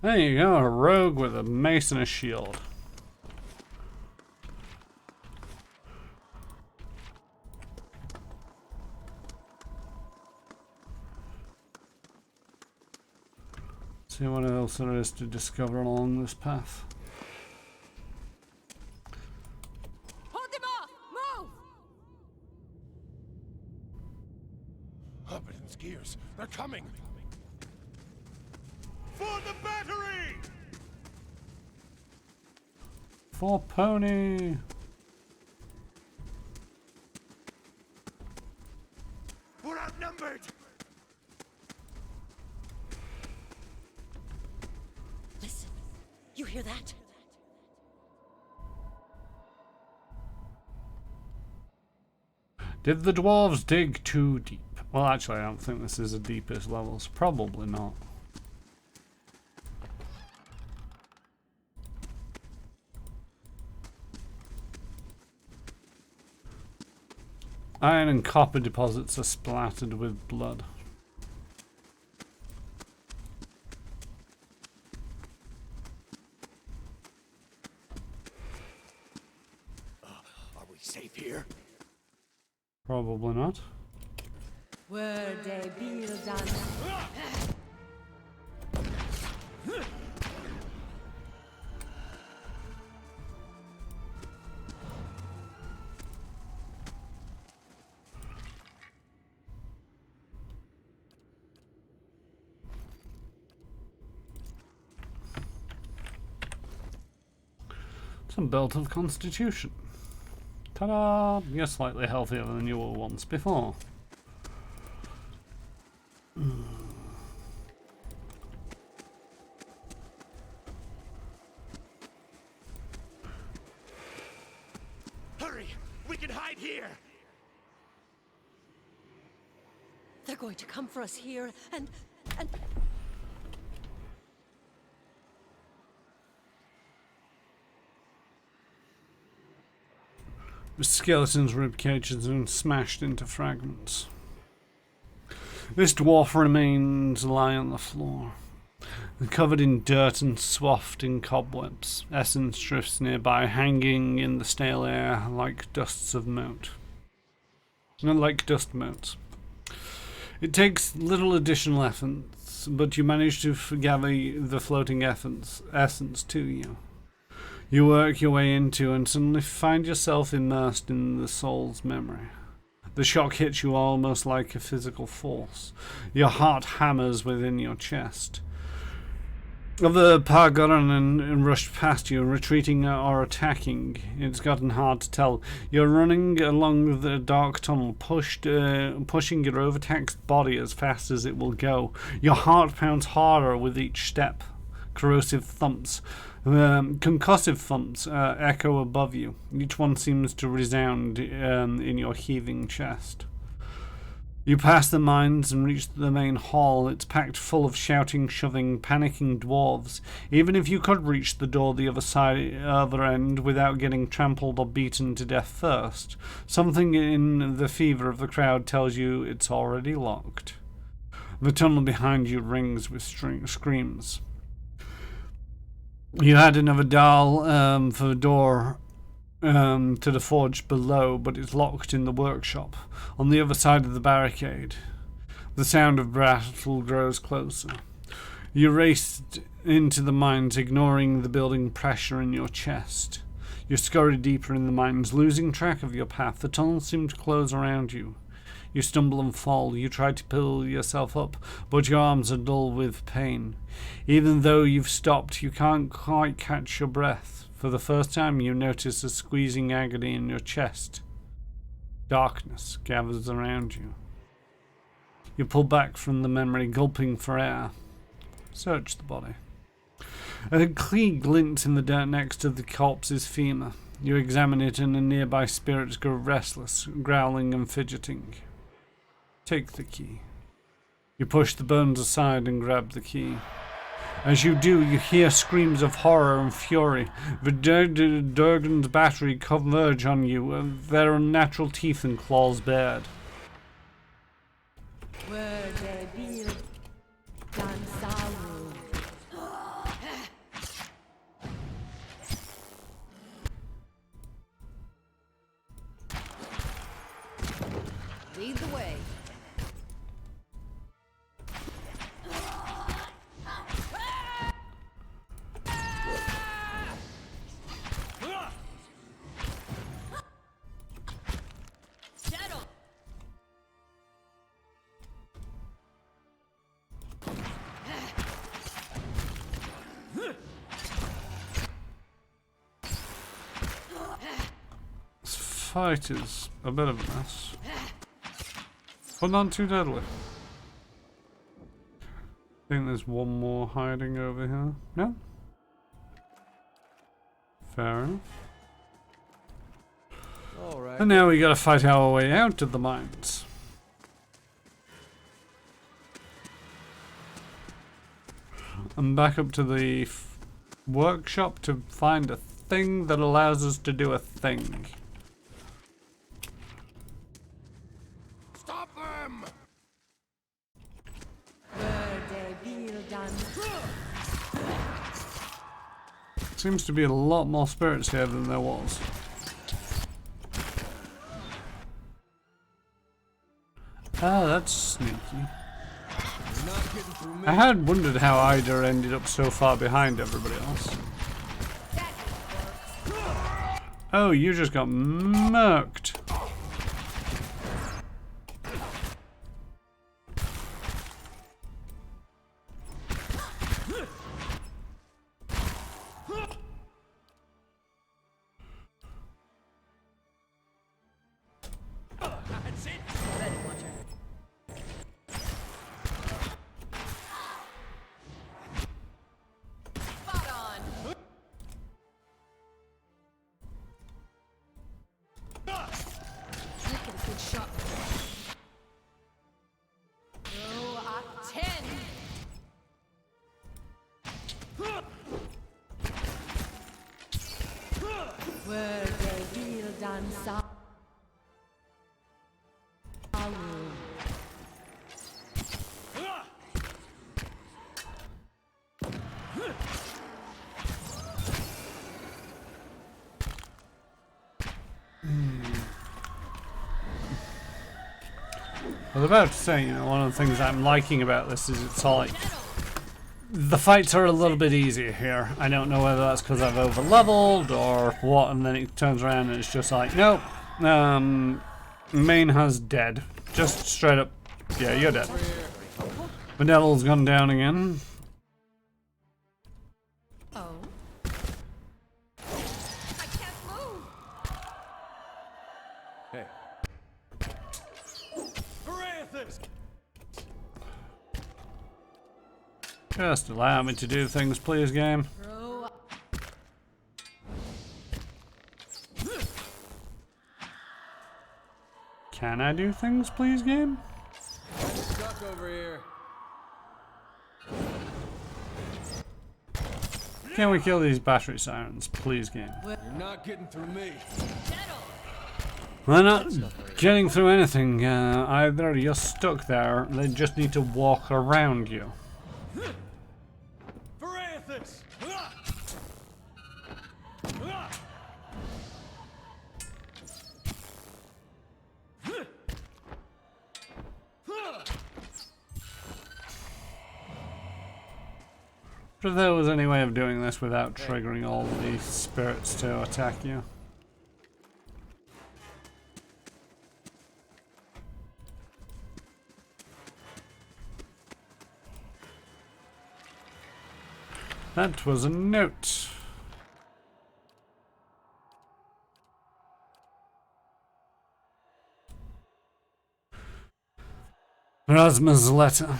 [SPEAKER 1] There you go, a rogue with a mace and a shield. See what else there is to discover along this path.
[SPEAKER 12] Hold them off! Move!
[SPEAKER 6] Obsidian gears, they're coming!
[SPEAKER 10] For the battery!
[SPEAKER 1] For pony!
[SPEAKER 10] We're outnumbered!
[SPEAKER 8] Listen, you hear that?
[SPEAKER 1] Did the dwarves dig too deep? Well, actually, I don't think this is the deepest levels. Probably not. Iron and copper deposits are splattered with blood.
[SPEAKER 2] Are we safe here?
[SPEAKER 1] Probably not.
[SPEAKER 8] Were they built on...
[SPEAKER 1] Some belt of constitution. Ta-da! You're slightly healthier than you were once before.
[SPEAKER 10] Hurry! We can hide here!
[SPEAKER 8] They're going to come for us here, and...
[SPEAKER 1] The skeleton's rib cages and smashed into fragments. This dwarf remains lying on the floor, covered in dirt and swathed in cobwebs. Essence drifts nearby, hanging in the stale air like dusts of moat. Not like dust motes. It takes little additional efforts, but you manage to gather the floating essence to you. You work your way into and suddenly find yourself immersed in the soul's memory. The shock hits you almost like a physical force. Your heart hammers within your chest. Other Pargoran rushed past you, retreating or attacking. It's gotten hard to tell. You're running along the dark tunnel, pushing your overtaxed body as fast as it will go. Your heart pounds harder with each step. Corrosive thumps. Concussive thumps echo above you. Each one seems to resound in your heaving chest. You pass the mines and reach the main hall. It's packed full of shouting, shoving, panicking dwarves. Even if you could reach the door the other end without getting trampled or beaten to death first, something in the fever of the crowd tells you it's already locked. The tunnel behind you rings with screams. You had another dial for the door to the forge below, but it's locked in the workshop on the other side of the barricade. The sound of battle grows closer. You race into the mines, ignoring the building pressure in your chest. You scurry deeper in the mines, losing track of your path. The tunnels seem to close around you. You stumble and fall. You try to pull yourself up, but your arms are dull with pain. Even though you've stopped, you can't quite catch your breath. For the first time, you notice a squeezing agony in your chest. Darkness gathers around you. You pull back from the memory, gulping for air. Search the body. A key glints in the dirt next to the corpse's femur. You examine it and the nearby spirits grow restless, growling and fidgeting. Take the key. You push the bones aside and grab the key. As you do, you hear screams of horror and fury. The Durgan's battery converge on you, their unnatural teeth and claws bared.
[SPEAKER 8] Lead the way.
[SPEAKER 1] This fight is a bit of a mess. But not too deadly. I think there's one more hiding over here. No? Fair enough.
[SPEAKER 3] Alright.
[SPEAKER 1] And now we gotta fight our way out of the mines. I'm back up to the workshop to find a thing that allows us to do a thing.
[SPEAKER 6] Stop them!
[SPEAKER 1] Seems to be a lot more spirits here than there was. Oh, that's sneaky. I had wondered how Ida ended up so far behind everybody else. Oh, you just got murked. I was about to say, you know, one of the things I'm liking about this is it's like the fights are a little bit easier here. I don't know whether that's because I've over leveled or what, and then it turns around and it's just like, nope, main has dead. Just straight up, yeah, you're dead. The devil's gone down again. Just allow me to do things, please, game. Can I do things, please, game?
[SPEAKER 3] I'm stuck over here.
[SPEAKER 1] Can we kill these battery sirens, please, game?
[SPEAKER 3] You're not getting through me.
[SPEAKER 1] They're not getting through anything either. You're stuck there. They just need to walk around you. But if there was any way of doing this without triggering all the spirits to attack you. That was a note. Erasmus' letter.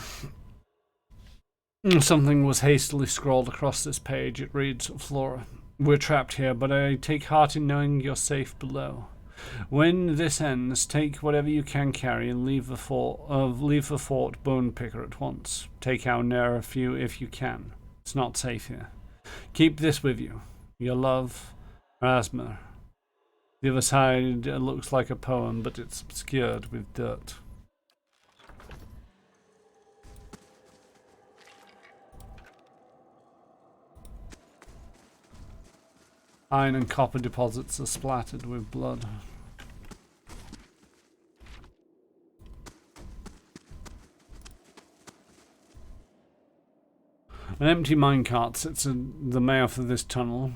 [SPEAKER 1] Something was hastily scrawled across this page. It reads, Flora, we're trapped here, but I take heart in knowing you're safe below. When this ends, take whatever you can carry and leave the fort Bone Picker at once. Take our nephew if you can. It's not safe here. Keep this with you. Your love, Erasmus. The other side looks like a poem, but it's obscured with dirt. Iron and copper deposits are splattered with blood. An empty minecart sits in the mouth of this tunnel,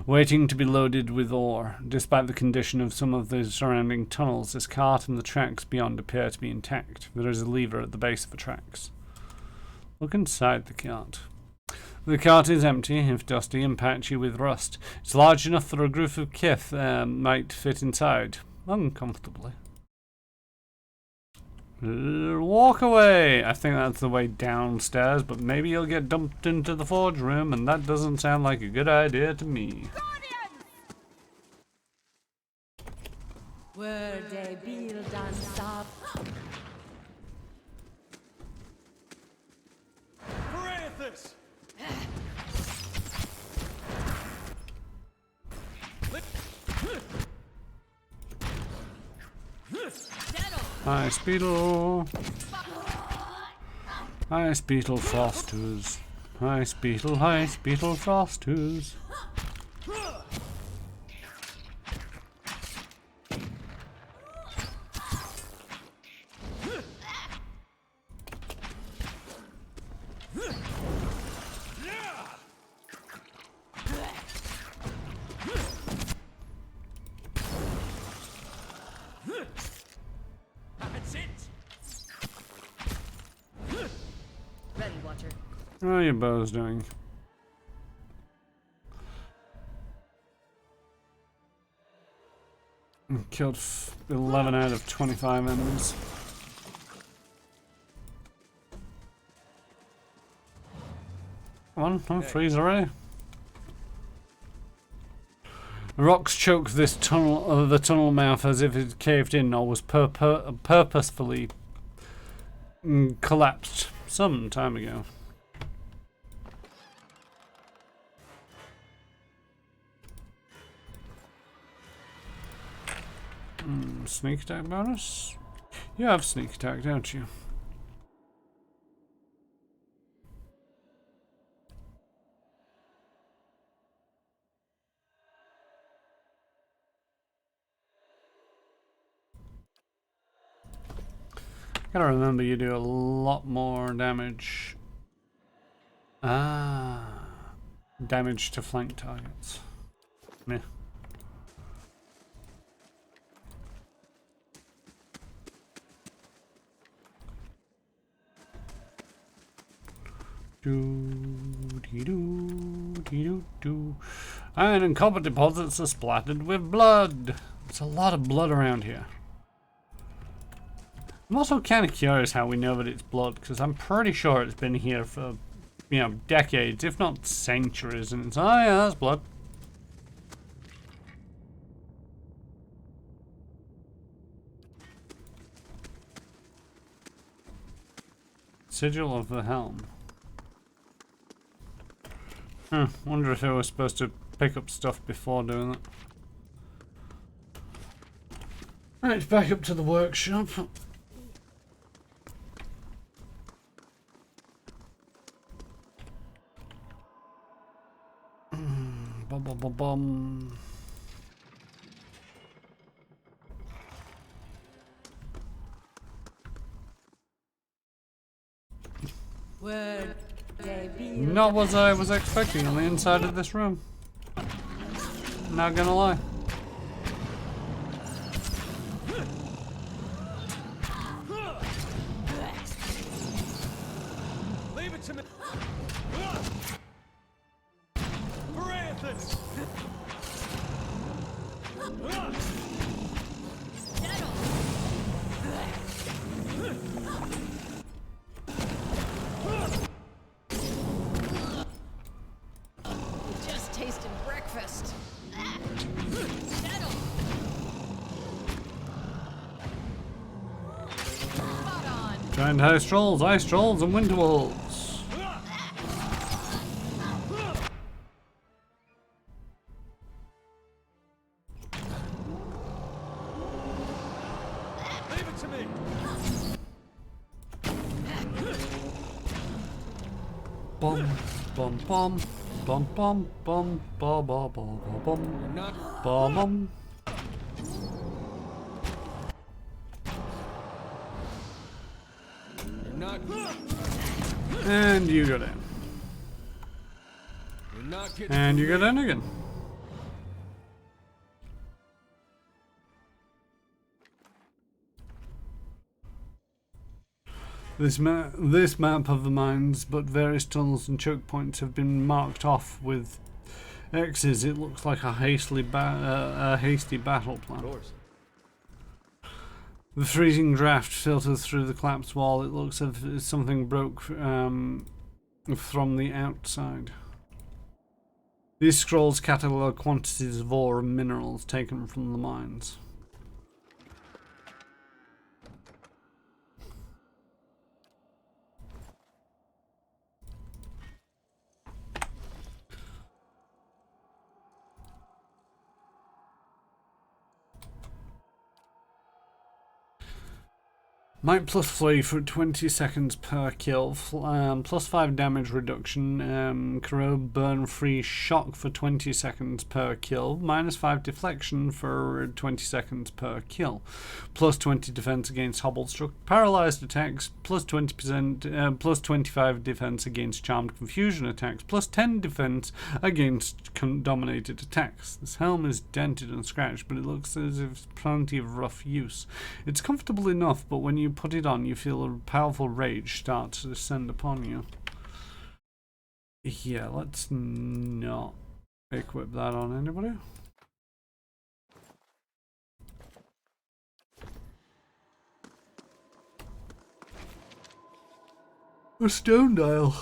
[SPEAKER 1] waiting to be loaded with ore. Despite the condition of some of the surrounding tunnels, this cart and the tracks beyond appear to be intact. There is a lever at the base of the tracks. Look inside the cart. The cart is empty, if dusty and patchy with rust. It's large enough for a group of kith might fit inside, uncomfortably. Walk away! I think that's the way downstairs, but maybe you'll get dumped into the forge room, and that doesn't sound like a good idea to me.
[SPEAKER 8] Were they build and stop?
[SPEAKER 10] Parathis!
[SPEAKER 1] Hi, Speedle. Hi, Speedle Frosters. Hi, Speedle Frosters. How are your bows doing? Killed 11 out of 25 enemies. Come on, don't freeze already. The rocks choke this tunnel, the tunnel mouth as if it caved in or was purposefully collapsed some time ago. Sneak attack bonus? You have sneak attack, don't you? Gotta remember you do a lot more damage. Damage to flank targets. Meh. Iron and copper deposits are splattered with blood. There's a lot of blood around here. I'm also kind of curious how we know that it's blood, because I'm pretty sure it's been here for, you know, decades, if not centuries, and it's, oh yeah, that's blood. Sigil of the Helm. Wonder if I was supposed to pick up stuff before doing that. Right, back up to the workshop. Bum bum bum bum.
[SPEAKER 8] Word.
[SPEAKER 1] Not what I was expecting on the inside of this room. Not gonna lie.
[SPEAKER 10] Leave it to me. Parathis!
[SPEAKER 12] Just tasted breakfast.
[SPEAKER 1] Giant ice trolls, and winter wolves.
[SPEAKER 10] Leave it to me.
[SPEAKER 1] Bum, bum, bum, bum, bum, bum, bum, bum, bum, bum, bum, bum. And you go down. And you go down again. This map of the mines, but various tunnels and choke points have been marked off with X's. It looks like a hasty battle plan. The freezing draft filters through the collapsed wall. It looks as if something broke from the outside. These scrolls catalogue quantities of ore and minerals taken from the mines. Might +3 for 20 seconds per kill, +5 damage reduction, corrode burn free shock for 20 seconds per kill, -5 deflection for 20 seconds per kill, +20 defense against hobbled struck paralyzed attacks, +20%, +25 defense against charmed confusion attacks, +10 defense against dominated attacks. This helm is dented and scratched, but it looks as if it's plenty of rough use. It's comfortable enough, but when you put it on, you feel a powerful rage start to descend upon you. Yeah, let's not equip that on anybody. A stone dial.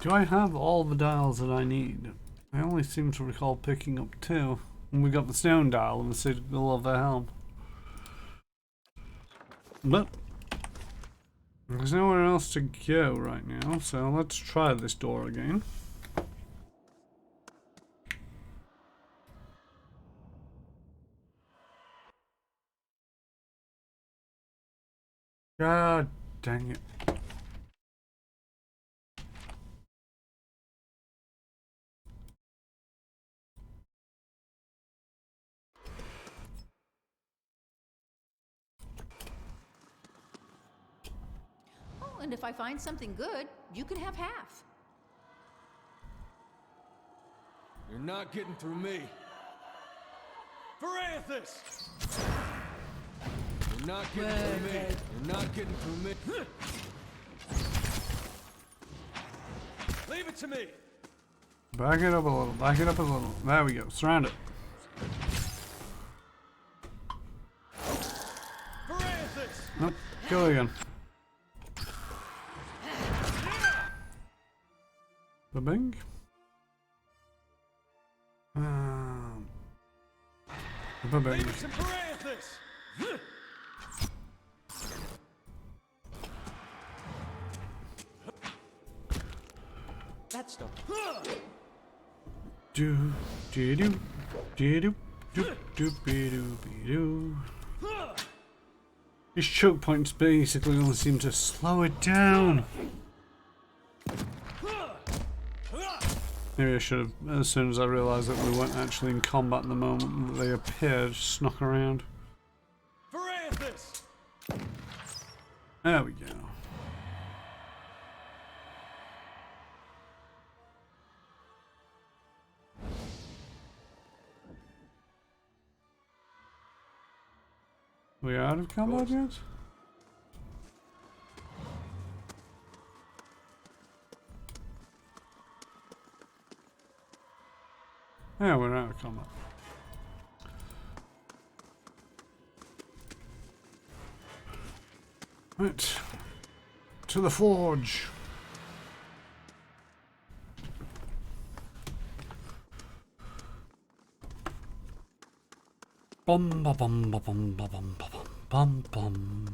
[SPEAKER 1] Do I have all the dials that I need? I only seem to recall picking up 2. And we got the stone dial and the signal of the helm. But there's nowhere else to go right now, so let's try this door again. God dang it.
[SPEAKER 13] And if I find something good, you can have half.
[SPEAKER 3] You're not getting through me.
[SPEAKER 10] Parathis!
[SPEAKER 3] You're not getting through me. You're not getting through me.
[SPEAKER 10] Leave it to me.
[SPEAKER 1] Back it up a little, back it up a little. There we go, surround it.
[SPEAKER 10] Parathis!
[SPEAKER 1] Nope, kill it again. Ba-bing. Ba-bing.
[SPEAKER 10] Leave it to Parathis!
[SPEAKER 9] That's the...
[SPEAKER 1] Do do do do do do do do do. These choke points basically only seem to slow it down. Maybe I should have, as soon as I realised that we weren't actually in combat at the moment that they appeared, snuck around.
[SPEAKER 10] is this?
[SPEAKER 1] There we go. We out of combat yet? Yeah, we're out of combat. Right. To the forge. Bum ba bum ba bum ba bum ba bum bum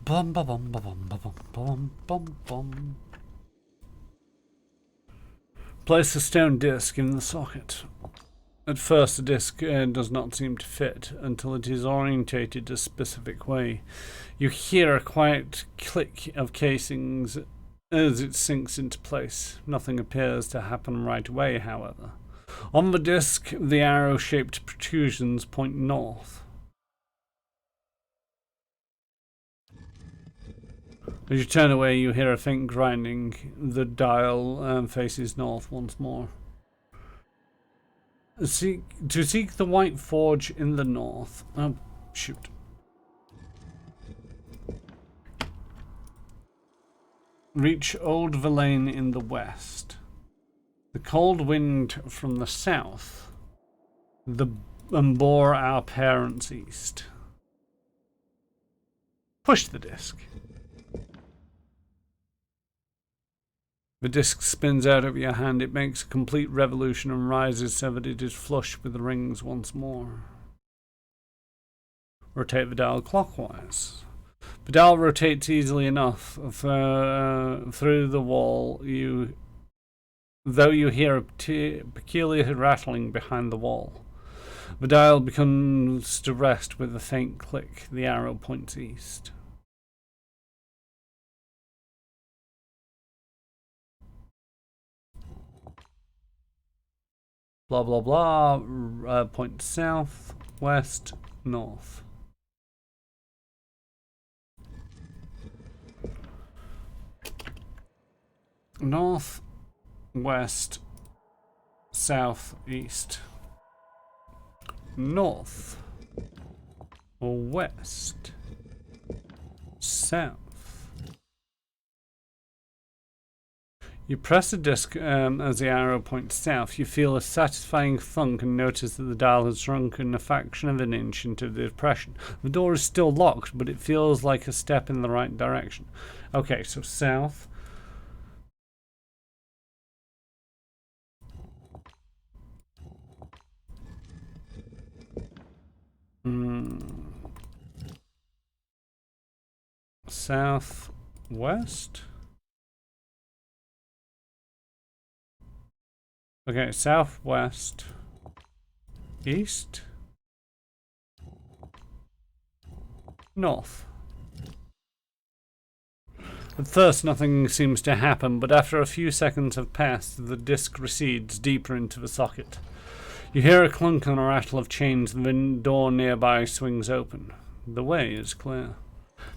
[SPEAKER 1] bum ba bum ba bum ba bum bum bum bum. Place a stone disc in the socket. At first, the disc does not seem to fit until it is orientated a specific way. You hear a quiet click of casings as it sinks into place. Nothing appears to happen right away, however. On the disc, the arrow-shaped protrusions point north. As you turn away, you hear a faint grinding. The dial faces north once more. To seek the White Forge in the north. Oh, shoot. Reach Old Verlaine in the west. The cold wind from the south. Bore our parents east. Push the disc. The disc spins out of your hand. It makes a complete revolution and rises so that it is flush with the rings once more. Rotate the dial clockwise. The dial rotates easily enough through the wall, though you hear a peculiar rattling behind the wall. The dial becomes to rest with a faint click. The arrow points east. Blah blah blah. Point south, west, north. North, west, south, east. North, west, south. You press the disc as the arrow points south. You feel a satisfying thunk and notice that the dial has shrunken a fraction of an inch into the depression. The door is still locked, but it feels like a step in the right direction. Okay, so south. Southwest? Okay, southwest, east, north. At first nothing seems to happen, but after a few seconds have passed, the disc recedes deeper into the socket. You hear a clunk and a rattle of chains, and the door nearby swings open. The way is clear.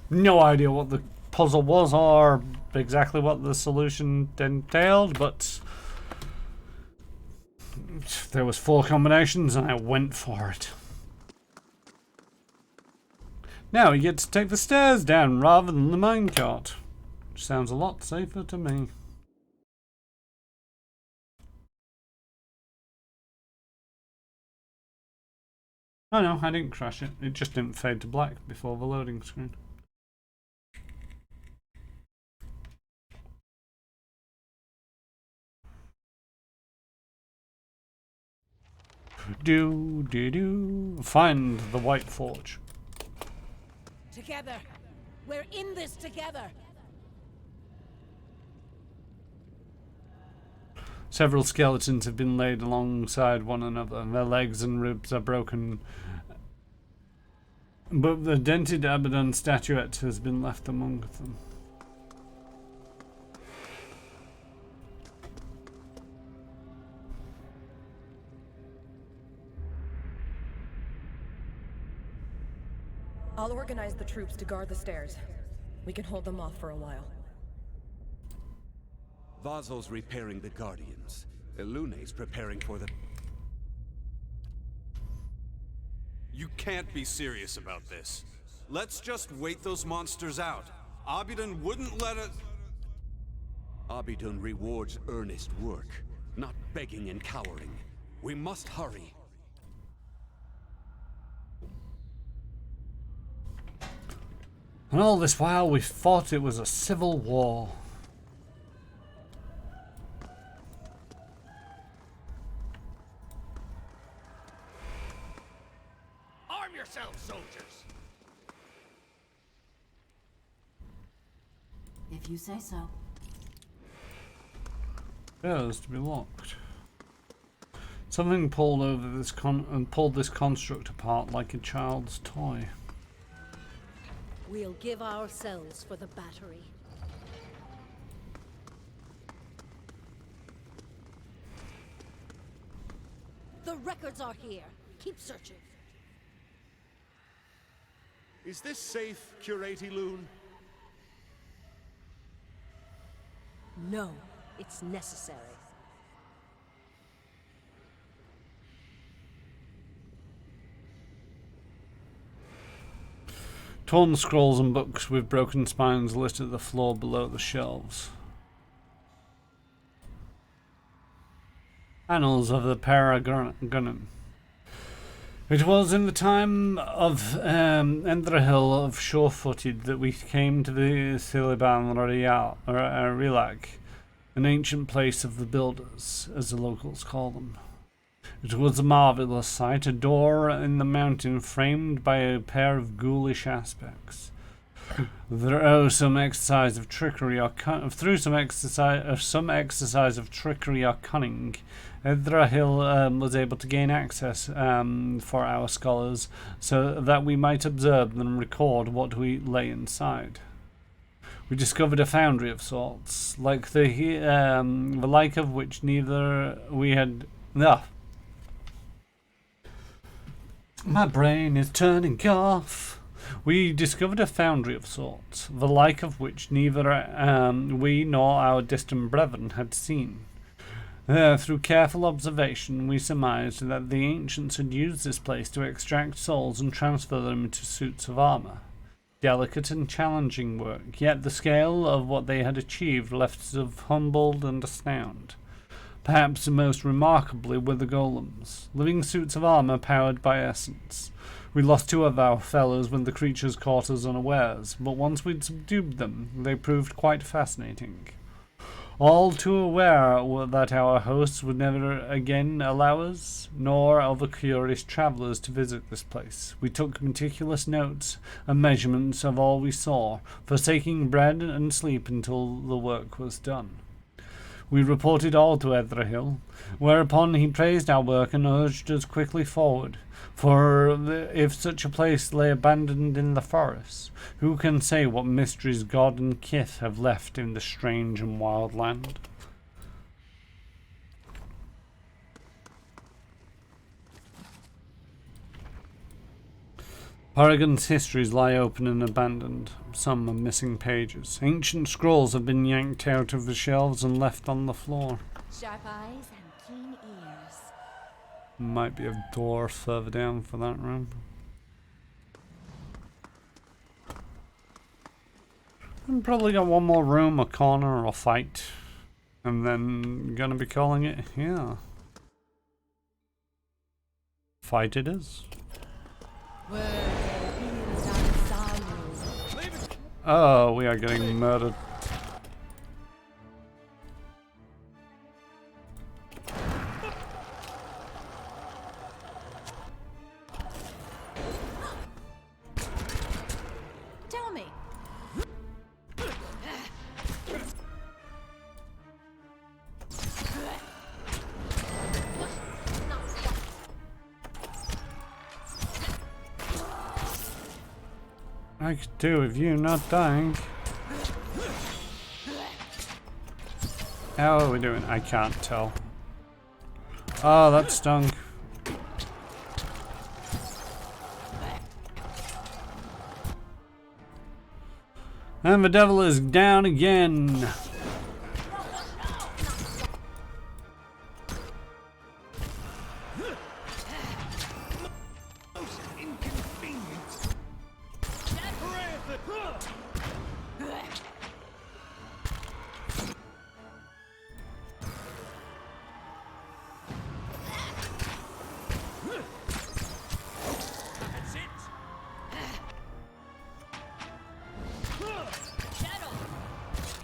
[SPEAKER 1] No idea what the puzzle was or exactly what the solution entailed, but there was 4 combinations and I went for it. Now we get to take the stairs down rather than the minecart, which sounds a lot safer to me. Oh no, I didn't crash it. It just didn't fade to black before the loading screen. Find the White Forge.
[SPEAKER 8] Together. We're in this together.
[SPEAKER 1] Several skeletons have been laid alongside one another. Their legs and ribs are broken, but the dented Abaddon statuette has been left among them.
[SPEAKER 11] I'll organize the troops to guard the stairs. We can hold them off for a while.
[SPEAKER 9] Vazo's repairing the Guardians. Ilune's preparing for the...
[SPEAKER 7] You can't be serious about this. Let's just wait those monsters out. Obsidian wouldn't let us...
[SPEAKER 9] Obsidian rewards earnest work, not begging and cowering. We must hurry.
[SPEAKER 1] And all this while we thought it was a civil war.
[SPEAKER 2] Arm yourselves, soldiers!
[SPEAKER 4] If you say so.
[SPEAKER 1] Appears to be locked. Something pulled over this pulled this construct apart like a child's toy.
[SPEAKER 8] We'll give ourselves for the battery. The records are here. Keep searching.
[SPEAKER 10] Is this safe, Curate Elune?
[SPEAKER 8] No, it's necessary.
[SPEAKER 1] Torn scrolls and books with broken spines littered the floor below the shelves. Annals of the Paragonum. It was in the time of Endrahil of Sure-Footed that we came to the Siliban Rilag, an ancient place of the builders, as the locals call them. It was a marvelous sight, a door in the mountain framed by a pair of ghoulish aspects. Through some exercise of trickery or cunning, Edrahil was able to gain access for our scholars, so that we might observe and record what we lay inside. We discovered a foundry of sorts, like the like of which neither we had. My brain is turning off. We discovered a foundry of sorts, the like of which neither we nor our distant brethren had seen. Through careful observation, we surmised that the ancients had used this place to extract souls and transfer them into suits of armor. Delicate and challenging work, yet the scale of what they had achieved left us humbled and astounded. Perhaps most remarkably were the golems, living suits of armor powered by essence. We lost 2 of our fellows when the creatures caught us unawares, but once we'd subdued them, they proved quite fascinating. All too aware that our hosts would never again allow us, nor other curious travellers, to visit this place, we took meticulous notes and measurements of all we saw, forsaking bread and sleep until the work was done. We reported all to Edrahil, whereupon he praised our work and urged us quickly forward, for if such a place lay abandoned in the forest, who can say what mysteries God and kith have left in the strange and wild land? Paragon's histories lie open and abandoned. Some are missing pages. Ancient scrolls have been yanked out of the shelves and left on the floor.
[SPEAKER 14] Sharp eyes and keen ears.
[SPEAKER 1] Might be a door further down for that room. I'm probably got one more room, a corner, or a fight. And then gonna be calling it here. Fight it is. Oh, we are getting murdered.
[SPEAKER 13] Tell me.
[SPEAKER 1] I could do with you not dying. How are we doing? I can't tell. Oh, that stung. And the devil is down again.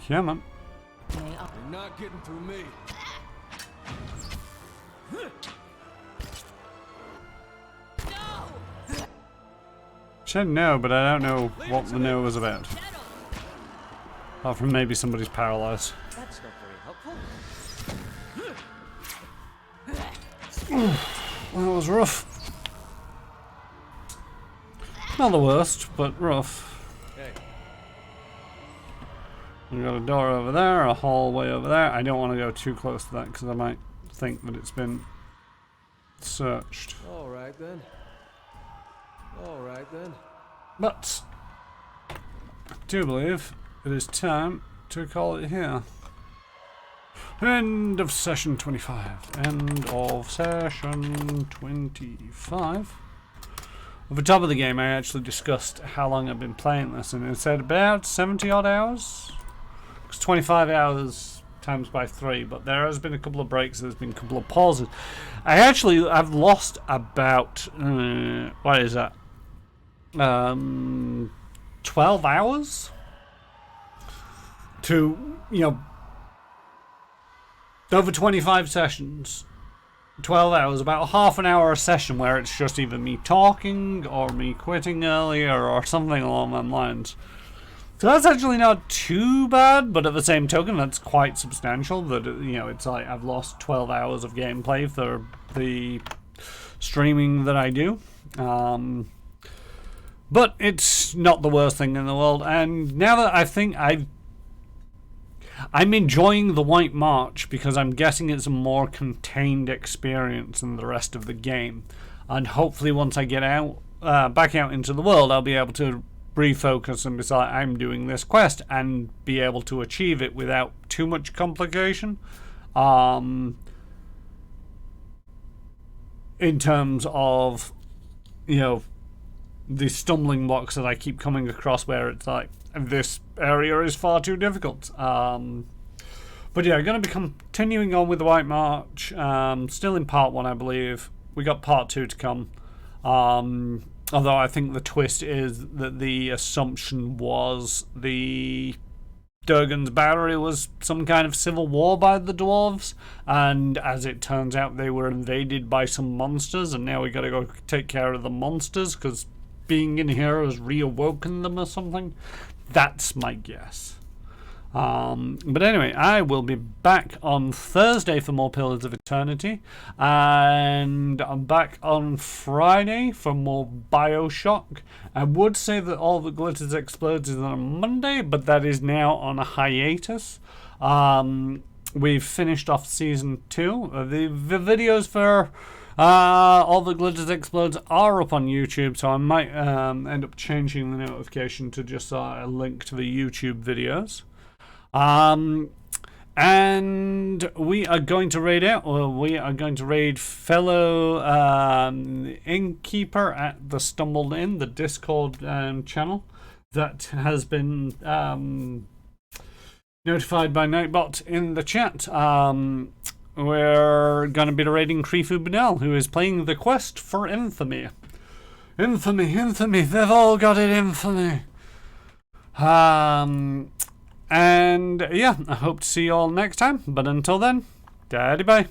[SPEAKER 1] Come on.
[SPEAKER 3] You're not getting through me.
[SPEAKER 1] Said no, but I don't know what the no was about. Apart from maybe somebody's paralyzed.
[SPEAKER 3] That's not very helpful.
[SPEAKER 1] That was rough. Not the worst, but rough.
[SPEAKER 3] Hey.
[SPEAKER 1] We got a door over there, a hallway over there. I don't want to go too close to that because I might think that it's been searched.
[SPEAKER 3] All right then. All right then.
[SPEAKER 1] But I do believe it is time to call it here. End of session 25. End of session 25. At the top of the game, I actually discussed how long I've been playing this, and it said about 70 odd hours. It's 25 hours times by 3, but there has been a couple of breaks, there's been a couple of pauses. I've lost about, what is that? 12 hours to, over 25 sessions. 12 hours, about half an hour a session where it's just either me talking or me quitting earlier or something along those lines. So that's actually not too bad, but at the same token, that's quite substantial. That it's like I've lost 12 hours of gameplay for the streaming that I do. But it's not the worst thing in the world. And now that I think I'm enjoying the White March because I'm guessing it's a more contained experience than the rest of the game. And hopefully once I get out, back out into the world, I'll be able to refocus and be like, I'm doing this quest and be able to achieve it without too much complication. In terms of, the stumbling blocks that I keep coming across where it's like, this area is far too difficult. But yeah, going to be continuing on with the White March. Still in part 1, I believe. We got part 2 to come. Although I think the twist is that the assumption was the Durgan's Battery was some kind of civil war by the dwarves, and as it turns out they were invaded by some monsters, and now we gotta go take care of the monsters because being in here has reawoken them or something. That's my guess. But anyway, I will be back on Thursday for more Pillars of Eternity, and I'm back on Friday for more Bioshock. I would say that All That Glitters Explodes is on Monday, but that is now on a hiatus. We've finished off Season 2. The videos for All That Glitters Explodes are up on YouTube, so I might end up changing the notification to just a link to the YouTube videos. And we are going to raid out, or we are going to raid fellow innkeeper at the Stumbled Inn, the Discord channel that has been notified by Nightbot in the chat. We're going to be raiding Krifu Benel, who is playing the quest for infamy. Infamy, they've all got it, infamy. And yeah, I hope to see you all next time. But until then, daddy bye.